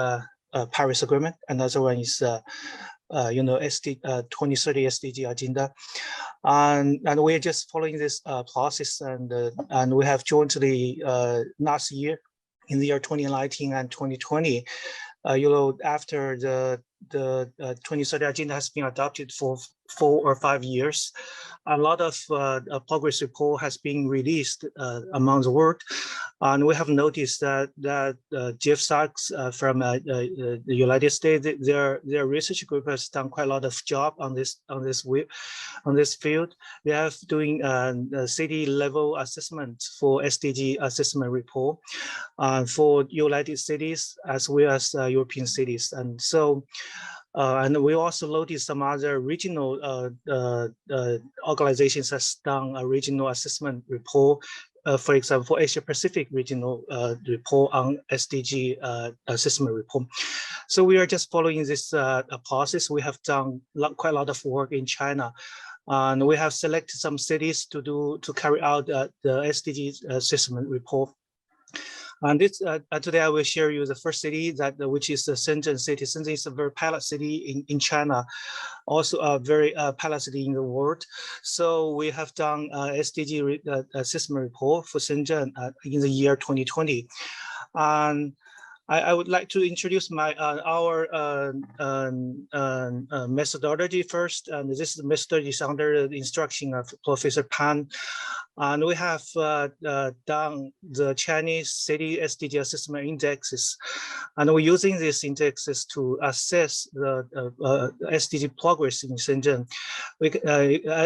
Paris Agreement, another one is 2030 Sdg agenda, and we are just following this process, and we have jointly last year, in the year 2019 and 2020, after the 2030 agenda has been adopted for 4 or 5 years, a lot of progress report has been released among the world, and we have noticed that Jeff Sachs from the United States, their research group has done quite a lot of job on this field. They have doing a city level assessment for SDG assessment report for United Cities as well as European cities, and so. And we also noticed some other regional organizations has done a regional assessment report. For example, Asia Pacific regional report on SDG assessment report. So we are just following this process. We have done quite a lot of work in China, and we have selected some cities to carry out the SDG assessment report. And this today I will share you the first city which is the Shenzhen city. Shenzhen is a very pilot city in China, also a very pilot city in the world. So we have done SDG assessment report for Shenzhen in the year 2020. And I would like to introduce our methodology first, and this methodology is under the instruction of Professor Pan. And we have done the Chinese city SDG assessment indexes, and we're using these indexes to assess the SDG progress in Shenzhen.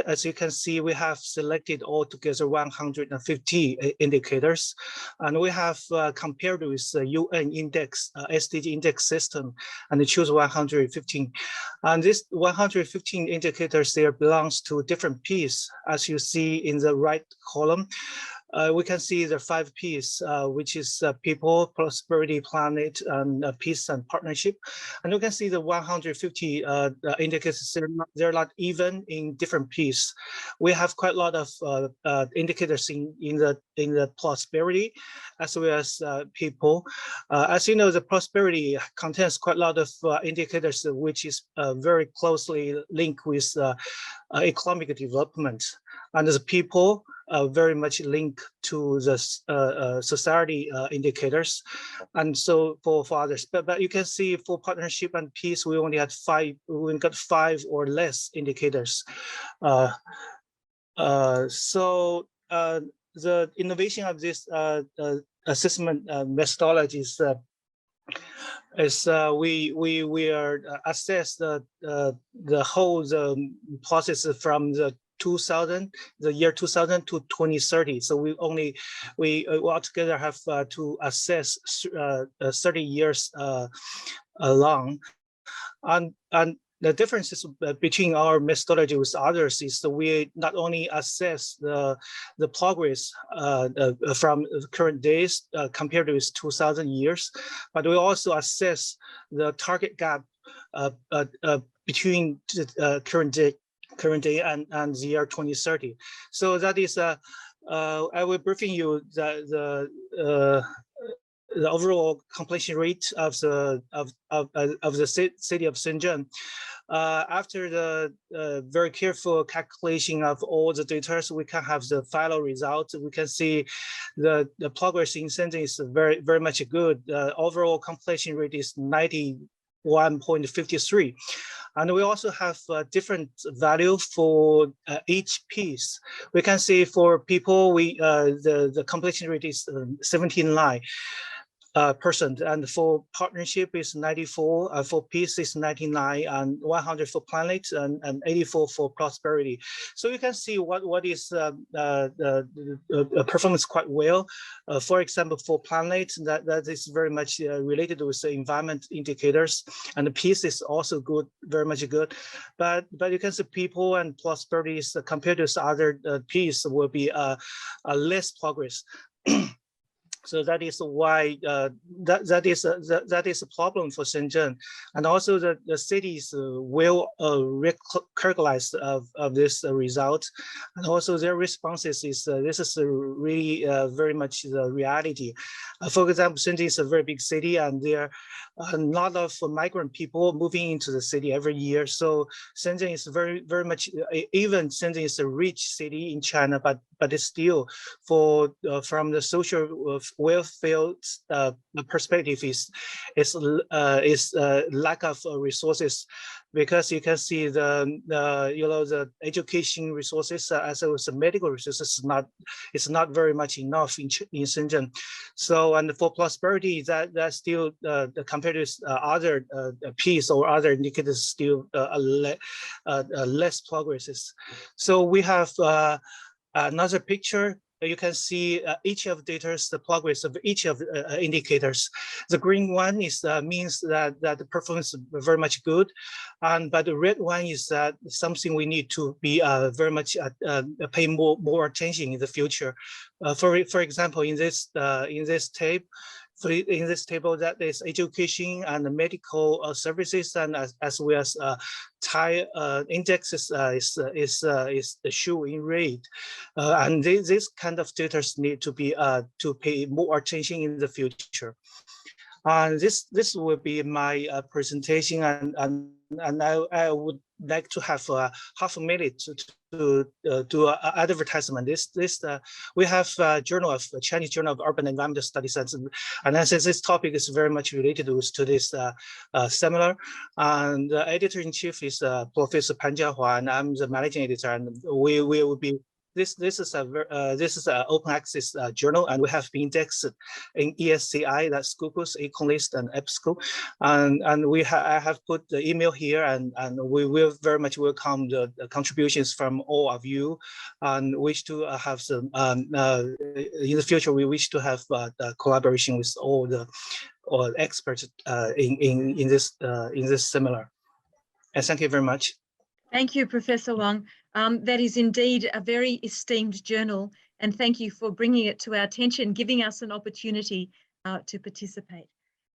As you can see, we have selected altogether 150 indicators, and we have compared with the UN index, SDG index system, and choose 115. And this 115 indicators there belongs to different P's, as you see in the right column. We can see the 5 P's, which is people, prosperity, planet, and peace and partnership. And you can see the 150 indicators, they're not even in different P's. We have quite a lot of indicators in the prosperity, as well as people. As you know, the prosperity contains quite a lot of indicators, which is very closely linked with economic development. And the people very much linked to the society indicators, and so for others. But you can see for partnership and peace, we only had 5. We got 5 or less indicators. So the innovation of this assessment methodologies is we are assess the whole process from the year 2000 to 2030. So we altogether have to assess 30 years long, and the differences between our methodology with others is that we not only assess the progress from the current days compared with 2000 years, but we also assess the target gap between current day and the year 2030. So that is I will briefing you the overall completion rate of the city of Shenzhen. After the very careful calculation of all the data, so we can have the final result. We can see the progress in Shenzhen is very much good. Overall completion rate is 91.53. And we also have different value for each piece. We can see for people, the completion rate is 79%, and for partnership is 94, for peace is 99, and 100 for planet, and 84 for prosperity. So you can see what is performance quite well. For example, for planet, that is very much related with the environment indicators, and the peace is also good, very much good. But you can see people and prosperity is compared to other peace will be less progress. So that is why that is a problem for Shenzhen, and also the cities will recognize of this result, and also their responses is this is really very much the reality. For example, Shenzhen is a very big city, and there are a lot of migrant people moving into the city every year. So Shenzhen is very much, even Shenzhen is a rich city in China, but it's still for from the social welfare perspective is lack of resources, because you can see the education resources as well as the medical resources it's not very much enough in Shenzhen. So, and for prosperity, that still compared with other P's or other indicators still less progresses. So we have another picture. You can see each of the progress of each of indicators. The green one is means that the performance is very much good, but the red one is something we need to be very much pay more attention in the future. For example, in this tape. So in this table, that is education and the medical services, and as well as Thai indexes is shown in red, and this kind of data need to be to pay more attention in the future. This will be my presentation, and I would like to have half a minute to do an advertisement. We have a journal of Chinese Journal of Urban Environmental Studies, and since this topic is very much related to this seminar, and the editor-in-chief is Professor Pan Jiahua, and I'm the managing editor, and we will be. This is an open access journal, and we have been indexed in ESCI, that's Google's Ecolist and EBSCO, and I have put the email here, and we will very much welcome the contributions from all of you, and wish to have some in the future. We wish to have collaboration with all the experts in this seminar. And thank you very much. Thank you, Professor Wong. That is indeed a very esteemed journal, and thank you for bringing it to our attention, giving us an opportunity to participate.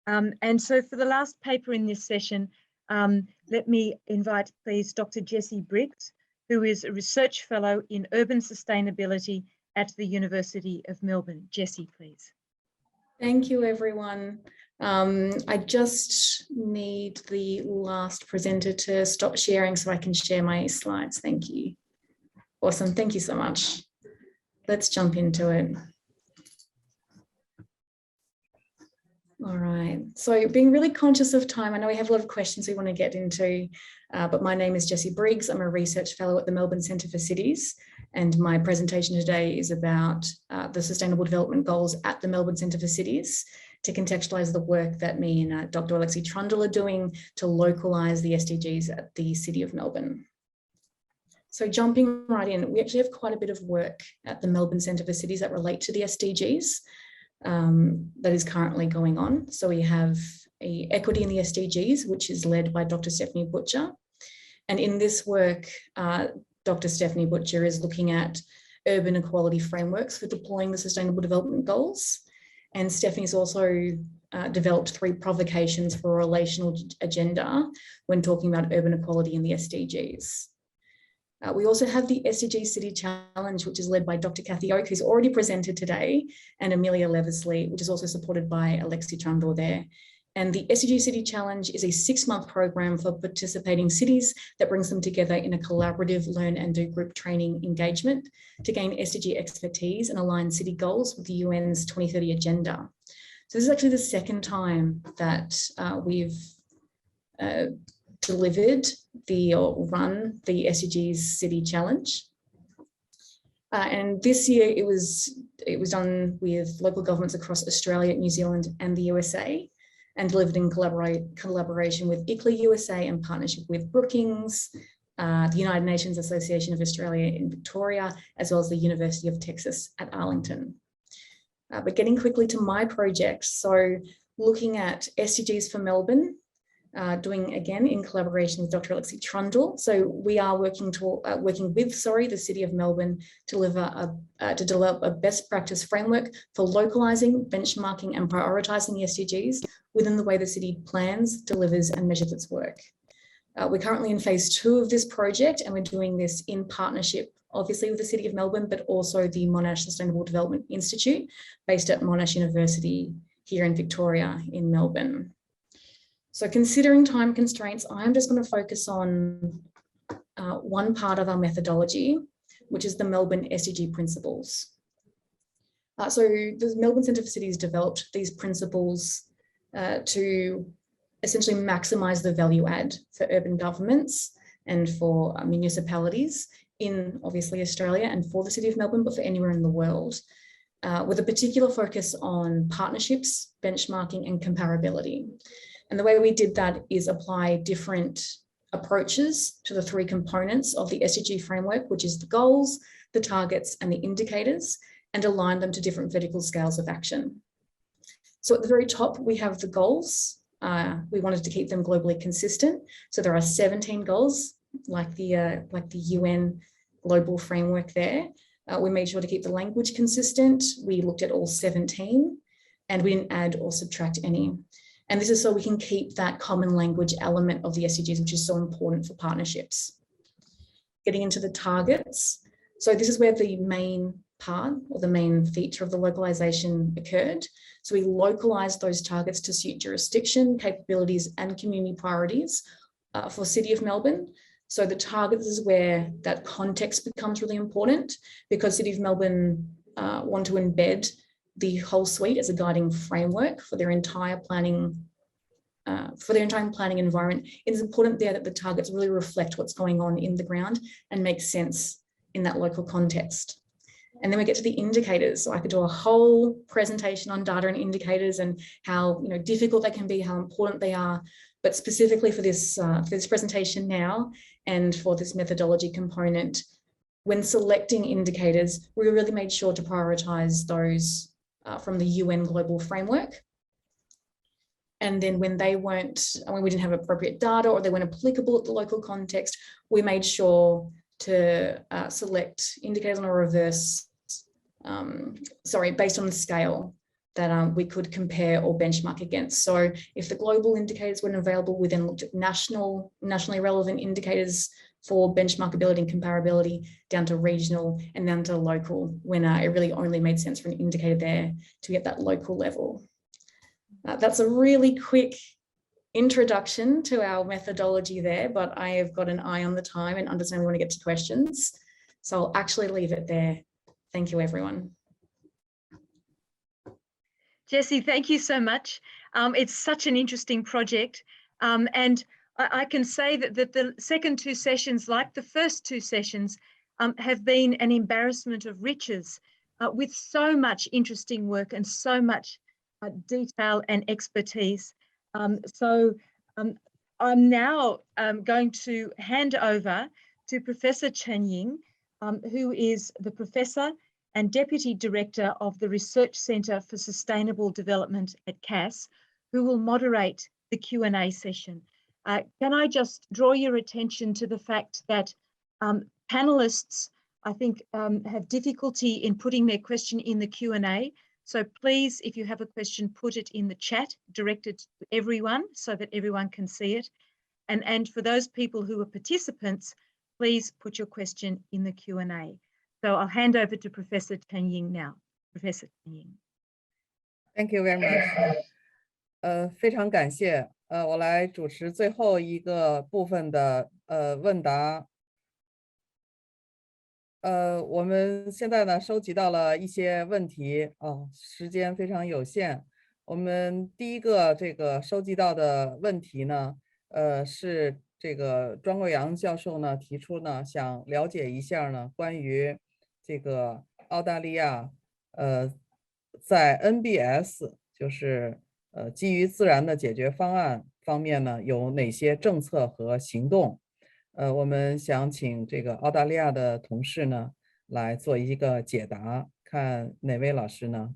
And so for the last paper in this session, let me invite, please, Dr. Jessie Briggs, who is a research fellow in urban sustainability at the University of Melbourne. Jessie, please. Thank you, everyone. I just need the last presenter to stop sharing so I can share my slides. Thank you. Awesome. Thank you so much. Let's jump into it. All right. So being really conscious of time, I know we have a lot of questions we want to get into, but my name is Jessie Briggs. I'm a research fellow at the Melbourne Centre for Cities, and my presentation today is about the Sustainable Development Goals at the Melbourne Centre for Cities, to contextualise the work that me and Dr. Alexi Trundle are doing to localise the SDGs at the City of Melbourne. So jumping right in, we actually have quite a bit of work at the Melbourne Centre for Cities that relate to the SDGs that is currently going on. So we have Equity in the SDGs, which is led by Dr. Stephanie Butcher. And in this work, Dr. Stephanie Butcher is looking at urban equality frameworks for deploying the Sustainable Development Goals. And Stephanie's also developed 3 provocations for a relational agenda when talking about urban equality in the SDGs. We also have the Sdg City Challenge, which is led by Dr. Kathy Oak, who's already presented today, and Amelia Leversley, which is also supported by Alexi Trundle there. And the Sdg City Challenge is a 6-month program for participating cities that brings them together in a collaborative learn and do group training engagement to gain SDG expertise and align city goals with the UN's 2030 agenda. So this is actually the 2nd time that we've delivered or run the SDGs City Challenge. And this year it was done with local governments across Australia, New Zealand and the USA, and delivered in collaboration with ICLEI USA and partnership with Brookings, the United Nations Association of Australia in Victoria, as well as the University of Texas at Arlington. But getting quickly to my project, so looking at SDGs for Melbourne, doing again in collaboration with Dr. Alexi Trundle. So we are working with the City of Melbourne to develop a best practice framework for localising, benchmarking and prioritising the SDGs within the way the city plans, delivers and measures its work. We're currently in phase 2 of this project, and we're doing this in partnership, obviously, with the City of Melbourne, but also the Monash Sustainable Development Institute based at Monash University here in Victoria in Melbourne. So considering time constraints, I'm just going to focus on one part of our methodology, which is the Melbourne Sdg Principles. So the Melbourne Centre for Cities developed these principles to essentially maximise the value add for urban governments and for municipalities in obviously Australia and for the City of Melbourne, but for anywhere in the world, with a particular focus on partnerships, benchmarking and comparability. And the way we did that is apply different approaches to the 3 components of the SDG framework, which is the goals, the targets and the indicators, and align them to different vertical scales of action. So at the very top, we have the goals. We wanted to keep them globally consistent. So there are 17 goals, like the UN global framework there. We made sure to keep the language consistent. We looked at all 17 and we didn't add or subtract any. And this is so we can keep that common language element of the SDGs, which is so important for partnerships. Getting into the targets. So this is where the main part or the main feature of the localization occurred. So we localized those targets to suit jurisdiction, capabilities and community priorities for City of Melbourne. So the targets is where that context becomes really important, because City of Melbourne want to embed the whole suite as a guiding framework for their entire planning environment. It is important there that the targets really reflect what's going on in the ground and make sense in that local context. And then we get to the indicators. So I could do a whole presentation on data and indicators and how difficult they can be, how important they are. But specifically for this presentation now and for this methodology component, when selecting indicators, we really made sure to prioritize those from the UN Global Framework. And then when we didn't have appropriate data or they weren't applicable at the local context, we made sure to select indicators on a reverse, based on the scale that we could compare or benchmark against. So if the global indicators weren't available, we then looked at nationally relevant indicators for benchmarkability and comparability, down to regional and down to local, when it really only made sense for an indicator there to get that local level. That's a really quick introduction to our methodology there, but I have got an eye on the time and understand we want to get to questions. So I'll actually leave it there. Thank you, everyone. Jessie, thank you so much. It's such an interesting project. And I can say that the second two sessions, like the first two sessions, have been an embarrassment of riches with so much interesting work and so much detail and expertise. So I'm now going to hand over to Professor Chen Ying, who is the Professor and Deputy Director of the Research Centre for Sustainable Development at CASS, who will moderate the Q&A session. Can I just draw your attention to the fact that panelists, I think, have difficulty in putting their question in the Q&A. So please, if you have a question, put it in the chat directed to everyone so that everyone can see it. And for those people who are participants, please put your question in the Q&A. So I'll hand over to Professor Chen Ying now. Professor Chen Ying. Thank you very much. 非常感谢。我来主持最后一个部分的问答。我们现在呢收集到了一些问题时间非常有限。我们第一个收集到的问题呢，是这个庄贵阳教授呢提出呢，想了解一下呢关于这个澳大利亚在 NBS 就是基于自然的解决方案方面呢有哪些政策和行动。我们想请这个澳大利亚的同事呢来做一个解答，看哪位老师呢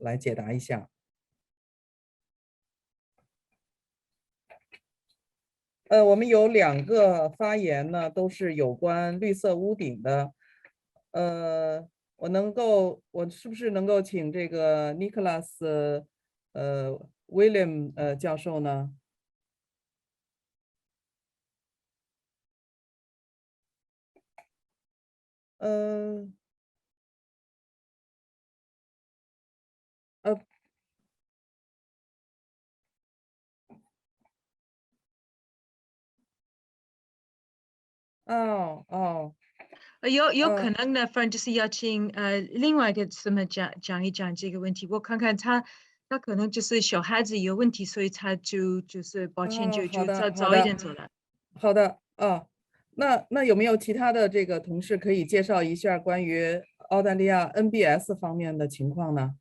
来解答一下。我们有2个发言呢都是有关绿色屋顶的。我是不是能够请这个 Nicholas William 教授呢？有可能呢，反正就是要请另外一个什么讲一讲这个问题。我看看他可能就是小孩子有问题，所以他就是抱歉就早一点走了。好的那有没有其他的这个同事可以介绍一下关于澳大利亚 NBS 方面的情况呢？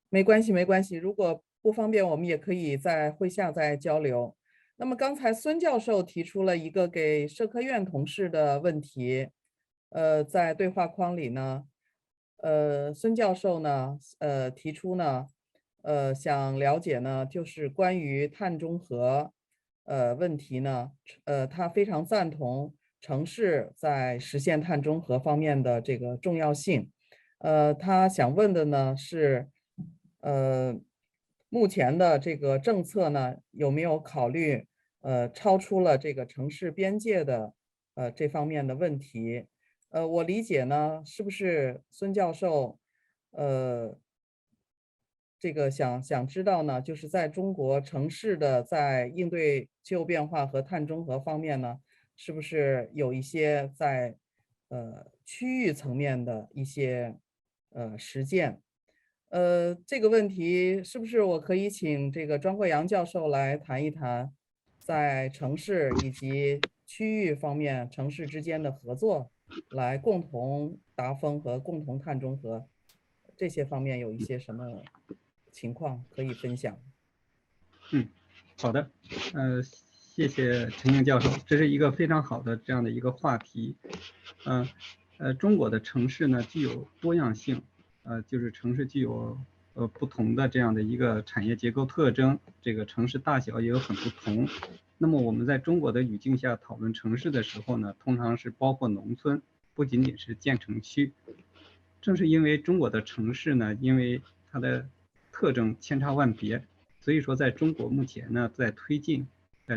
没关系，如果不方便，我们也可以在会下再交流。那么刚才孙教授提出了一个给社科院同事的问题，在对话框里呢，孙教授呢，提出呢，想了解呢，就是关于碳中和，问题呢，他非常赞同城市在实现碳中和方面的这个重要性。他想问的呢是，目前的这个政策呢，有没有考虑超出了这个城市边界的这方面的问题？我理解呢，是不是孙教授这个想知道呢，就是在中国城市的在应对气候变化和碳中和方面呢，是不是有一些在区域层面的一些实践？这个问题是不是我可以请这个庄贵阳教授来谈一谈，在城市以及区域方面城市之间的合作，来共同达峰和共同碳中和这些方面有一些什么情况可以分享？好的，谢谢陈英教授，这是一个非常好的这样的一个话题。中国的城市呢具有多样性，就是城市具有不同的这样的一个产业结构特征，这个城市大小也有很不同。那么我们在中国的语境下讨论城市的时候呢，通常是包括农村，不仅仅是建成区。正是因为中国的城市呢，因为它的特征千差万别，所以说在中国目前呢，在推进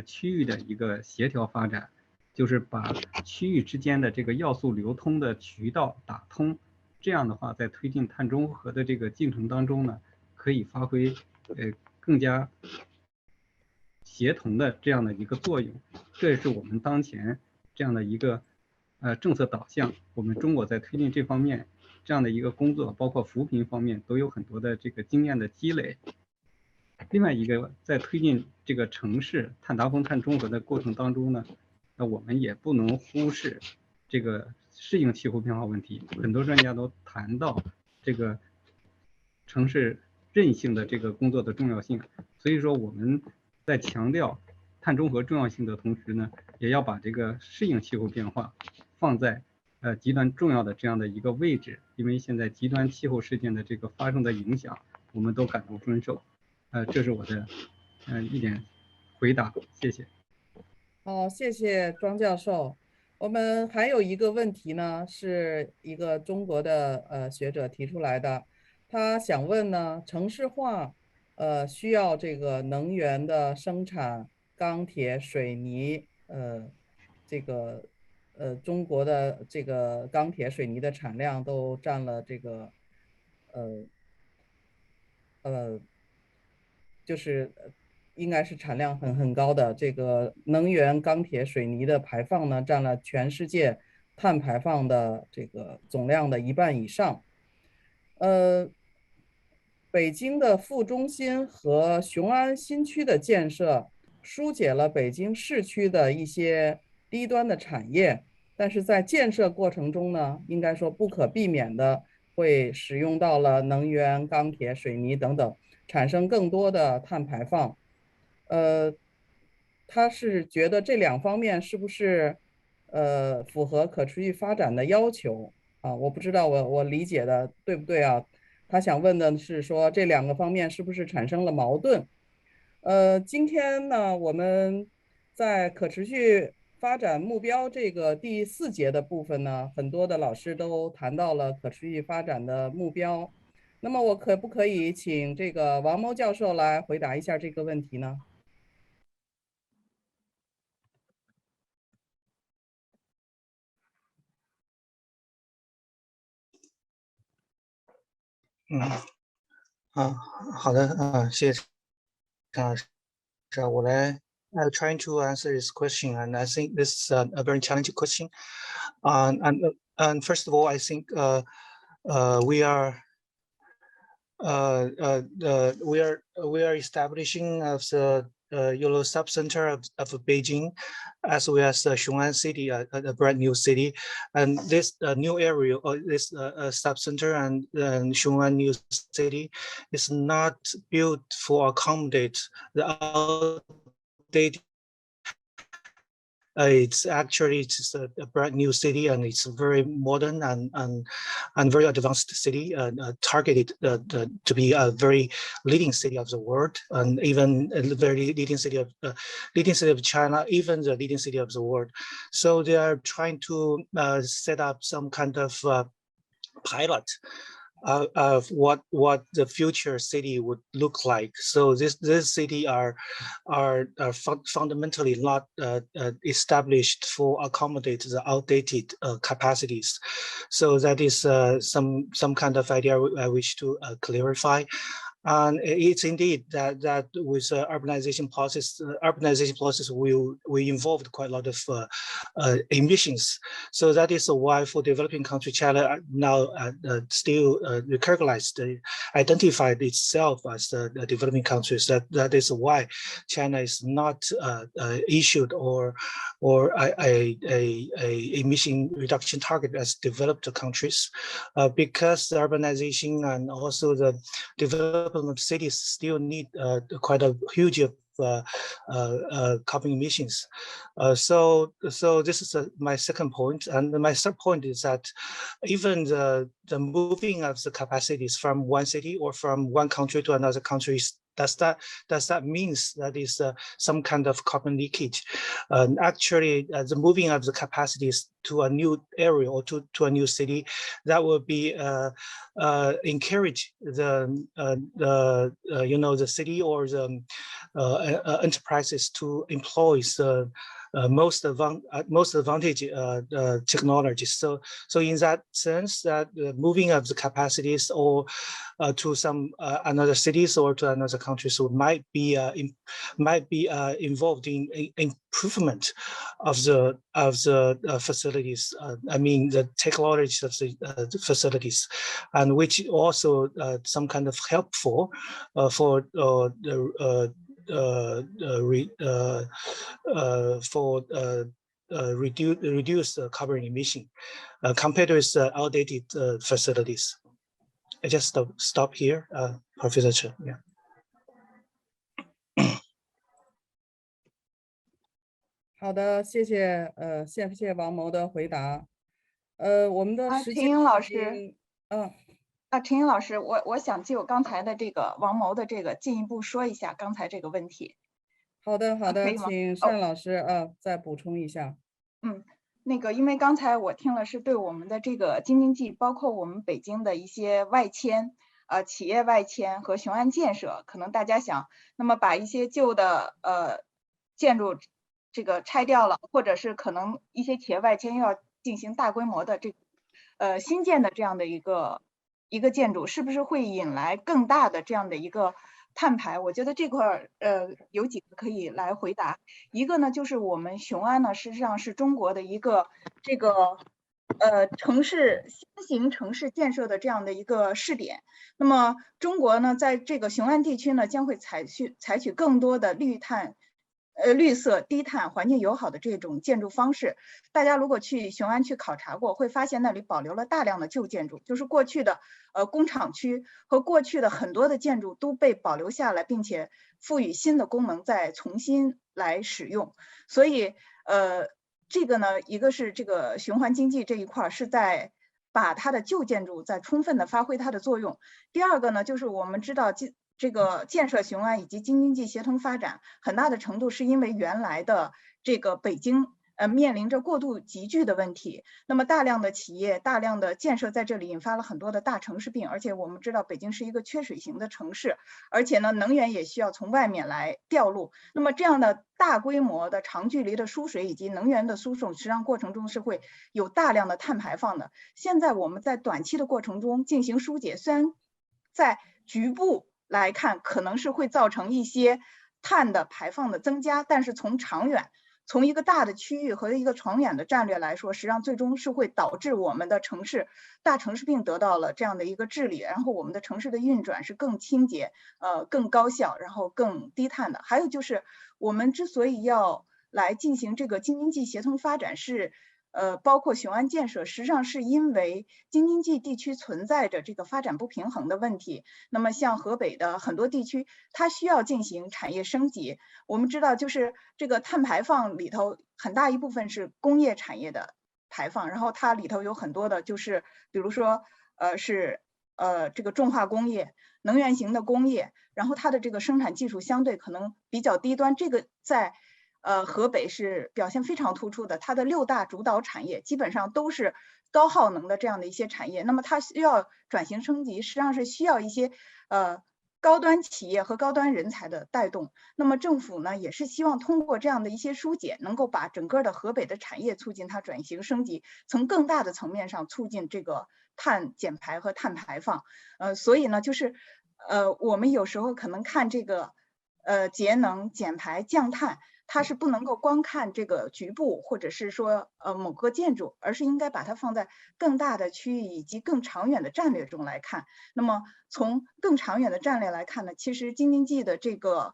区域的一个协调发展，就是把区域之间的这个要素流通的渠道打通，这样的话，在推进碳中和的这个进程当中呢，可以发挥更加协同的这样的一个作用。这也是我们当前这样的一个政策导向，我们中国在推进这方面这样的一个工作，包括扶贫方面都有很多的这个经验的积累。另外一个，在推进这个城市碳达峰、碳中和的过程当中呢，我们也不能忽视这个适应气候变化问题。很多专家都谈到这个城市韧性的这个工作的重要性。所以说我们在强调碳中和重要性的同时呢，也要把这个适应气候变化放在极端重要的这样的一个位置。因为现在极端气候事件的这个发生的影响，我们都感同身受。这是我的一点回答，谢谢。好，谢谢庄教授。我们还有一个问题呢，是一个中国的学者提出来的，他想问呢，城市化需要这个能源的生产，钢铁、水泥，这个中国的这个钢铁、水泥的产量都占了这个就是应该是产量很高的这个能源、钢铁、水泥的排放呢，占了全世界碳排放的这个总量的1半以上。北京的副中心和雄安新区的建设，疏解了北京市区的一些低端的产业，但是在建设过程中呢，应该说不可避免的会使用到了能源、钢铁、水泥等等，产生更多的碳排放。他是觉得这2方面是不是符合可持续发展的要求啊？我不知道我理解的对不对啊？他想问的是说这2个方面是不是产生了矛盾？今天呢，我们在可持续发展目标这个第4节的部分呢，很多的老师都谈到了可持续发展的目标。那么我可不可以请这个王某教授来回答一下这个问题呢？好的，谢谢我来trying to answer this question, and I think this is a very challenging question. And first of all, I think we are establishing the Yellow Subcenter of Beijing, as well as Xiong'an City, a brand new city, and this new area, or this subcenter and Xiong'an new city, is not built for accommodate the outdated. It's a brand new city, and it's a very modern and very advanced city, targeted to be a very leading city of the world, and even a very leading city of China, even the leading city of the world. So they are trying to set up some kind of pilot of what the future city would look like. So this city are fundamentally not established for accommodate the outdated capacities. So that is some kind of idea I wish to clarify. And it's indeed that with urbanization process, we involved quite a lot of emissions. So that is why for developing country, China now still recognized, identified itself as the developing countries. That is why China is not issued or a emission reduction target as developed countries, because the urbanization and also the development of cities still need quite a huge carbon emissions. So this is my second point. And my third point is that even the moving of the capacities from one city or from one country to another country, does that means that is some kind of carbon leakage? Actually, the moving of the capacities to a new area or to a new city, that will be encourage the the city or the enterprises to employ the most advantage technologies. So in that sense, that moving of the capacities or to some another cities or to another countries might be involved in improvement of the facilities. I mean the technologies of the facilities, and which also some kind of helpful for reduce carbon emission compared with outdated facilities. I just stop here, Professor Chen. Yeah. 好的，谢谢王谋的回答。我们的时间陈英老师，陈英老师，我想就刚才的这个王谋的这个进一步说一下刚才这个问题。好的，请单老师再补充一下。那个，因为刚才我听了是对我们的这个京津冀，包括我们北京的一些外迁，企业外迁和雄安建设，可能大家想，那么把一些旧的建筑这个拆掉了，或者是可能一些企业外迁又要进行大规模的新建的这样的一个建筑，是不是会引来更大的这样的一个碳排？我觉得这块有几个可以来回答。一个呢，就是我们雄安呢，实际上是中国的一个新型城市建设的这样的一个试点。那么中国呢，在这个雄安地区呢，将会采取更多的绿色、低碳、环境友好的这种建筑方式。大家如果去雄安去考察过，会发现那里保留了大量的旧建筑，就是过去的工厂区和过去的很多的建筑都被保留下来，并且赋予新的功能，再重新来使用。所以这个呢，一个是这个循环经济这一块是在把它的旧建筑在充分的发挥它的作用。第二个呢，就是我们知道这个建设雄安以及京津冀协同发展，很大的程度是因为原来的这个北京面临着过度集聚的问题，那么大量的企业、大量的建设在这里引发了很多的大城市病，而且我们知道北京是一个缺水型的城市，而且呢能源也需要从外面来调入，那么这样的大规模的长距离的输水以及能源的输送，实际上过程中是会有大量的碳排放的。现在我们在短期的过程中进行疏解，虽然在局部来看可能是会造成一些碳的排放的增加，但是从长远，从一个大的区域和一个长远的战略来说，实际上最终是会导致我们的大城市病得到了这样的一个治理，然后我们的城市的运转是更清洁、更高效，然后更低碳的。还有就是我们之所以要来进行这个京津冀协同发展是包括雄安建设，实际上是因为京津冀地区存在着这个发展不平衡的问题。那么像河北的很多地区，它需要进行产业升级。我们知道，就是这个碳排放里头很大一部分是工业产业的排放，然后它里头有很多的就是比如说这个重化工业、能源型的工业，然后它的这个生产技术相对可能比较低端，这个在河北是表现非常突出的，它的6大主导产业基本上都是高耗能的这样的一些产业，那么它需要转型升级，实际上是需要一些高端企业和高端人才的带动。那么政府呢，也是希望通过这样的一些疏解，能够把整个的河北的产业促进它转型升级，从更大的层面上促进这个碳减排和碳排放。所以呢，就是我们有时候可能看这个节能减排降碳，它是不能够光看这个局部或者是说某个建筑，而是应该把它放在更大的区域以及更长远的战略中来看。那么从更长远的战略来看呢，其实京津冀的这个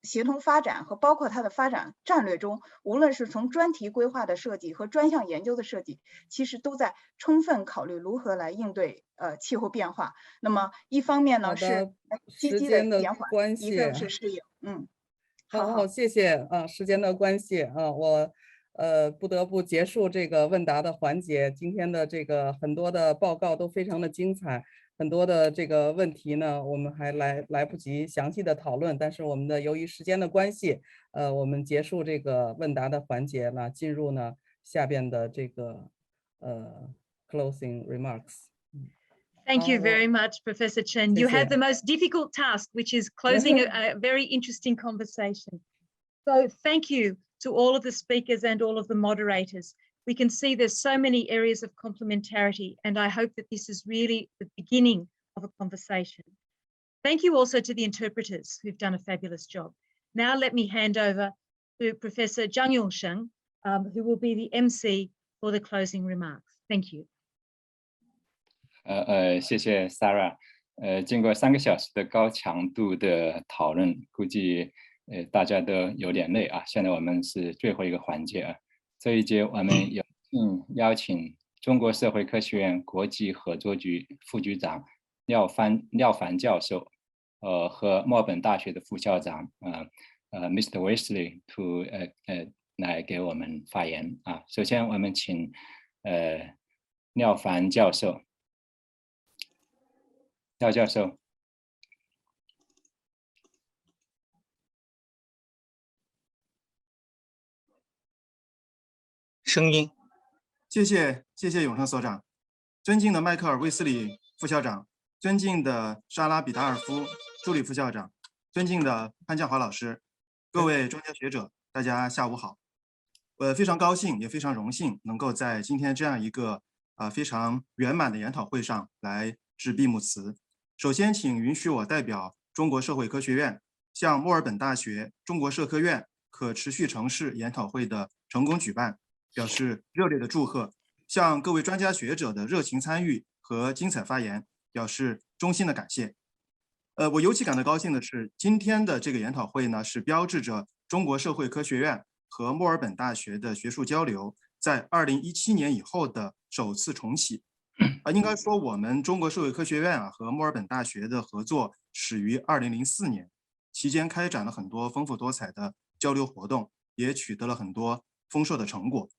协同发展和包括它的发展战略中，无论是从专题规划的设计和专项研究的设计，其实都在充分考虑如何来应对气候变化。那么一方面呢是积极的减缓，一个是适应。好，谢谢啊，时间的关系啊，我不得不结束这个问答的环节。今天的这个很多的报告都非常的精彩，很多的这个问题呢，我们还来不及详细的讨论，但是我们的由于时间的关系，我们结束这个问答的环节了，进入呢下边的这个closing remarks。Thank you very much, Professor Chen. You have the most difficult task, which is closing a very interesting conversation. So thank you to all of the speakers and all of the moderators. We can see there's so many areas of complementarity, and I hope that this is really the beginning of a conversation. Thank you also to the interpreters who've done a fabulous job. Now let me hand over to Professor Zhang Yongsheng, who will be the MC for the closing remarks. Thank you. 谢谢 Sarah。经过3个小时的高强度的讨论，估计大家都有点累啊。现在我们是最后一个环节啊。这一节我们有幸邀请中国社会科学院国际合作局副局长廖凡教授，和墨尔本大学的副校长Mr. Wesley to 来给我们发言啊。首先我们请廖凡教授。廖教授，声音。谢谢永生所长，尊敬的迈克尔·威斯里副校长，尊敬的莎拉·比达尔夫助理副校长，尊敬的潘建华老师，各位专家学者，大家下午好。我非常高兴，也非常荣幸能够在今天这样一个非常圆满的研讨会上来致闭幕词。首先，请允许我代表中国社会科学院向墨尔本大学中国社科院可持续城市研讨会的成功举办表示热烈的祝贺，向各位专家学者的热情参与和精彩发言表示衷心的感谢。我尤其感到高兴的是，今天的这个研讨会呢，是标志着中国社会科学院和墨尔本大学的学术交流在2017年以后的首次重启。应该说，我们中国社会科学院和墨尔本大学的合作始于2004年，期间开展了很多丰富多彩的交流活动，也取得了很多丰硕的成果。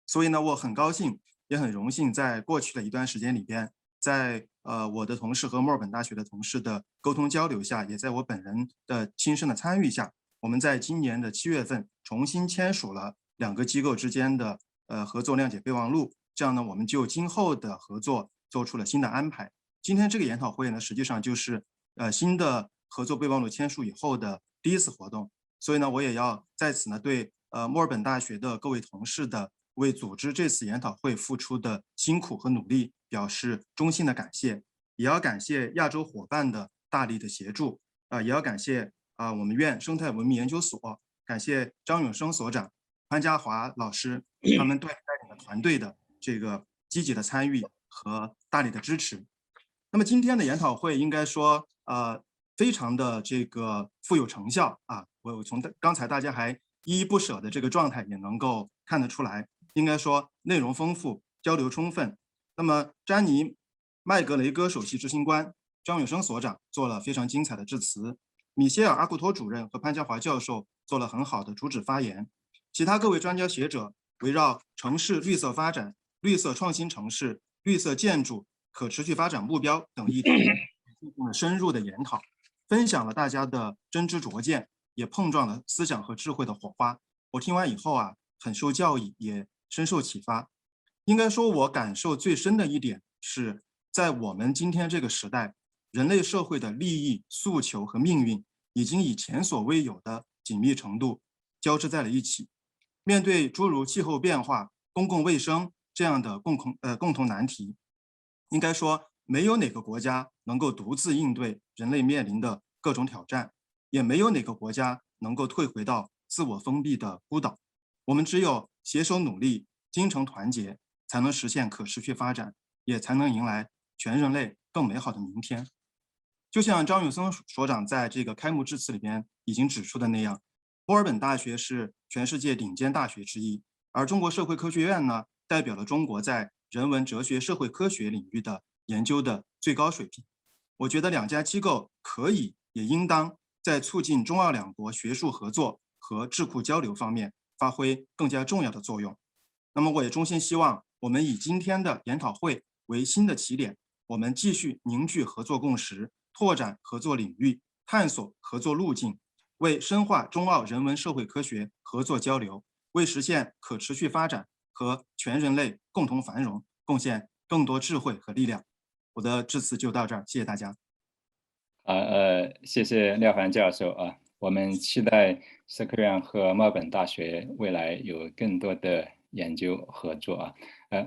所以呢，我很高兴，也很荣幸，在过去的一段时间里边，在我的同事和墨尔本大学的同事的沟通交流下，也在我本人的亲身的参与下，我们在今年的7月份重新签署了2个机构之间的合作谅解备忘录。这样呢，我们就今后的合作做出了新的安排。今天这个研讨会呢，实际上就是新的合作备忘录签署以后的第一次活动。所以呢，我也要在此呢对墨尔本大学的各位同事的为组织这次研讨会付出的辛苦和努力表示衷心的感谢，也要感谢亚洲伙伴的大力的协助也要感谢我们院生态文明研究所，感谢张永生所长、潘家华老师他们带领的团队的这个积极的参与和大力的支持。那么今天的研讨会应该说非常的这个富有成效我从刚才大家还依依不舍的这个状态也能够看得出来，应该说内容丰富，交流充分。那么詹妮麦格雷戈首席执行官、张永生所长做了非常精彩的致辞，米歇尔阿库托主任和潘家华教授做了很好的主旨发言，其他各位专家学者围绕城市绿色发展、绿色创新城市、绿色建筑、可持续发展目标等议题进行了深入的研讨，分享了大家的真知灼见，也碰撞了思想和智慧的火花。我听完以后很受教益，也深受启发。应该说，我感受最深的一点是，在我们今天这个时代，人类社会的利益、诉求和命运已经以前所未有的紧密程度交织在了一起。面对诸如气候变化、公共卫生这样的共同难题，应该说没有哪个国家能够独自应对人类面临的各种挑战，也没有哪个国家能够退回到自我封闭的孤岛。我们只有携手努力，精诚团结，才能实现可持续发展，也才能迎来全人类更美好的明天。就像张永森所长在这个开幕致辞里边已经指出的那样，墨尔本大学是全世界顶尖大学之一，而中国社会科学院呢，代表了中国在人文、哲学、社会科学领域的研究的最高水平。我觉得两家机构可以也应当在促进中澳两国学术合作和智库交流方面发挥更加重要的作用。那么我也衷心希望我们以今天的研讨会为新的起点，我们继续凝聚合作共识，拓展合作领域，探索合作路径，为深化中澳人文社会科学合作交流，为实现可持续发展和全人类共同繁荣贡献更多智慧和力量。我的致辞就到这儿，谢谢大家。谢谢廖凡教授啊，我们期待社科院和墨尔本大学未来有更多的研究合作啊。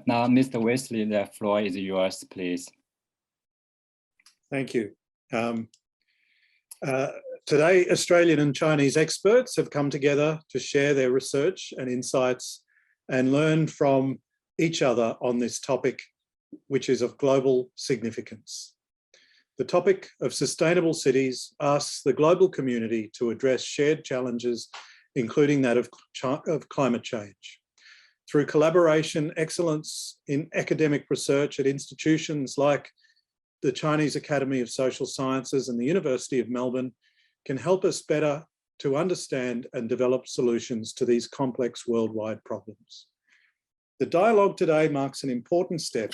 Now, Mr. Wesley, the floor is yours, please. Thank you. Today, Australian and Chinese experts have come together to share their research and insights and learn from each other on this topic, which is of global significance. The topic of sustainable cities asks the global community to address shared challenges, including that of climate change. Through collaboration, excellence in academic research at institutions like the Chinese Academy of Social Sciences and the University of Melbourne can help us better to understand and develop solutions to these complex worldwide problems. The dialogue today marks an important step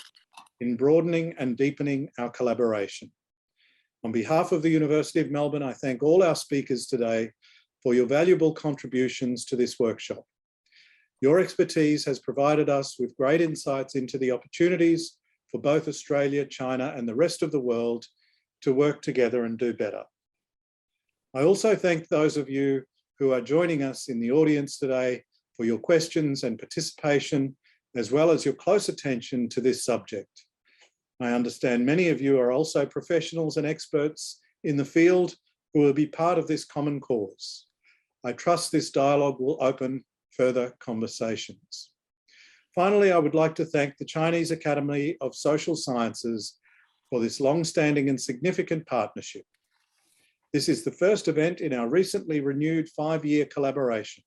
in broadening and deepening our collaboration. On behalf of the University of Melbourne, I thank all our speakers today for your valuable contributions to this workshop. Your expertise has provided us with great insights into the opportunities for both Australia, China, and the rest of the world to work together and do better. I also thank those of you who are joining us in the audience today for your questions and participation, as well as your close attention to this subject. I understand many of you are also professionals and experts in the field who will be part of this common cause. I trust this dialogue will open further conversations. Finally, I would like to thank the Chinese Academy of Social Sciences for this long-standing and significant partnership. This is the first event in our recently renewed 5-year collaboration.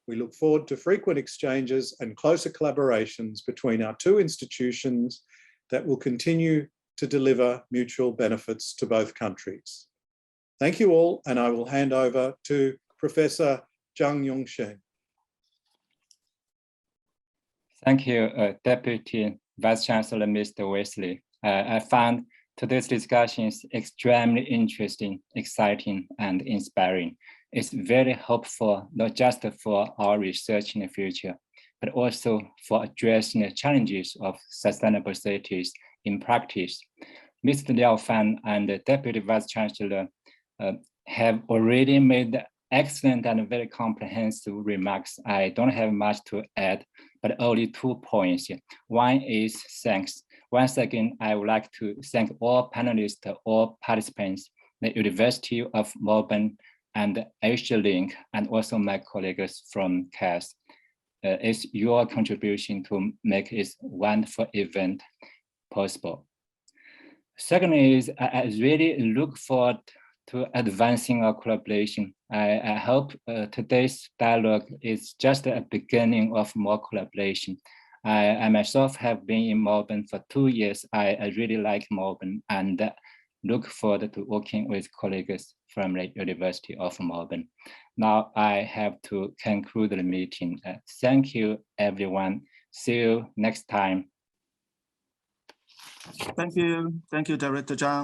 We look forward to frequent exchanges and closer collaborations between our two institutions that will continue to deliver mutual benefits to both countries. Thank you all, and I will hand over to Professor Zhang Yongsheng. Thank you, Deputy Vice-Chancellor Mr. Wesley. I found today's discussions extremely interesting, exciting, and inspiring. It's very helpful, not just for our research in the future, but also for addressing the challenges of sustainable cities in practice. Mr. Liao Fan and the Deputy Vice-Chancellor have already made excellent and very comprehensive remarks. I don't have much to add, but only 2 points. One is thanks. Once again, I would like to thank all panelists, all participants, the University of Melbourne and Asialink, and also my colleagues from CASS. It's your contribution to make this wonderful event possible. Second is, I really look forward to advancing our collaboration. I hope today's dialogue is just a beginning of more collaboration. I myself have been in Melbourne for 2 years. I really like Melbourne and look forward to working with colleagues from the University of Melbourne. Now I have to conclude the meeting. Thank you, everyone. See you next time. Thank you, Director Zhang.